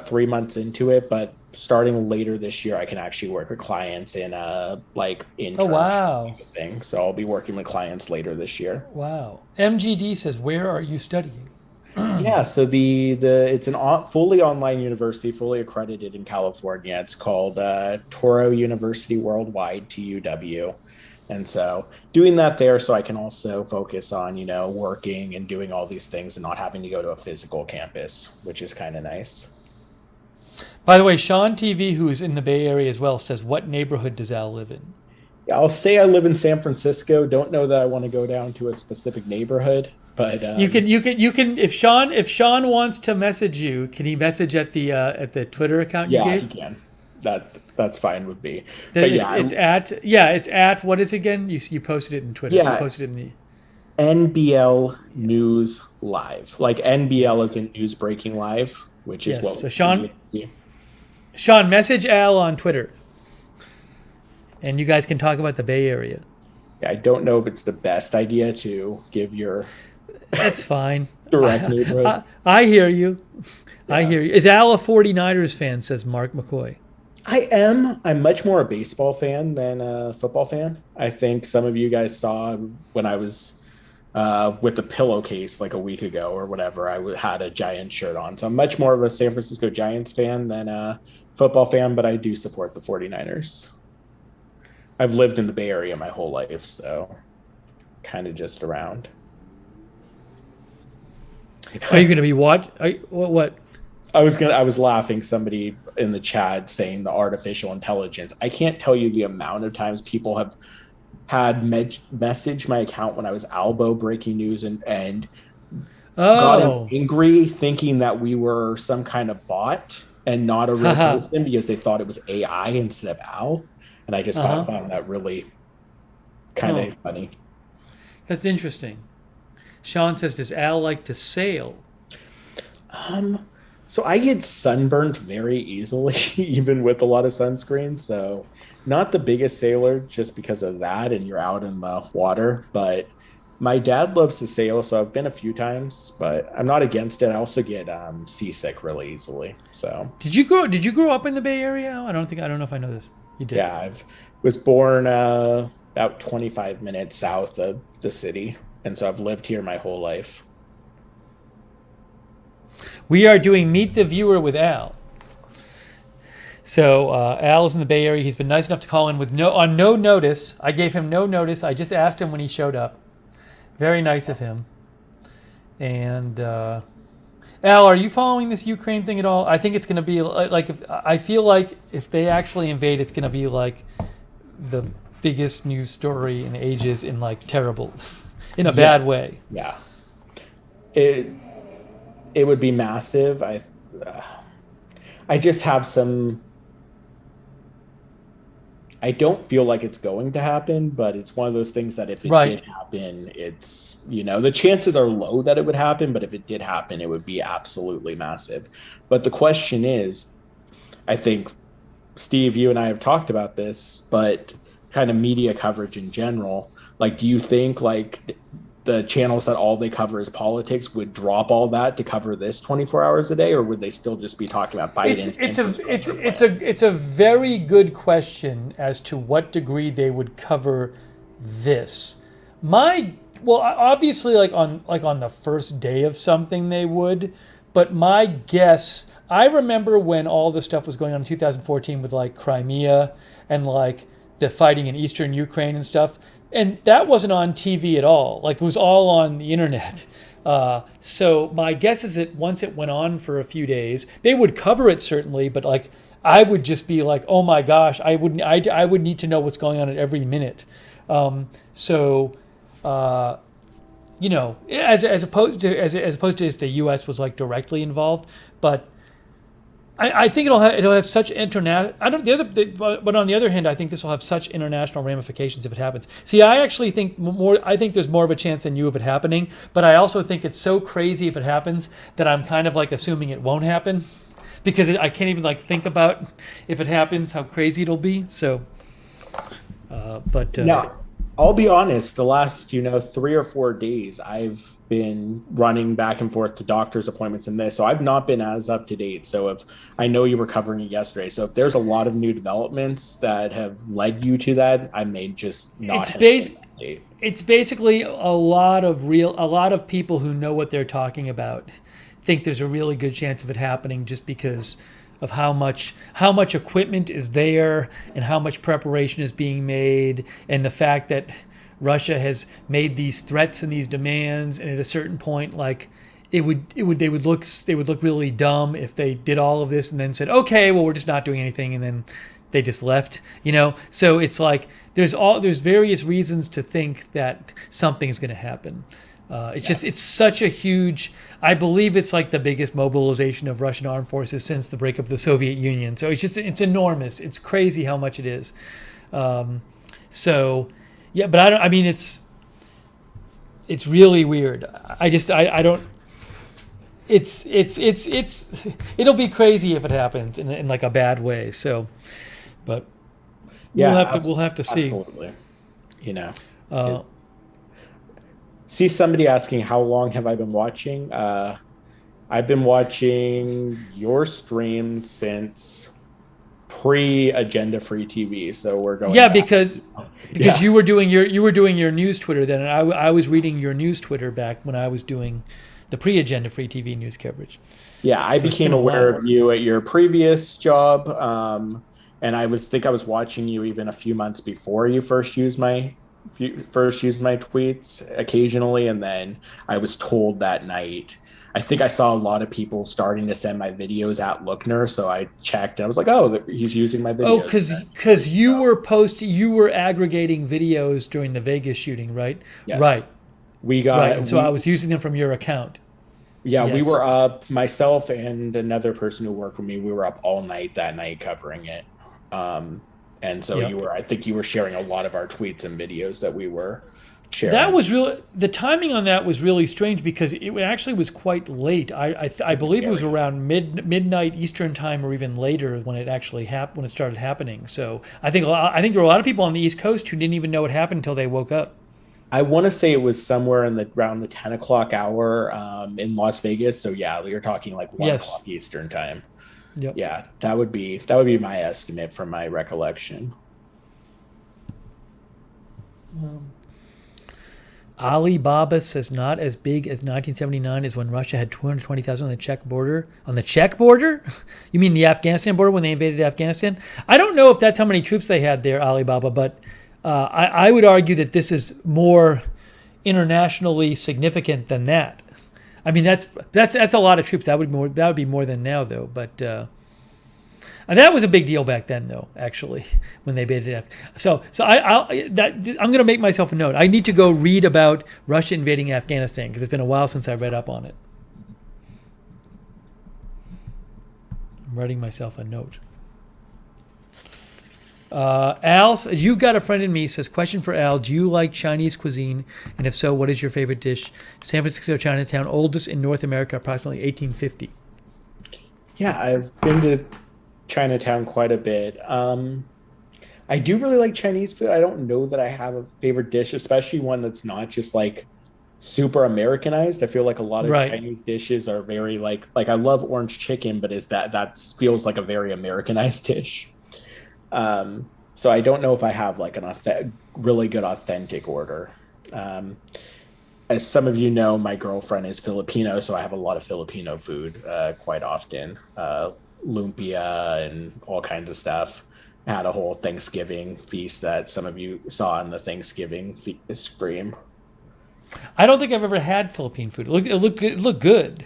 Speaker 2: 3 months into it, but starting later this year, I can actually work with clients in internship.
Speaker 1: Oh, wow.
Speaker 2: Thing. So I'll be working with clients later this year.
Speaker 1: Wow. MGD says, where are you studying?
Speaker 2: Yeah, so it's an fully online university, fully accredited in California. It's called Toro University Worldwide, TUW. And so doing that there so I can also focus on, working and doing all these things and not having to go to a physical campus, which is kind of nice.
Speaker 1: By the way, Sean TV, who is in the Bay Area as well, says, what neighborhood does Al live in?
Speaker 2: I'll say I live in San Francisco. Don't know that I want to go down to a specific neighborhood, but
Speaker 1: you can if Sean wants to message you, can he message at the Twitter account you gave?
Speaker 2: Yeah, he can. That's fine with me.
Speaker 1: It's at what is it again? You posted it in Twitter.
Speaker 2: Yeah.
Speaker 1: You posted it in the
Speaker 2: NBL News Live. Like NBL is in news breaking live, which is what.
Speaker 1: So Sean, message Al on Twitter, and you guys can talk about the Bay Area.
Speaker 2: Yeah, I don't know if it's the best idea to give your.
Speaker 1: That's fine.
Speaker 2: Direct neighborhood.
Speaker 1: I hear you.
Speaker 2: Yeah.
Speaker 1: I hear you. Is Al a 49ers fan? Says Mark McCoy.
Speaker 2: I am. I'm much more a baseball fan than a football fan. I think some of you guys saw when I was with the pillowcase like a week ago or whatever, I had a Giants shirt on. So I'm much more of a San Francisco Giants fan than a football fan, but I do support the 49ers. I've lived in the Bay Area my whole life, so kind of just around.
Speaker 1: Are you going to be what? What?
Speaker 2: I was laughing, somebody in the chat saying the artificial intelligence. I can't tell you the amount of times people have had message my account when I was Albo breaking news and got angry thinking that we were some kind of bot and not a real person because they thought it was AI instead of Al. And I just found that really kind of funny.
Speaker 1: That's interesting. Sean says, does Al like to sail?
Speaker 2: So I get sunburned very easily, even with a lot of sunscreen. So not the biggest sailor just because of that, and you're out in the water. But my dad loves to sail, so I've been a few times, but I'm not against it. I also get seasick really easily. So
Speaker 1: did you grow up in the Bay Area? I don't know if I know this. You did.
Speaker 2: Yeah, I was born about 25 minutes south of the city. And so I've lived here my whole life.
Speaker 1: We are doing Meet the Viewer with Al. So Al is in the Bay Area. He's been nice enough to call in with on no notice. I gave him no notice. I just asked him when he showed up. Very nice of him. And Al, are you following this Ukraine thing at all? I think it's going to be like I feel like if they actually invade, it's going to be like the biggest news story in ages, in like terrible, in a bad way.
Speaker 2: Yeah. It would be massive. I just have some. I don't feel like it's going to happen, but it's one of those things that if it did happen, it's, the chances are low that it would happen, but if it did happen, it would be absolutely massive. But the question is, I think, Steve, you and I have talked about this, but kind of media coverage in general, like, do you think like the channels that all they cover is politics would drop all that to cover this 24 hours a day, or would they still just be talking about Biden?
Speaker 1: It's a very good question as to what degree they would cover this. Obviously, like on the first day of something they would, but my guess, I remember when all this stuff was going on in 2014 with like Crimea and like the fighting in eastern Ukraine and stuff. And that wasn't on TV at all. Like, it was all on the internet. So my guess is that once it went on for a few days, they would cover it certainly, but like I would just be like, oh my gosh, I would need to know what's going on at every minute. As opposed to if the U.S. was like directly involved, but I think it'll have such international. But on the other hand, I think this will have such international ramifications if it happens. See, I actually think more. I think there's more of a chance than you of it happening. But I also think it's so crazy if it happens that I'm kind of like assuming it won't happen, because I can't even like think about if it happens how crazy it'll be. So,
Speaker 2: no. I'll be honest, the last, 3 or 4 days, I've been running back and forth to doctor's appointments and this. So I've not been as up to date. So I know you were covering it yesterday. So if there's a lot of new developments that have led you to that, I may just not.
Speaker 1: It's basically a lot of people who know what they're talking about think there's a really good chance of it happening just because of how much equipment is there and how much preparation is being made, and the fact that Russia has made these threats and these demands, and at a certain point, like they would look really dumb if they did all of this and then said, okay, well, we're just not doing anything, and then they just left. So it's like there's various reasons to think that something's going to happen. It's such a huge, I believe it's like the biggest mobilization of Russian armed forces since the breakup of the Soviet Union. So it's enormous. It's crazy how much it is. But it's really weird. I don't, it'll be crazy if it happens in like a bad way. So, but we'll have to see.
Speaker 2: Absolutely. See somebody asking, how long have I been watching? I've been watching your streams since pre-Agenda Free TV. So we're going.
Speaker 1: Yeah, because you were doing your news Twitter then, and I was reading your news Twitter back when I was doing the pre-Agenda Free TV news coverage.
Speaker 2: Yeah, I became aware of you at your previous job, and I was watching you even a few months before you first used my tweets occasionally, and then I was told that night. I think I saw a lot of people starting to send my videos at Lookner, so I checked. I was like, "Oh, he's using my videos."
Speaker 1: Oh, because you were aggregating videos during the Vegas shooting, right?
Speaker 2: Yes.
Speaker 1: Right.
Speaker 2: So
Speaker 1: I was using them from your account.
Speaker 2: Yeah, yes. We were up, myself and another person who worked with me. We were up all night that night covering it. And so I think you were sharing a lot of our tweets and videos that we were sharing.
Speaker 1: That was really, the timing on that was really strange because it actually was quite late. I believe it was around midnight Eastern time or even later when it actually when it started happening. So I think there were a lot of people on the East Coast who didn't even know it happened until they woke up.
Speaker 2: I want to say it was somewhere around the 10 o'clock hour in Las Vegas. So yeah, you're talking like 1 o'clock Eastern time.
Speaker 1: Yep.
Speaker 2: Yeah, that would be my estimate from my recollection.
Speaker 1: Alibaba says not as big as 1979 is when Russia had 220,000 on the Czech border. On the Czech border? You mean the Afghanistan border when they invaded Afghanistan? I don't know if that's how many troops they had there, Alibaba, but I would argue that this is more internationally significant than that. I mean, that's a lot of troops. That would be more than now, though. But that was a big deal back then, though. Actually, when they invaded Afghanistan. I'm going to make myself a note. I need to go read about Russia invading Afghanistan because it's been a while since I read up on it. I'm writing myself a note. Al, you've got a friend in me, says, question for Al, do you like Chinese cuisine? And if so, what is your favorite dish? San Francisco Chinatown, oldest in North America, approximately 1850.
Speaker 2: Yeah, I've been to Chinatown quite a bit. I do really like Chinese food. I don't know that I have a favorite dish, especially one that's not just like super Americanized. I feel like a lot of Chinese dishes are very like I love orange chicken, but that feels like a very Americanized dish. So I don't know if I have like really good authentic order. As some of you know, my girlfriend is Filipino, so I have a lot of Filipino food quite often. Lumpia and all kinds of stuff. I had a whole Thanksgiving feast that some of you saw in the Thanksgiving stream.
Speaker 1: I don't think I've ever had Philippine food. It looked good.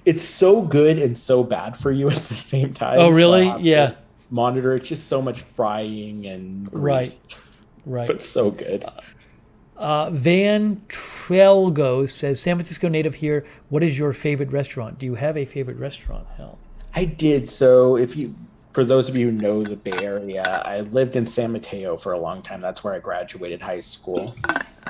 Speaker 2: It's so good and so bad for you at the same time.
Speaker 1: Oh, really? Yeah.
Speaker 2: Monitor. It's just so much frying and grease.
Speaker 1: Right.
Speaker 2: But so good.
Speaker 1: Van Trelgo says, San Francisco native here. What is your favorite restaurant? Do you have a favorite restaurant, Hal?
Speaker 2: I did. So for those of you who know the Bay Area, I lived in San Mateo for a long time. That's where I graduated high school.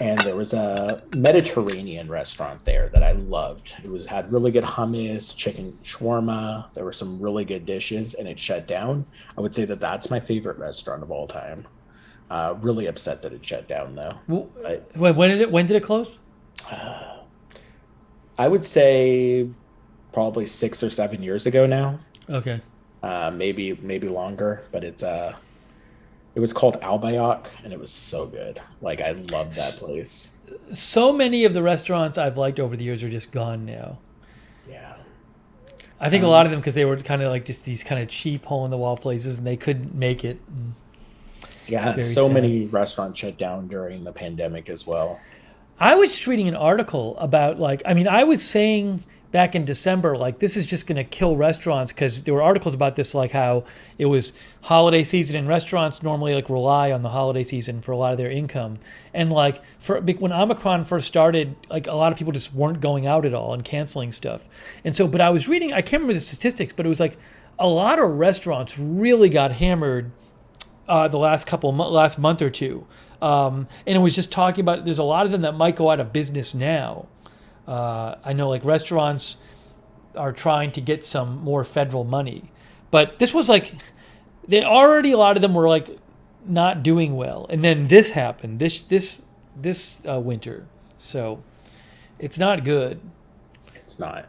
Speaker 2: And there was a Mediterranean restaurant there that I loved. It had really good hummus, chicken shawarma. There were some really good dishes, and it shut down. I would say that that's my favorite restaurant of all time. Really upset that it shut down, though.
Speaker 1: Well, when did it close?
Speaker 2: I would say probably 6 or 7 years ago now.
Speaker 1: Okay.
Speaker 2: Maybe longer, but it was called Albayak, and it was so good. Like, I love that place.
Speaker 1: So many of the restaurants I've liked over the years are just gone now.
Speaker 2: Yeah.
Speaker 1: I think a lot of them because they were kind of like just these kind of cheap hole-in-the-wall places, and they couldn't make it.
Speaker 2: Yeah, so many restaurants shut down during the pandemic as well.
Speaker 1: I was just reading an article about, I was saying back in December, this is just going to kill restaurants because there were articles about this, like how it was holiday season and restaurants normally rely on the holiday season for a lot of their income. And when Omicron first started, a lot of people just weren't going out at all and canceling stuff. And so, but I was reading, I can't remember the statistics, but it was a lot of restaurants really got hammered the last month or two. And it was just talking about, there's a lot of them that might go out of business now. I know restaurants are trying to get some more federal money, but this was a lot of them were not doing well. And then this happened this winter. So it's not good.
Speaker 2: It's not.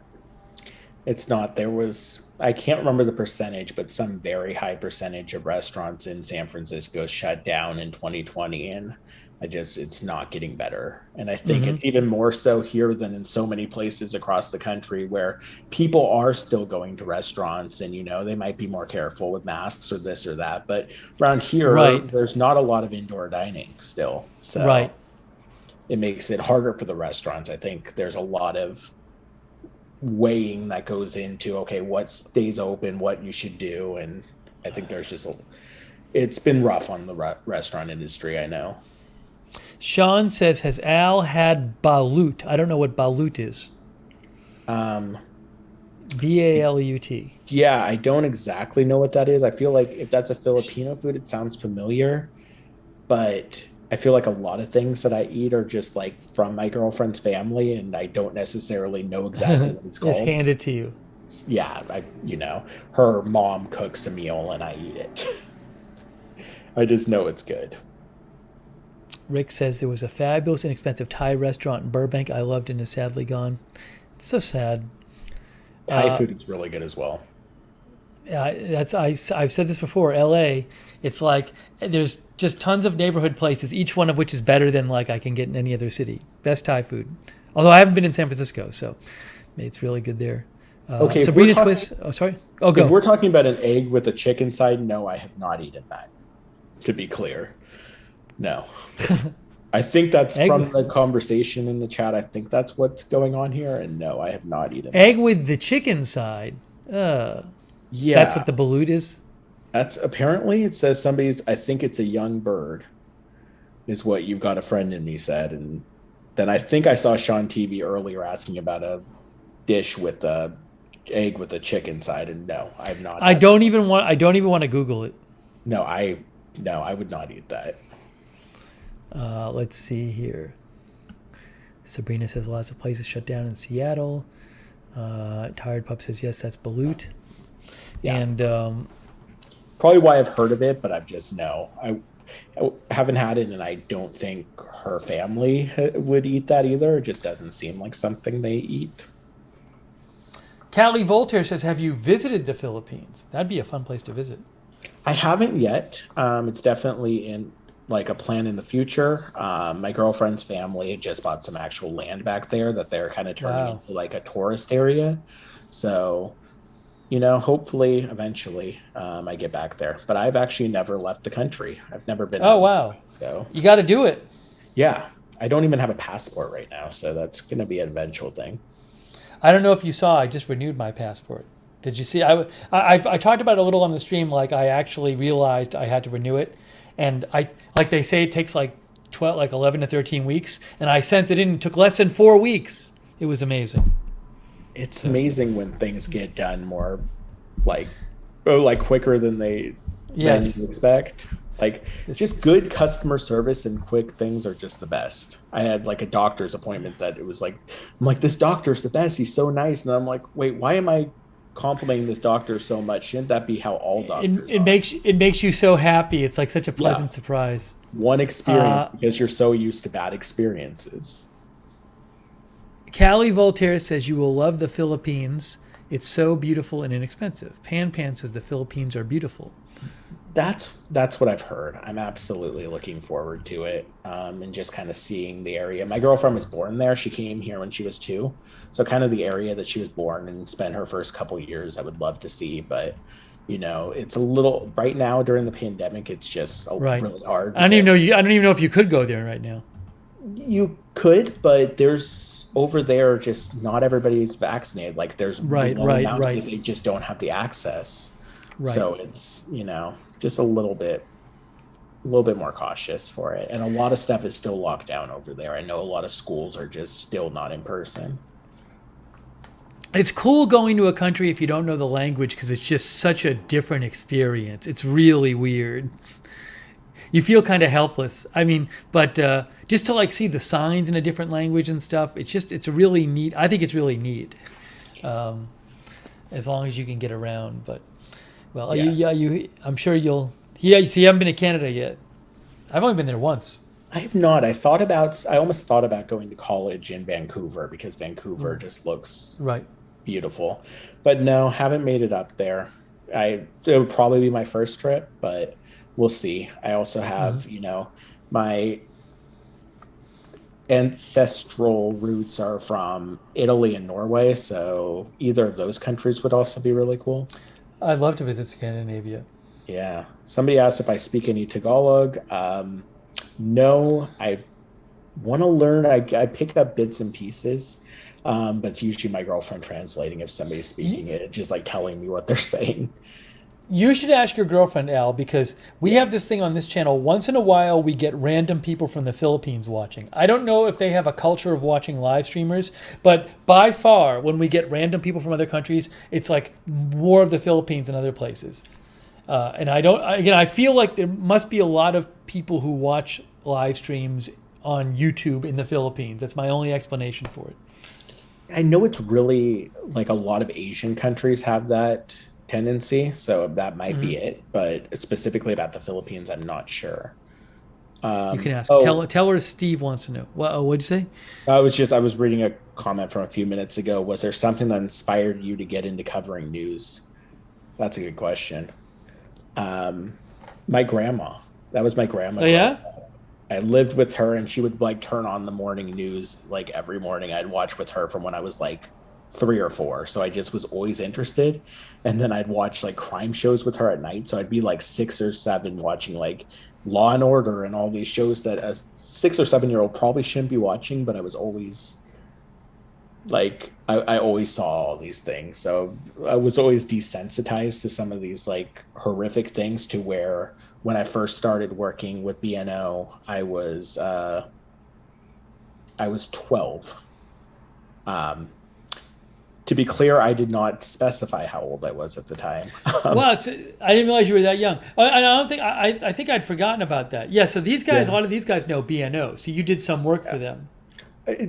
Speaker 2: There was, I can't remember the percentage, but some very high percentage of restaurants in San Francisco shut down in 2020. And it's not getting better. And I think it's even more so here than in so many places across the country where people are still going to restaurants and, they might be more careful with masks or this or that. But around here, there's not a lot of indoor dining still. So it makes it harder for the restaurants. I think there's a lot of weighing that goes into, okay, what stays open, what you should do. And I think there's it's been rough on the restaurant industry, I know.
Speaker 1: Sean says, has Al had balut? I don't know what balut is.
Speaker 2: Balut. Yeah, I don't exactly know what that is. I feel like if that's a Filipino food, it sounds familiar. But I feel like a lot of things that I eat are just from my girlfriend's family, and I don't necessarily know exactly what it's called.
Speaker 1: It's handed to you.
Speaker 2: Yeah, her mom cooks a meal and I eat it. I just know it's good.
Speaker 1: Rick says there was a fabulous, inexpensive Thai restaurant in Burbank I loved and is sadly gone. It's so sad.
Speaker 2: Thai food is really good as well.
Speaker 1: I've said this before. L.A. It's like there's just tons of neighborhood places, each one of which is better than like I can get in any other city. Best Thai food. Although I haven't been in San Francisco, so it's really good there.
Speaker 2: Okay,
Speaker 1: Sabrina Twist. Oh, sorry. Oh,
Speaker 2: if
Speaker 1: go.
Speaker 2: we're talking about an egg with a chicken side, no, I have not eaten that. To be clear, no. I think that's from the conversation in the chat. I think that's what's going on here. And no, I have not eaten
Speaker 1: egg with the chicken side. Yeah. That's what the balut is?
Speaker 2: That's apparently, it says I think it's a young bird, is what You've Got a Friend in Me said. And then I think I saw Sean TV earlier asking about a dish with a egg with a chicken side. And no, I have not.
Speaker 1: I don't even want to Google it.
Speaker 2: No, I would not eat that.
Speaker 1: Let's see here. Sabrina says lots of places shut down in Seattle. Tired Pup says yes, that's balut. Yeah. And
Speaker 2: probably why I've heard of it, but I've just I haven't had it, and I don't think her family would eat that either. It just doesn't seem like something they eat.
Speaker 1: Callie Voltaire says, have you visited the Philippines? That'd be a fun place to visit.
Speaker 2: I haven't yet. It's definitely in like a plan in the future. My girlfriend's family had just bought some actual land back there that they're kind of turning into like a tourist area. So, hopefully eventually I get back there. But I've actually never left the country. I've never been.
Speaker 1: Oh, wow.
Speaker 2: So
Speaker 1: you got to do it.
Speaker 2: Yeah. I don't even have a passport right now. So that's going to be an eventual thing.
Speaker 1: I don't know if you saw, I just renewed my passport. Did you see? I talked about it a little on the stream. Like I actually realized I had to renew it. And like they say, it takes like 11 to 13 weeks. And I sent it in. It took less than 4 weeks. It was amazing.
Speaker 2: It's amazing when things get done more quicker than than you expect. Like just good customer service and quick things are just the best. I had like a doctor's appointment that it was like, I'm like, this doctor's the best. He's so nice. And I'm like, wait, why am I complimenting this doctor so much? Shouldn't that be how all doctors
Speaker 1: it makes you so happy. It's like such a pleasant surprise.
Speaker 2: One experience because you're so used to bad experiences.
Speaker 1: Callie Voltaire says you will love the Philippines. It's so beautiful and inexpensive. Pan says the Philippines are beautiful.
Speaker 2: That's what I've heard. I'm absolutely looking forward to it, and just kind of seeing the area. My girlfriend was born there. She came here when she was 2. So kind of the area that she was born and spent her first couple of years, I would love to see. But, it's a little right now during the pandemic, it's just really hard.
Speaker 1: I don't even know if you could go there right now.
Speaker 2: You could, but there's over there, just not everybody's vaccinated. Like there's because they just don't have the access. Right. So it's, just a little bit more cautious for it. And a lot of stuff is still locked down over there. I know a lot of schools are just still not in person.
Speaker 1: It's cool going to a country if you don't know the language because it's just such a different experience. It's really weird. You feel kind of helpless. I mean, but just to see the signs in a different language and stuff, it's really neat. I think it's really neat, as long as you can get around. But well, I'm sure you'll. Yeah, you see, you haven't been to Canada yet. I've only been there once.
Speaker 2: I have not. I almost thought about going to college in Vancouver because Vancouver just looks beautiful. But no, haven't made it up there. It would probably be my first trip, but we'll see. I also have, my ancestral roots are from Italy and Norway, so either of those countries would also be really cool.
Speaker 1: I'd love to visit Scandinavia.
Speaker 2: Yeah. Somebody asked if I speak any Tagalog. No, I want to learn. I pick up bits and pieces, but it's usually my girlfriend translating if somebody's speaking it, just telling me what they're saying.
Speaker 1: You should ask your girlfriend, Al, because we have this thing on this channel. Once in a while, we get random people from the Philippines watching. I don't know if they have a culture of watching live streamers, but by far, when we get random people from other countries, it's more of the Philippines than other places. And I feel like there must be a lot of people who watch live streams on YouTube in the Philippines. That's my only explanation for it.
Speaker 2: I know it's really a lot of Asian countries have that tendency, so that might be it, but specifically about the Philippines, I'm not sure.
Speaker 1: You can ask. Tell her Steve wants to know. What'd you say?
Speaker 2: I was reading a comment from a few minutes ago. Was there something that inspired you to get into covering news? That's a good question. Um, my grandma. That was my grandma
Speaker 1: Oh
Speaker 2: growing
Speaker 1: yeah.
Speaker 2: up. I lived with her, and she would like turn on the morning news like every morning. I'd watch with her from when I was like 3 or 4. So I just was always interested. And then I'd watch like crime shows with her at night. So I'd be like 6 or 7 watching like Law and Order and all these shows that a 6 or 7 year old probably shouldn't be watching, but I was always like I always saw all these things. So I was always desensitized to some of these like horrific things to where when I first started working with BNO, I was 12. Um, to be clear, I did not specify how old I was at the time.
Speaker 1: Well, I didn't realize you were that young. I don't think I think I'd forgotten about that. Yeah. So these guys, a
Speaker 2: Yeah.
Speaker 1: lot of these guys know BNO. So you did some work for
Speaker 2: Yeah.
Speaker 1: them.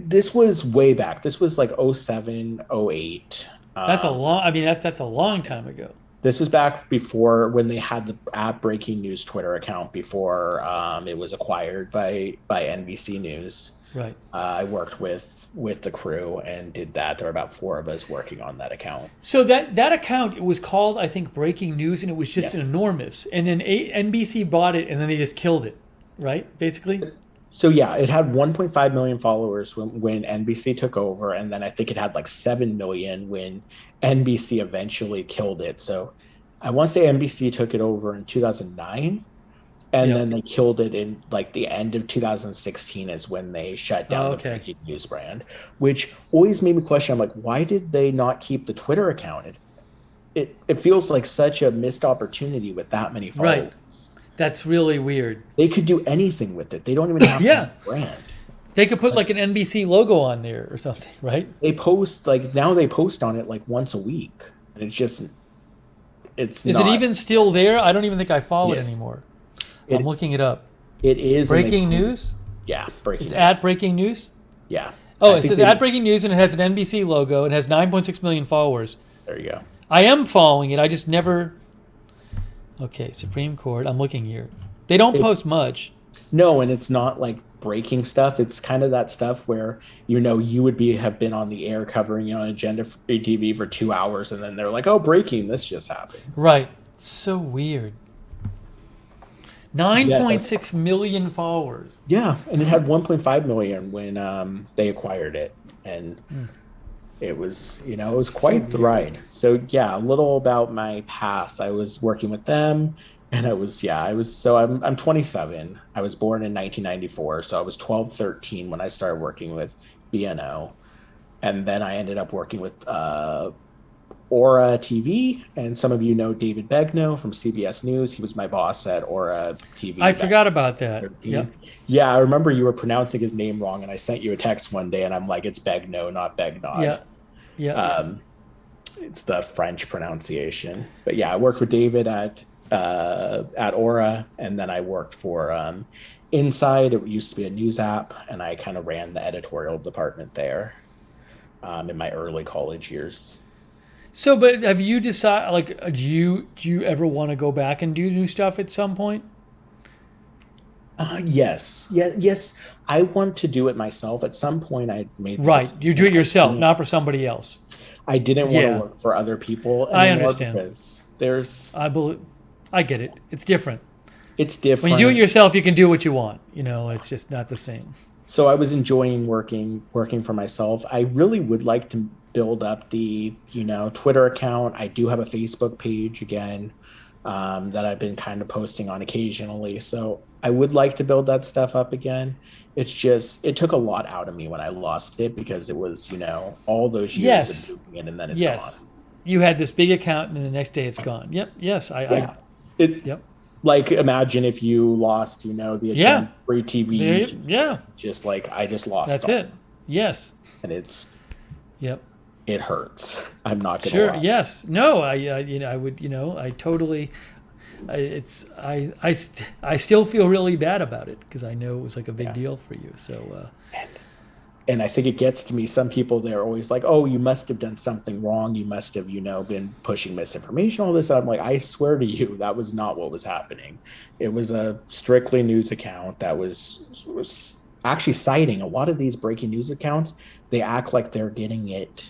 Speaker 2: This was way back. This was like '07, '08.
Speaker 1: That's a long. I mean, that's a long time ago.
Speaker 2: This is back before when they had the at Breaking News Twitter account before it was acquired by NBC News.
Speaker 1: Right.
Speaker 2: I worked with the crew and did that. There were about 4 of us working on that account.
Speaker 1: So that account, it was called, I think, Breaking News, and it was just
Speaker 2: Yes.
Speaker 1: enormous. And then NBC bought it, and then they just killed it. Right. Basically.
Speaker 2: So yeah, it had 1.5 million followers when NBC took over, and then I think it had like 7 million when NBC eventually killed it. So I want to say NBC took it over in 2009, and
Speaker 1: Yep.
Speaker 2: then they killed it in like the end of 2016 is when they shut down
Speaker 1: Oh,
Speaker 2: the
Speaker 1: okay.
Speaker 2: Breaking News brand, which always made me question. I'm like, why did they not keep the Twitter account? It feels like such a missed opportunity with that many followers.
Speaker 1: Right. That's really weird.
Speaker 2: They could do anything with it. They don't even have to have
Speaker 1: Yeah.
Speaker 2: a brand.
Speaker 1: They could put like an NBC logo on there or something, right?
Speaker 2: They post like now they post on it like once a week, and it's
Speaker 1: Is
Speaker 2: not.
Speaker 1: it even still there? I don't even think I follow it
Speaker 2: Yes.
Speaker 1: anymore.
Speaker 2: It,
Speaker 1: I'm looking it up.
Speaker 2: it is and they
Speaker 1: Breaking
Speaker 2: post-
Speaker 1: news?
Speaker 2: Yeah, breaking
Speaker 1: It's
Speaker 2: news.
Speaker 1: at Breaking News?
Speaker 2: Yeah.
Speaker 1: Oh,
Speaker 2: I
Speaker 1: it
Speaker 2: think
Speaker 1: says
Speaker 2: they-
Speaker 1: at Breaking News, and it has an NBC logo. It has 9.6 million followers.
Speaker 2: There you go.
Speaker 1: I am following it. I just never. Okay, Supreme Court. I'm looking here. They don't
Speaker 2: It's-
Speaker 1: post much.
Speaker 2: No, and it's not like breaking stuff. It's kind of that stuff where you would have been on the air covering on Agenda Free TV for 2 hours, and then they're like, "Oh, breaking! This just happened."
Speaker 1: Right. It's so weird. 9.6 million followers.
Speaker 2: Yeah, and it had 1.5 million when they acquired it, and it was it was quite the ride. So yeah, a little about my path. I was working with them, and I'm 27. I was born in 1994, so I was 12, 13 when I started working with BNO, and then I ended up working with Aura TV, and some of you know David Begnaud from CBS News. He was my boss at Aura TV.
Speaker 1: I
Speaker 2: back
Speaker 1: forgot about that.
Speaker 2: 13.
Speaker 1: Yep.
Speaker 2: Yeah, I remember you were pronouncing his name wrong, and I sent you a text one day, and I'm like, it's Begnaud, not Begnaud.
Speaker 1: Yeah. Yeah.
Speaker 2: It's the French pronunciation. But yeah, I worked with David at Aura, and then I worked for Inside. It used to be a news app, and I kind of ran the editorial department there in my early college years.
Speaker 1: So, but have you decided, like, do you ever want to go back and do new stuff at some point?
Speaker 2: Yes. Yes. I want to do it myself. At some point, I made the
Speaker 1: Right.
Speaker 2: decision
Speaker 1: You do it
Speaker 2: I
Speaker 1: yourself,
Speaker 2: didn't-
Speaker 1: not for somebody else.
Speaker 2: I didn't want
Speaker 1: Yeah.
Speaker 2: to work for other people.
Speaker 1: I
Speaker 2: anymore
Speaker 1: understand.
Speaker 2: because
Speaker 1: I get it. It's different.
Speaker 2: it's different.
Speaker 1: When you do it yourself, you can do what you want. It's just not the same.
Speaker 2: So I was enjoying working for myself. I really would like to build up the Twitter account. I do have a Facebook page again that I've been kind of posting on occasionally. So I would like to build that stuff up again. It's just it took a lot out of me when I lost it because it was all those years
Speaker 1: Yes.
Speaker 2: of doing it and then it's
Speaker 1: Yes.
Speaker 2: gone.
Speaker 1: You had this big account, and then the next day it's gone. Yep. Yes.
Speaker 2: Yeah.
Speaker 1: Yep.
Speaker 2: Like imagine if you lost the
Speaker 1: Yeah.
Speaker 2: Agenda Free TV.
Speaker 1: Yeah.
Speaker 2: Just like I just lost.
Speaker 1: That's
Speaker 2: all.
Speaker 1: it. Yes.
Speaker 2: And
Speaker 1: Yep.
Speaker 2: it hurts. I'm not gonna
Speaker 1: Sure.
Speaker 2: lie.
Speaker 1: Yes. No. I would. I totally. I still feel really bad about it because I know it was like a big deal for you. So.
Speaker 2: And I think it gets to me. Some people, they're always like, "Oh, you must have done something wrong. You must have, been pushing misinformation, all this." I'm like, I swear to you, that was not what was happening. It was a strictly news account that was actually citing a lot of these breaking news accounts. They act like they're getting it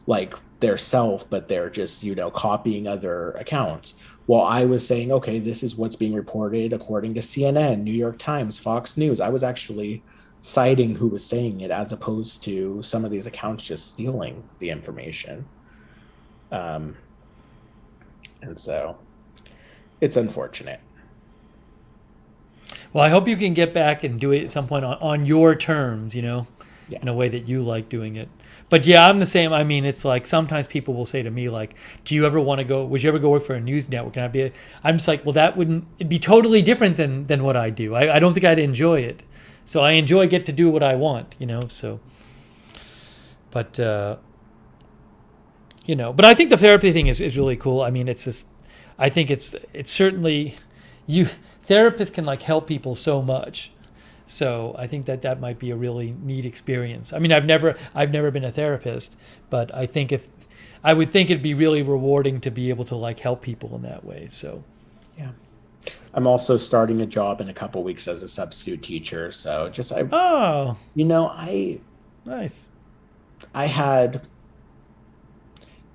Speaker 2: like their self, but they're just, copying other accounts. Well, I was saying, okay, this is what's being reported according to CNN, New York Times, Fox News. I was actually citing who was saying it, as opposed to some of these accounts just stealing the information. And so it's unfortunate.
Speaker 1: Well, I hope you can get back and do it at some point on your terms,
Speaker 2: Yeah.
Speaker 1: in a way that you like doing it. But yeah, I'm the same. I mean, it's like sometimes people will say to me, like, "Do you ever want to go? Would you ever go work for a news network?" And I'm just like, well, it'd be totally different than what I do. I don't think I'd enjoy it. So I get to do what I want, So, but but I think the therapy thing is really cool. I mean, it's just, I think it's certainly therapists can like help people so much. So I think that might be a really neat experience. I mean, I've never been a therapist, but I would think it'd be really rewarding to be able to like help people in that way. So
Speaker 2: Yeah. I'm also starting a job in a couple weeks as a substitute teacher. So
Speaker 1: nice.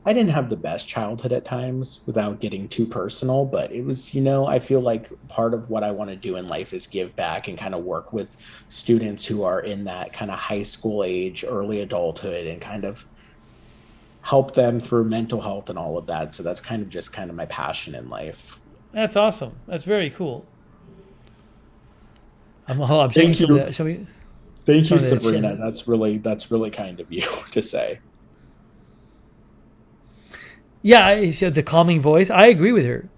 Speaker 2: I didn't have the best childhood at times, without getting too personal, but it was, I feel like part of what I want to do in life is give back and kind of work with students who are in that kind of high school age, early adulthood, and kind of help them through mental health and all of that. So that's kind of my passion in life.
Speaker 1: That's awesome. That's very cool. I'm showing some of that. Show me.
Speaker 2: Thank you, Sabrina. That's really kind of you to say.
Speaker 1: Yeah, she had the calming voice. I agree with her.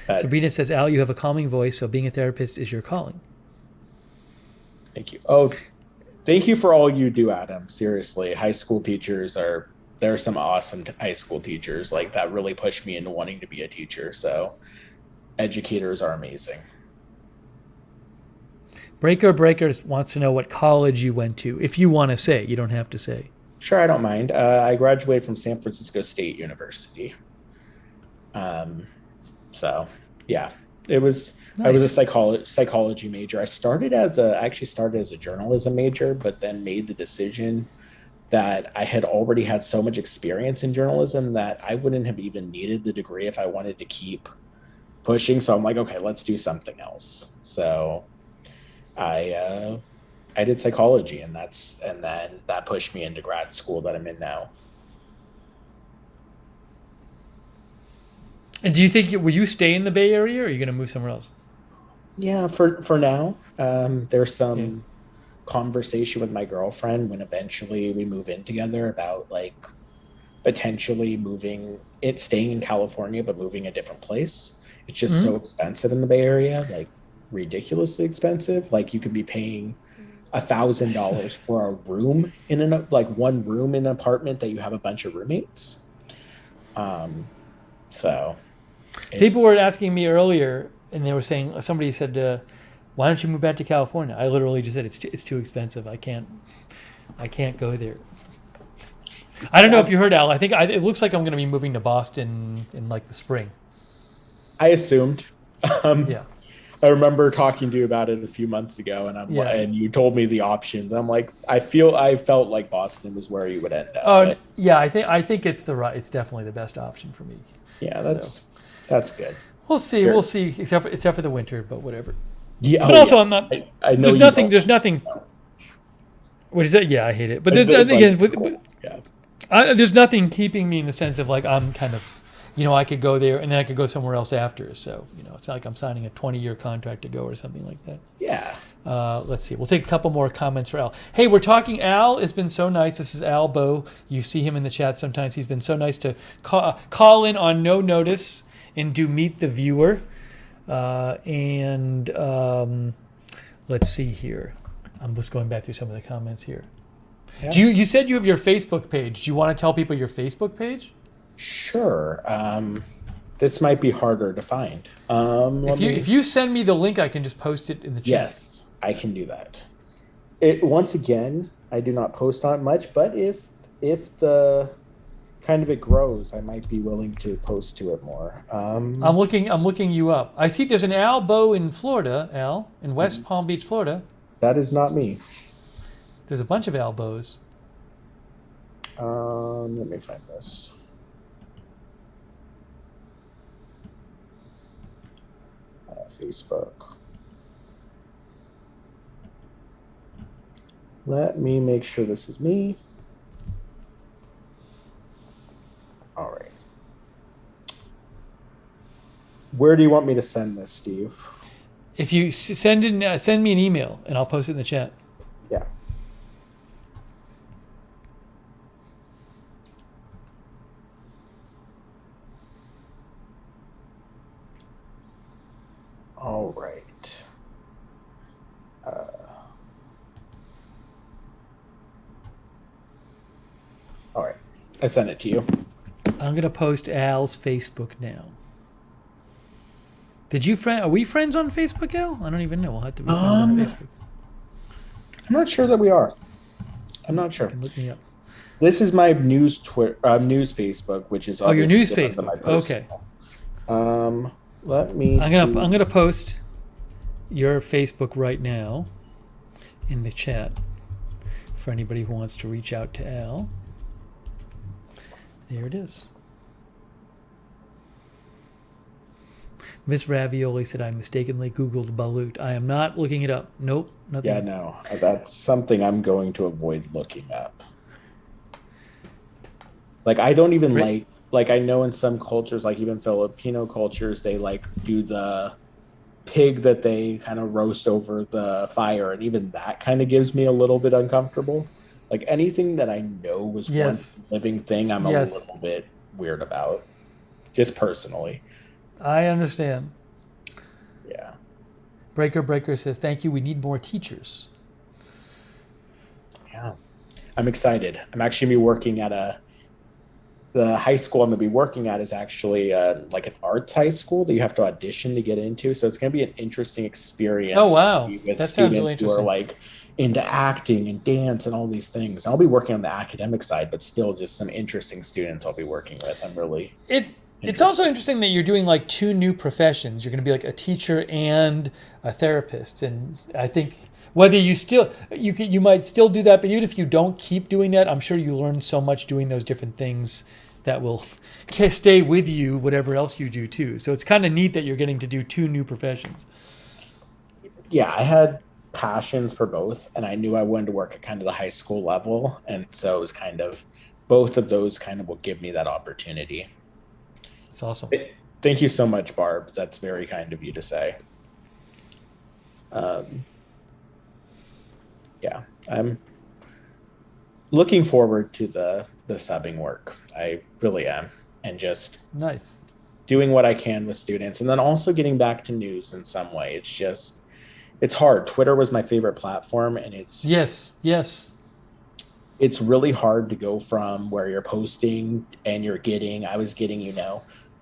Speaker 2: That,
Speaker 1: Sabrina says, Al, you have a calming voice, so being a therapist is your calling.
Speaker 2: Thank you. Oh, thank you for all you do, Adam. Seriously, high school teachers there are some awesome high school teachers like that really pushed me into wanting to be a teacher. So educators are amazing.
Speaker 1: Breaker wants to know what college you went to. If you want to say, you don't have to say.
Speaker 2: Sure, I don't mind. I graduated from San Francisco State University. So yeah, it was. Nice. I was a psychology major. I actually started as a journalism major, but then made the decision that I had already had so much experience in journalism that I wouldn't have even needed the degree if I wanted to keep pushing. So I'm like, okay, let's do something else. So I did psychology, and then that pushed me into grad school that I'm in now.
Speaker 1: And do you think, will you stay in the Bay Area, or are you going to move somewhere else?
Speaker 2: Yeah, for now. There's some conversation with my girlfriend when eventually we move in together about like potentially staying in California, but moving a different place. It's just so expensive in the Bay Area, like ridiculously expensive. Like you could be paying $1,000 for a room one room in an apartment that you have a bunch of roommates. So
Speaker 1: people were asking me earlier, and they were saying, somebody said, why don't you move back to California? I literally just said it's too expensive. I can't go there. I don't know if you heard, Al. It looks like I'm going to be moving to Boston in like the spring.
Speaker 2: I assumed.
Speaker 1: Yeah.
Speaker 2: I remember talking to you about it a few months ago, and you told me the options. I'm like, I felt like Boston was where you would end up.
Speaker 1: Oh, yeah, I think it's definitely the best option for me.
Speaker 2: Yeah, that's good.
Speaker 1: We'll see. Sure. We'll see. Except for the winter, but whatever.
Speaker 2: Yeah,
Speaker 1: but also I'm not.
Speaker 2: I know
Speaker 1: there's nothing. What is that? Yeah, I hate it. But there's nothing keeping me in the sense of like I'm kind of, I could go there and then I could go somewhere else after. So it's not like I'm signing a 20-year contract to go or something like that.
Speaker 2: Yeah.
Speaker 1: Let's see. We'll take a couple more comments for Al. Hey, we're talking. Al has been so nice. This is Al Bow. You see him in the chat sometimes. He's been so nice to call in on no notice and do meet the viewer. Let's see here. I'm just going back through some of the comments here. Yeah. You said you have your Facebook page. Do you want to tell people your Facebook page?
Speaker 2: Sure. This might be harder to find.
Speaker 1: If you send me the link, I can just post it in the chat.
Speaker 2: Yes, I can do that. Once again, I do not post on it much, but if the kind of it grows, I might be willing to post to it more. I'm
Speaker 1: looking you up. I see there's an Al Bow in Florida, Al, in West Palm Beach, Florida.
Speaker 2: That is not me.
Speaker 1: There's a bunch of Al Bows.
Speaker 2: Let me find this. Facebook. Let me make sure this is me. All right. Where do you want me to send this, Steve?
Speaker 1: If you send me an email, and I'll post it in the chat.
Speaker 2: Yeah. All right. All right. I sent it to you.
Speaker 1: I'm going to post Al's Facebook now. Are we friends on Facebook, Al? I don't even know. We'll have to be friends on Facebook.
Speaker 2: I'm not sure that we are. I'm not sure.
Speaker 1: You can look me up.
Speaker 2: This is my news Facebook, which is
Speaker 1: your news Facebook. Okay.
Speaker 2: Let me.
Speaker 1: I'm gonna post your Facebook right now in the chat for anybody who wants to reach out to Al. There it is. Miss Ravioli said I mistakenly Googled balut. I am not looking it up. Nope, nothing.
Speaker 2: Yeah, no, that's something I'm going to avoid looking up. Like, I don't even like I know in some cultures, like even Filipino cultures, they like do the pig that they kind of roast over the fire, and even that kind of gives me a little bit uncomfortable. Like anything that I know was once a living thing, I'm a little bit weird about, just personally.
Speaker 1: I understand.
Speaker 2: Yeah.
Speaker 1: Breaker says, thank you. We need more teachers.
Speaker 2: Yeah. I'm excited. I'm actually going to be working at the high school I'm going to be working at is actually like an arts high school that you have to audition to get into. So it's going to be an interesting experience.
Speaker 1: Oh, wow.
Speaker 2: With
Speaker 1: that sounds really interesting.
Speaker 2: Who are like into acting and dance and all these things. I'll be working on the academic side, but still just some interesting students I'll be working with. I'm really...
Speaker 1: It's also interesting that you're doing like two new professions. You're going to be like a teacher and a therapist. And I think whether you might still do that, but even if you don't keep doing that, I'm sure you learn so much doing those different things that will stay with you, whatever else you do too. So it's kind of neat that you're getting to do two new professions.
Speaker 2: Yeah, I had passions for both, and I knew I wanted to work at kind of the high school level. And so it was kind of, both of those kind of will give me that opportunity.
Speaker 1: It's awesome.
Speaker 2: Thank you so much, Barb. That's very kind of you to say. Yeah, I'm looking forward to the subbing work. I really am. And just
Speaker 1: nice
Speaker 2: doing what I can with students, and then also getting back to news in some way. It's hard. Twitter was my favorite platform, and it's it's really hard to go from where you're posting and I was getting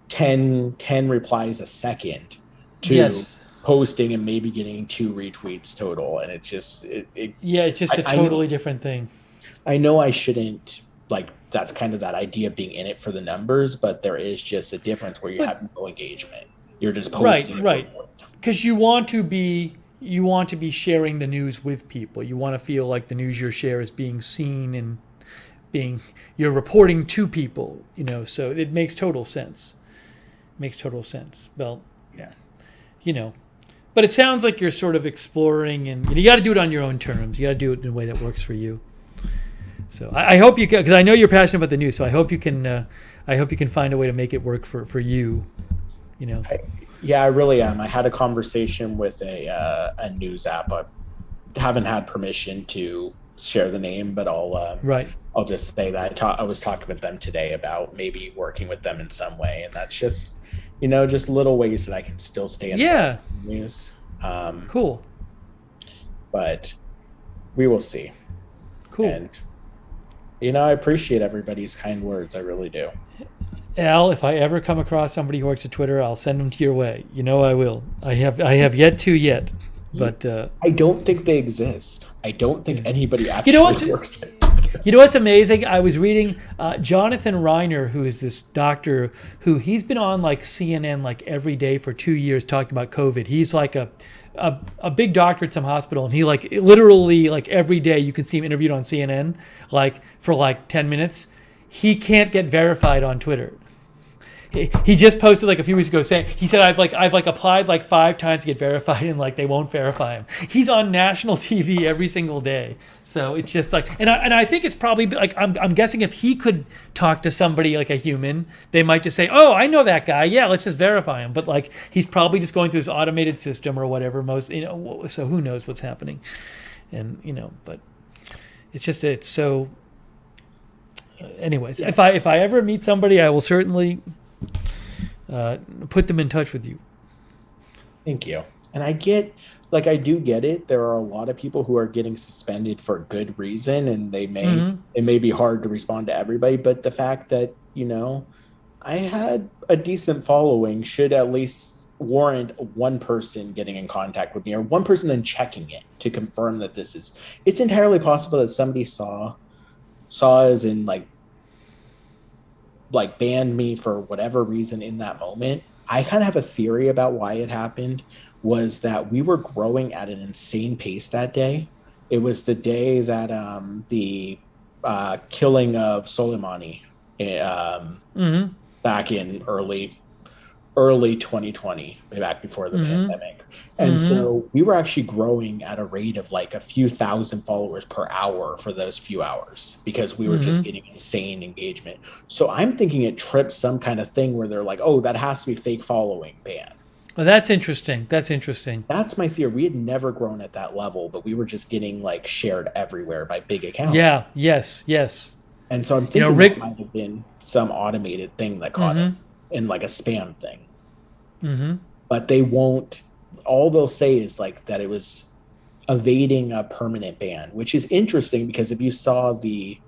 Speaker 2: 10 replies a second to posting and maybe getting 2 retweets total, and it's just
Speaker 1: it's just a totally different thing.
Speaker 2: I know I shouldn't, like, that's kind of that idea of being in it for the numbers, but there is just a difference where you have no engagement. You're just posting
Speaker 1: right because you want to be sharing the news with people. You want to feel like the news you share is being seen and you're reporting to people, so it makes total sense. Well, yeah, but it sounds like you're sort of exploring, and you got to do it on your own terms. You got to do it in a way that works for you. So I hope you can, because I know you're passionate about the news. So I hope you can find a way to make it work for you.
Speaker 2: Yeah, I really am. I had a conversation with a news app. I haven't had permission to share the name, but I'll just say that I was talking with them today about maybe working with them in some way, and that's just just little ways that I can still stay in the news.
Speaker 1: Cool.
Speaker 2: But we will see.
Speaker 1: Cool.
Speaker 2: And I appreciate everybody's kind words. I really do.
Speaker 1: Al, if I ever come across somebody who works at Twitter, I'll send them to your way. I will. I have yet to, but
Speaker 2: I don't think they exist. I don't think anybody actually works at Twitter.
Speaker 1: You know what's amazing? I was reading Jonathan Reiner, who is this doctor he's been on like CNN like every day for 2 years talking about COVID. He's like a big doctor at some hospital, and he like literally like every day you can see him interviewed on CNN like for like 10 minutes. He can't get verified on Twitter. He just posted like a few weeks ago saying, he said, I've applied like 5 times to get verified, and like they won't verify him. He's on national TV every single day. So it's just like, and I think it's probably like, I'm guessing if he could talk to somebody like a human, they might just say, oh, I know that guy. Yeah, let's just verify him. But like, he's probably just going through this automated system or whatever, so who knows what's happening. And, but it's so, anyways, if I ever meet somebody, I will certainly put them in touch with you.
Speaker 2: Thank you. And I do get it. There are a lot of people who are getting suspended for good reason, and it may be hard to respond to everybody, but the fact that, I had a decent following should at least warrant one person getting in contact with me, or one person then checking it to confirm that it's entirely possible that somebody saw as in like banned me for whatever reason in that moment. I kind of have a theory about why it happened, was that we were growing at an insane pace that day. It was the day that the killing of Soleimani back in early 2020, back before the pandemic. And so we were actually growing at a rate of like a few thousand followers per hour for those few hours, because we were just getting insane engagement. So I'm thinking it trips some kind of thing where they're like, oh, that has to be fake following ban.
Speaker 1: Well, that's interesting.
Speaker 2: That's my theory. We had never grown at that level, but we were just getting like shared everywhere by big accounts.
Speaker 1: Yeah. Yes.
Speaker 2: And so I'm thinking Rick might have been some automated thing that caught it in like a spam thing. But they won't. All they'll say is like that it was evading a permanent ban, which is interesting because if you saw the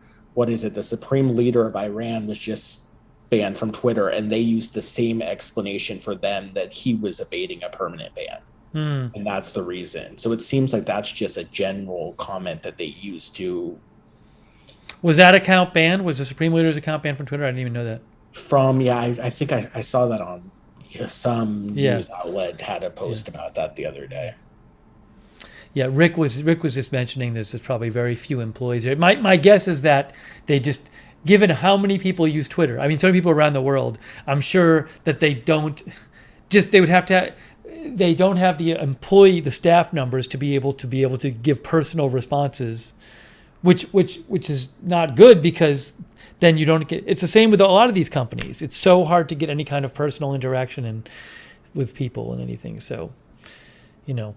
Speaker 2: supreme leader of Iran was just banned from Twitter, and they used the same explanation for them, that he was evading a permanent ban. And that's the reason. So it seems like that's just a general comment that they used to.
Speaker 1: Was that account banned? Was the supreme leader's account banned from Twitter? I didn't even know that.
Speaker 2: I think I saw that on some news outlet had a post about that the other day.
Speaker 1: Yeah, Rick was just mentioning this. There's probably very few employees there. My guess is that they just, given how many people use Twitter, I mean, so many people around the world, I'm sure that they don't have the staff numbers to be able to give personal responses, which is not good, because then you don't get. It's the same with a lot of these companies. It's so hard to get any kind of personal interaction with people and anything. So, all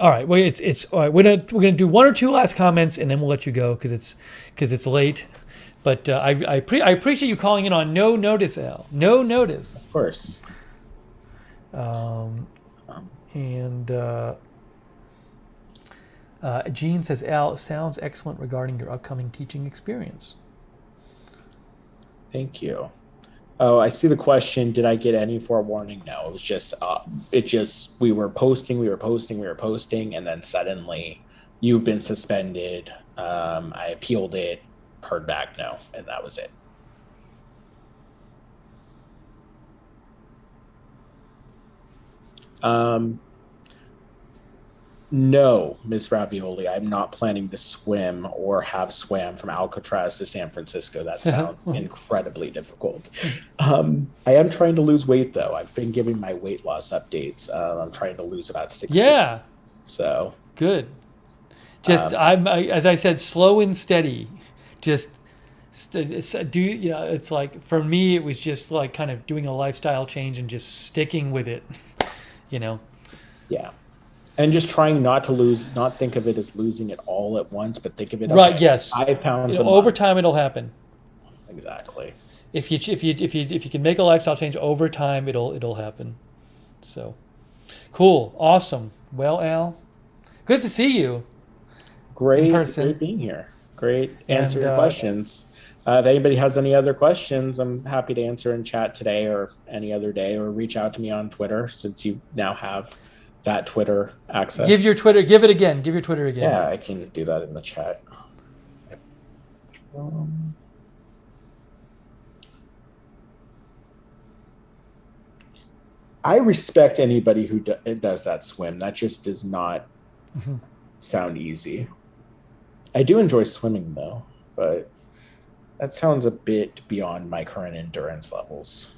Speaker 1: right. Well, it's all right. We're gonna do one or two last comments, and then we'll let you go because it's late. But I appreciate you calling in on no notice, Al. No notice.
Speaker 2: Of course.
Speaker 1: Jean says, Al, sounds excellent regarding your upcoming teaching experience.
Speaker 2: Thank you. Oh, I see the question. Did I get any forewarning? No, it was just, we were posting, and then suddenly you've been suspended. I appealed it, heard back no, and that was it. No, Miss Ravioli, I'm not planning to swim or have swam from Alcatraz to San Francisco. That sounds incredibly difficult. I am trying to lose weight, though. I've been giving my weight loss updates. I'm trying to lose about 60 pounds. So
Speaker 1: good. Just as I said, slow and steady. Just it's like, for me, it was just like kind of doing a lifestyle change and just sticking with it.
Speaker 2: Yeah. And just trying not think of it as losing it all at once, but think of it
Speaker 1: right. Yes,
Speaker 2: 5 pounds.
Speaker 1: Over time, it'll happen.
Speaker 2: Exactly.
Speaker 1: If you can make a lifestyle change over time, it'll happen. So, cool, awesome. Well, Al, good to see you.
Speaker 2: Great being here. Great answering questions. If anybody has any other questions, I'm happy to answer in chat today or any other day, or reach out to me on Twitter, since you now have that Twitter access.
Speaker 1: Give your Twitter again.
Speaker 2: Yeah, I can do that in the chat. I respect anybody who does that swim. That just does not
Speaker 1: Mm-hmm.
Speaker 2: sound easy. I do enjoy swimming though, but that sounds a bit beyond my current endurance levels.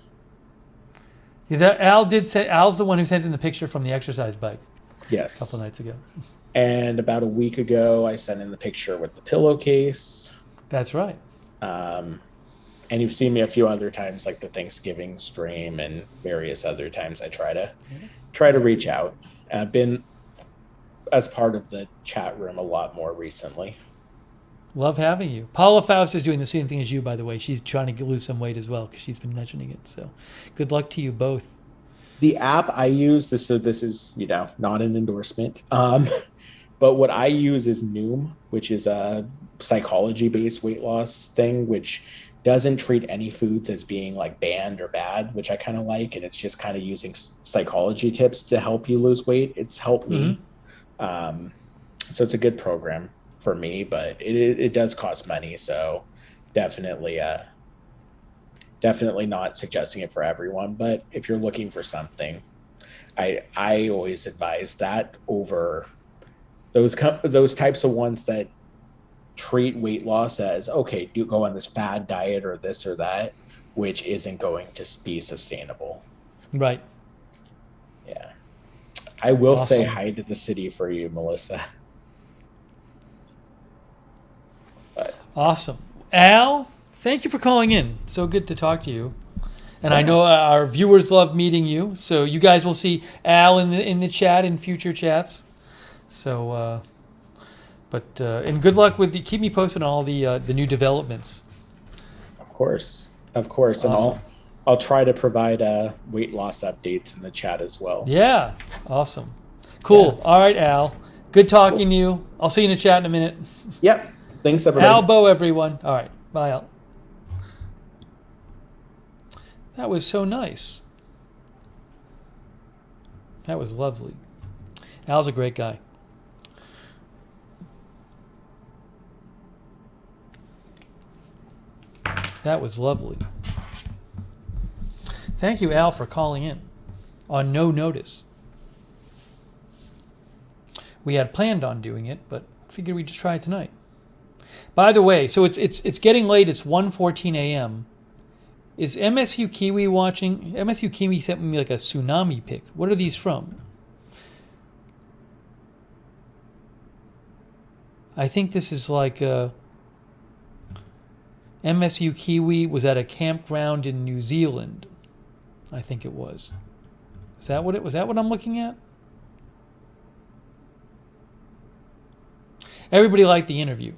Speaker 1: Yeah, that Al did say. Al's the one who sent in the picture from the exercise bike a couple
Speaker 2: Yes.
Speaker 1: nights ago.
Speaker 2: And about a week ago, I sent in the picture with the pillowcase.
Speaker 1: That's right.
Speaker 2: Um, and you've seen me a few other times, like the Thanksgiving stream and various other times. I try to reach out. I've been as part of the chat room a lot more recently.
Speaker 1: Love having you. Paula Faust is doing the same thing as you, by the way. She's trying to lose some weight as well because she's been mentioning it. So, good luck to you both.
Speaker 2: The app I use, so this is not an endorsement, but what I use is Noom, which is a psychology-based weight loss thing, which doesn't treat any foods as being like banned or bad, which I kind of like, and it's just kind of using psychology tips to help you lose weight. It's helped me. Um, so it's a good program for me, but it does cost money, so definitely definitely not suggesting it for everyone. But if you're looking for something, I always advise that over those types of ones that treat weight loss as, okay, do go on this fad diet or this or that, which isn't going to be sustainable.
Speaker 1: Right.
Speaker 2: Yeah. I will say
Speaker 1: Awesome.
Speaker 2: hi to the city for you, Melissa. But
Speaker 1: Awesome. Al, thank you for calling in. So good to talk to you. And I
Speaker 2: yeah,
Speaker 1: know our viewers love meeting you. So you guys will see Al in the chat in future chats. So, and good luck with keep me posted on all the new developments.
Speaker 2: of course, and
Speaker 1: Awesome.
Speaker 2: I'll try to provide weight loss updates in the chat as well.
Speaker 1: Yeah. Awesome. Cool.
Speaker 2: Yeah.
Speaker 1: All right, Al. Good
Speaker 2: Cool.
Speaker 1: talking to you. I'll see you in the chat in a minute.
Speaker 2: Yep. Thanks,
Speaker 1: Al
Speaker 2: everybody.
Speaker 1: Bo, everyone. All right. Bye, Al. That was so nice. That was lovely. Al's a great guy. That was lovely. Thank you, Al, for calling in on no notice. We had planned on doing it, but figured we'd just try it tonight. By the way, so it's getting late. It's 1:14 a.m. Is MSU Kiwi watching? MSU Kiwi sent me like a tsunami pic. What are these from? I think this is like MSU Kiwi was at a campground in New Zealand. I think it was. Is that what it was? That what I'm looking at? Everybody liked the interview.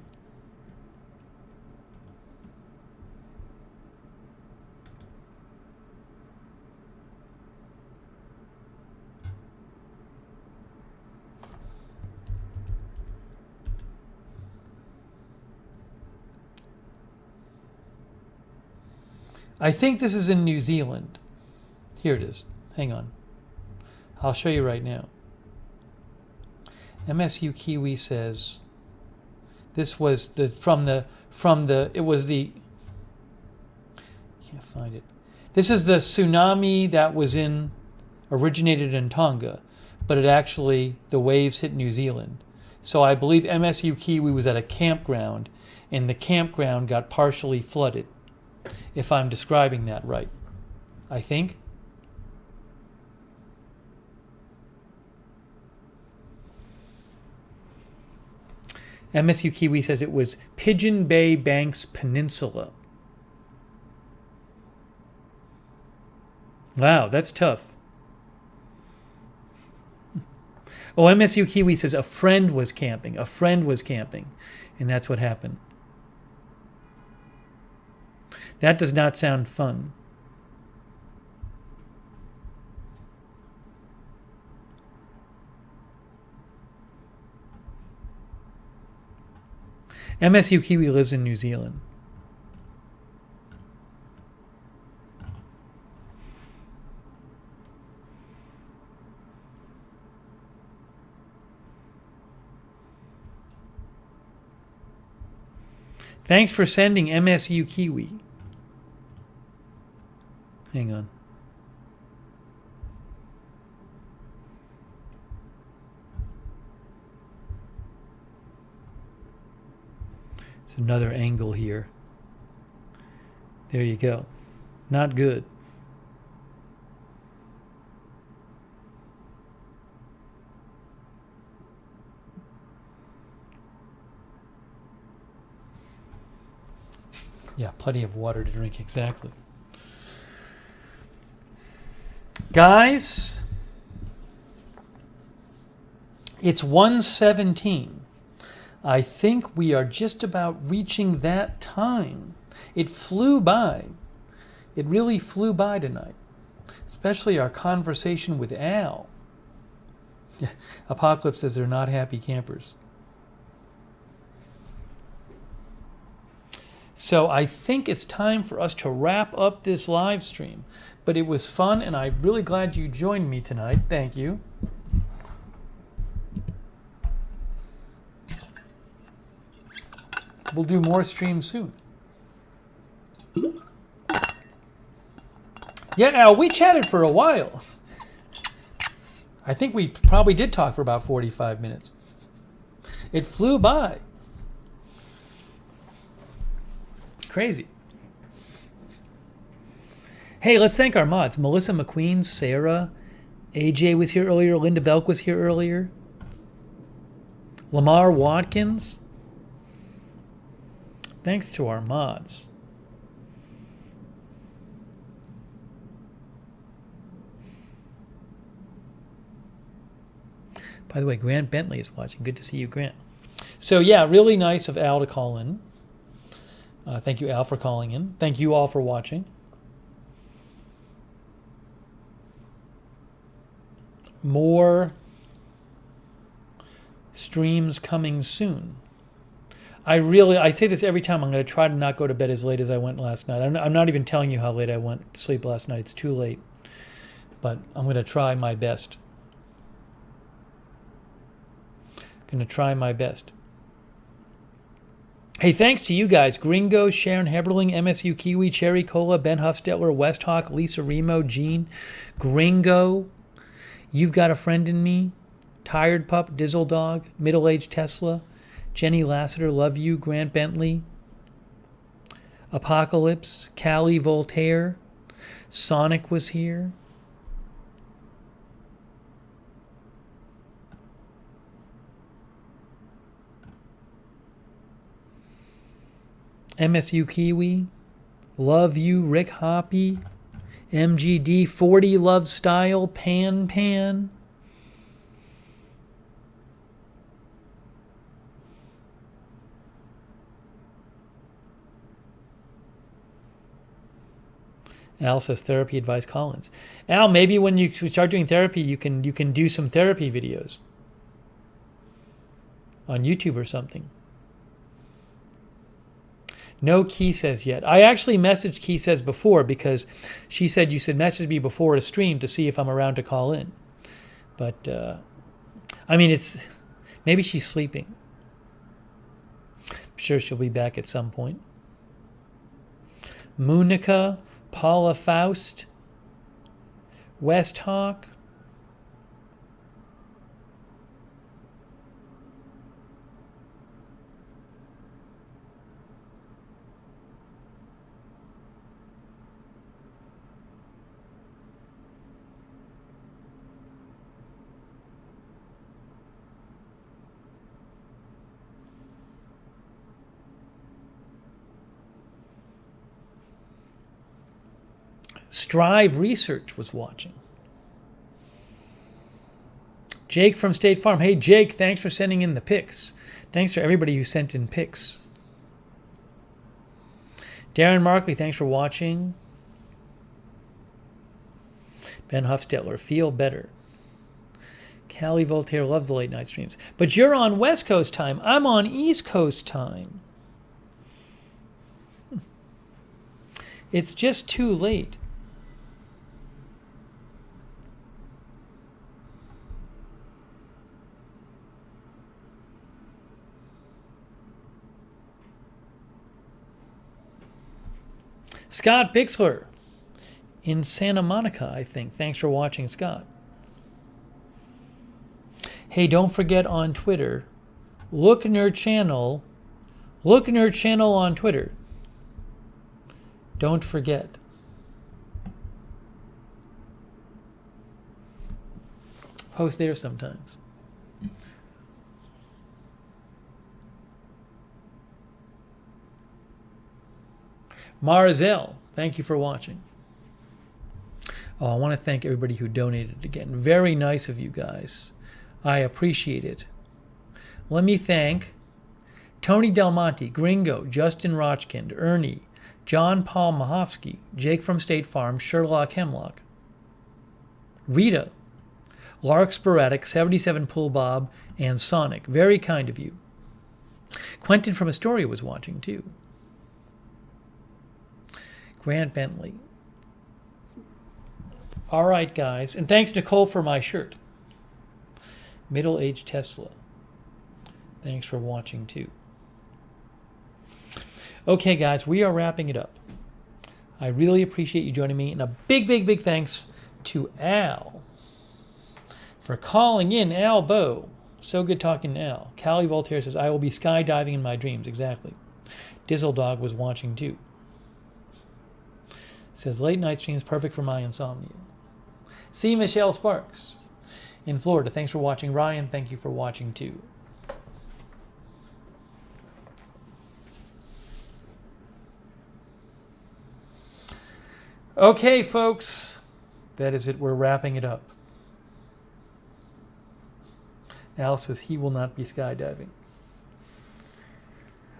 Speaker 1: I think this is in New Zealand. Here it is. Hang on. I'll show you right now. MSU Kiwi says this was can't find it. This is the tsunami that originated in Tonga, but the waves hit New Zealand. So I believe MSU Kiwi was at a campground, and the campground got partially flooded, if I'm describing that right. I think. MSU Kiwi says it was Pigeon Bay Banks Peninsula. Wow, that's tough. Oh, MSU Kiwi says a friend was camping. A friend was camping, and that's what happened. That does not sound fun. MSU Kiwi lives in New Zealand. Thanks for sending MSU Kiwi. Hang on. There's another angle here. There you go. Not good. Yeah, plenty of water to drink, exactly. Guys, it's 1:17. I think we are just about reaching that time. It flew by. It really flew by tonight, especially our conversation with Al. Apocalypse says they're not happy campers. So I think it's time for us to wrap up this live stream. But it was fun, and I'm really glad you joined me tonight. Thank you. We'll do more streams soon. Yeah, Al, we chatted for a while. I think we probably did talk for about 45 minutes. It flew by. Crazy. Hey, let's thank our mods. Melissa McQueen, Sarah, AJ was here earlier, Linda Belk was here earlier, Lamar Watkins. Thanks to our mods. By the way, Grant Bentley is watching. Good to see you, Grant. So yeah, really nice of Al to call in. Thank you, Al, for calling in. Thank you all for watching. More streams coming soon. I say this every time. I'm going to try to not go to bed as late as I went last night. I'm not even telling you how late I went to sleep last night. It's too late. But I'm going to try my best. Going to try my best. Hey, thanks to you guys. Gringo, Sharon Heberling, MSU Kiwi, Cherry Cola, Ben Huffstetler, Westhawk, Lisa Remo, Jean, Gringo, You've Got a Friend in Me, Tired Pup, Dizzle Dog, Middle Aged Tesla, Jenny Lassiter, Love You, Grant Bentley, Apocalypse, Callie Voltaire, Sonic was here. MSU Kiwi, Love You, Rick Hoppy, MGD, 40 Love Style, Pan. Al says therapy advice Collins. Al, maybe when you start doing therapy, you can do some therapy videos on YouTube or something. No Key Says yet. I actually messaged Key Says before because she said you should message me before a stream to see if I'm around to call in. But, I mean, maybe she's sleeping. I'm sure she'll be back at some point. Munica, Paula Faust, Westhawk. Strive Research was watching. Jake from State Farm. Hey, Jake, thanks for sending in the pics. Thanks for everybody who sent in pics. Darren Markley, thanks for watching. Ben Huffstetler, feel better. Callie Voltaire loves the late night streams. But you're on West Coast time. I'm on East Coast time. It's just too late. Scott Bixler in Santa Monica, I think. Thanks for watching, Scott. Hey, don't forget on Twitter, Lookner channel, Lookner channel on Twitter. Don't forget. Post there sometimes. Marzel, thank you for watching. Oh, I want to thank everybody who donated again. Very nice of you guys. I appreciate it. Let me thank Tony Del Monte, Gringo, Justin Rochkind, Ernie, John Paul Mahovsky, Jake from State Farm, Sherlock Hemlock, Rita, Lark Sporadic, 77 Pull Bob, and Sonic. Very kind of you. Quentin from Astoria was watching too. Grant Bentley. All right, guys. And thanks, Nicole, for my shirt. Middle-aged Tesla. Thanks for watching, too. Okay, guys, we are wrapping it up. I really appreciate you joining me. And a big, big, big thanks to Al for calling in. Al Bow. So good talking to Al. Callie Voltaire says, I will be skydiving in my dreams. Exactly. Dizzle Dog was watching, too. Says, late night streams perfect for my insomnia. See Michelle Sparks in Florida. Thanks for watching. Ryan, thank you for watching too. Okay, folks. That is it. We're wrapping it up. Al says he will not be skydiving.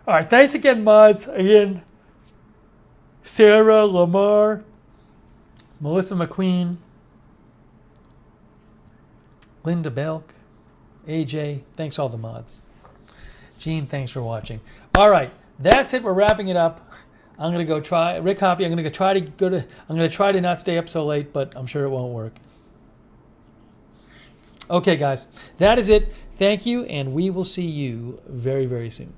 Speaker 1: All right. Thanks again, mods. Again, Sarah, Lamar, Melissa McQueen, Linda Belk, AJ, thanks all the mods. Gene, thanks for watching. All right, that's it. We're wrapping it up. I'm gonna go try Rick Hoppy. I'm gonna try to not stay up so late, but I'm sure it won't work. Okay, guys, that is it. Thank you, and we will see you very, very soon.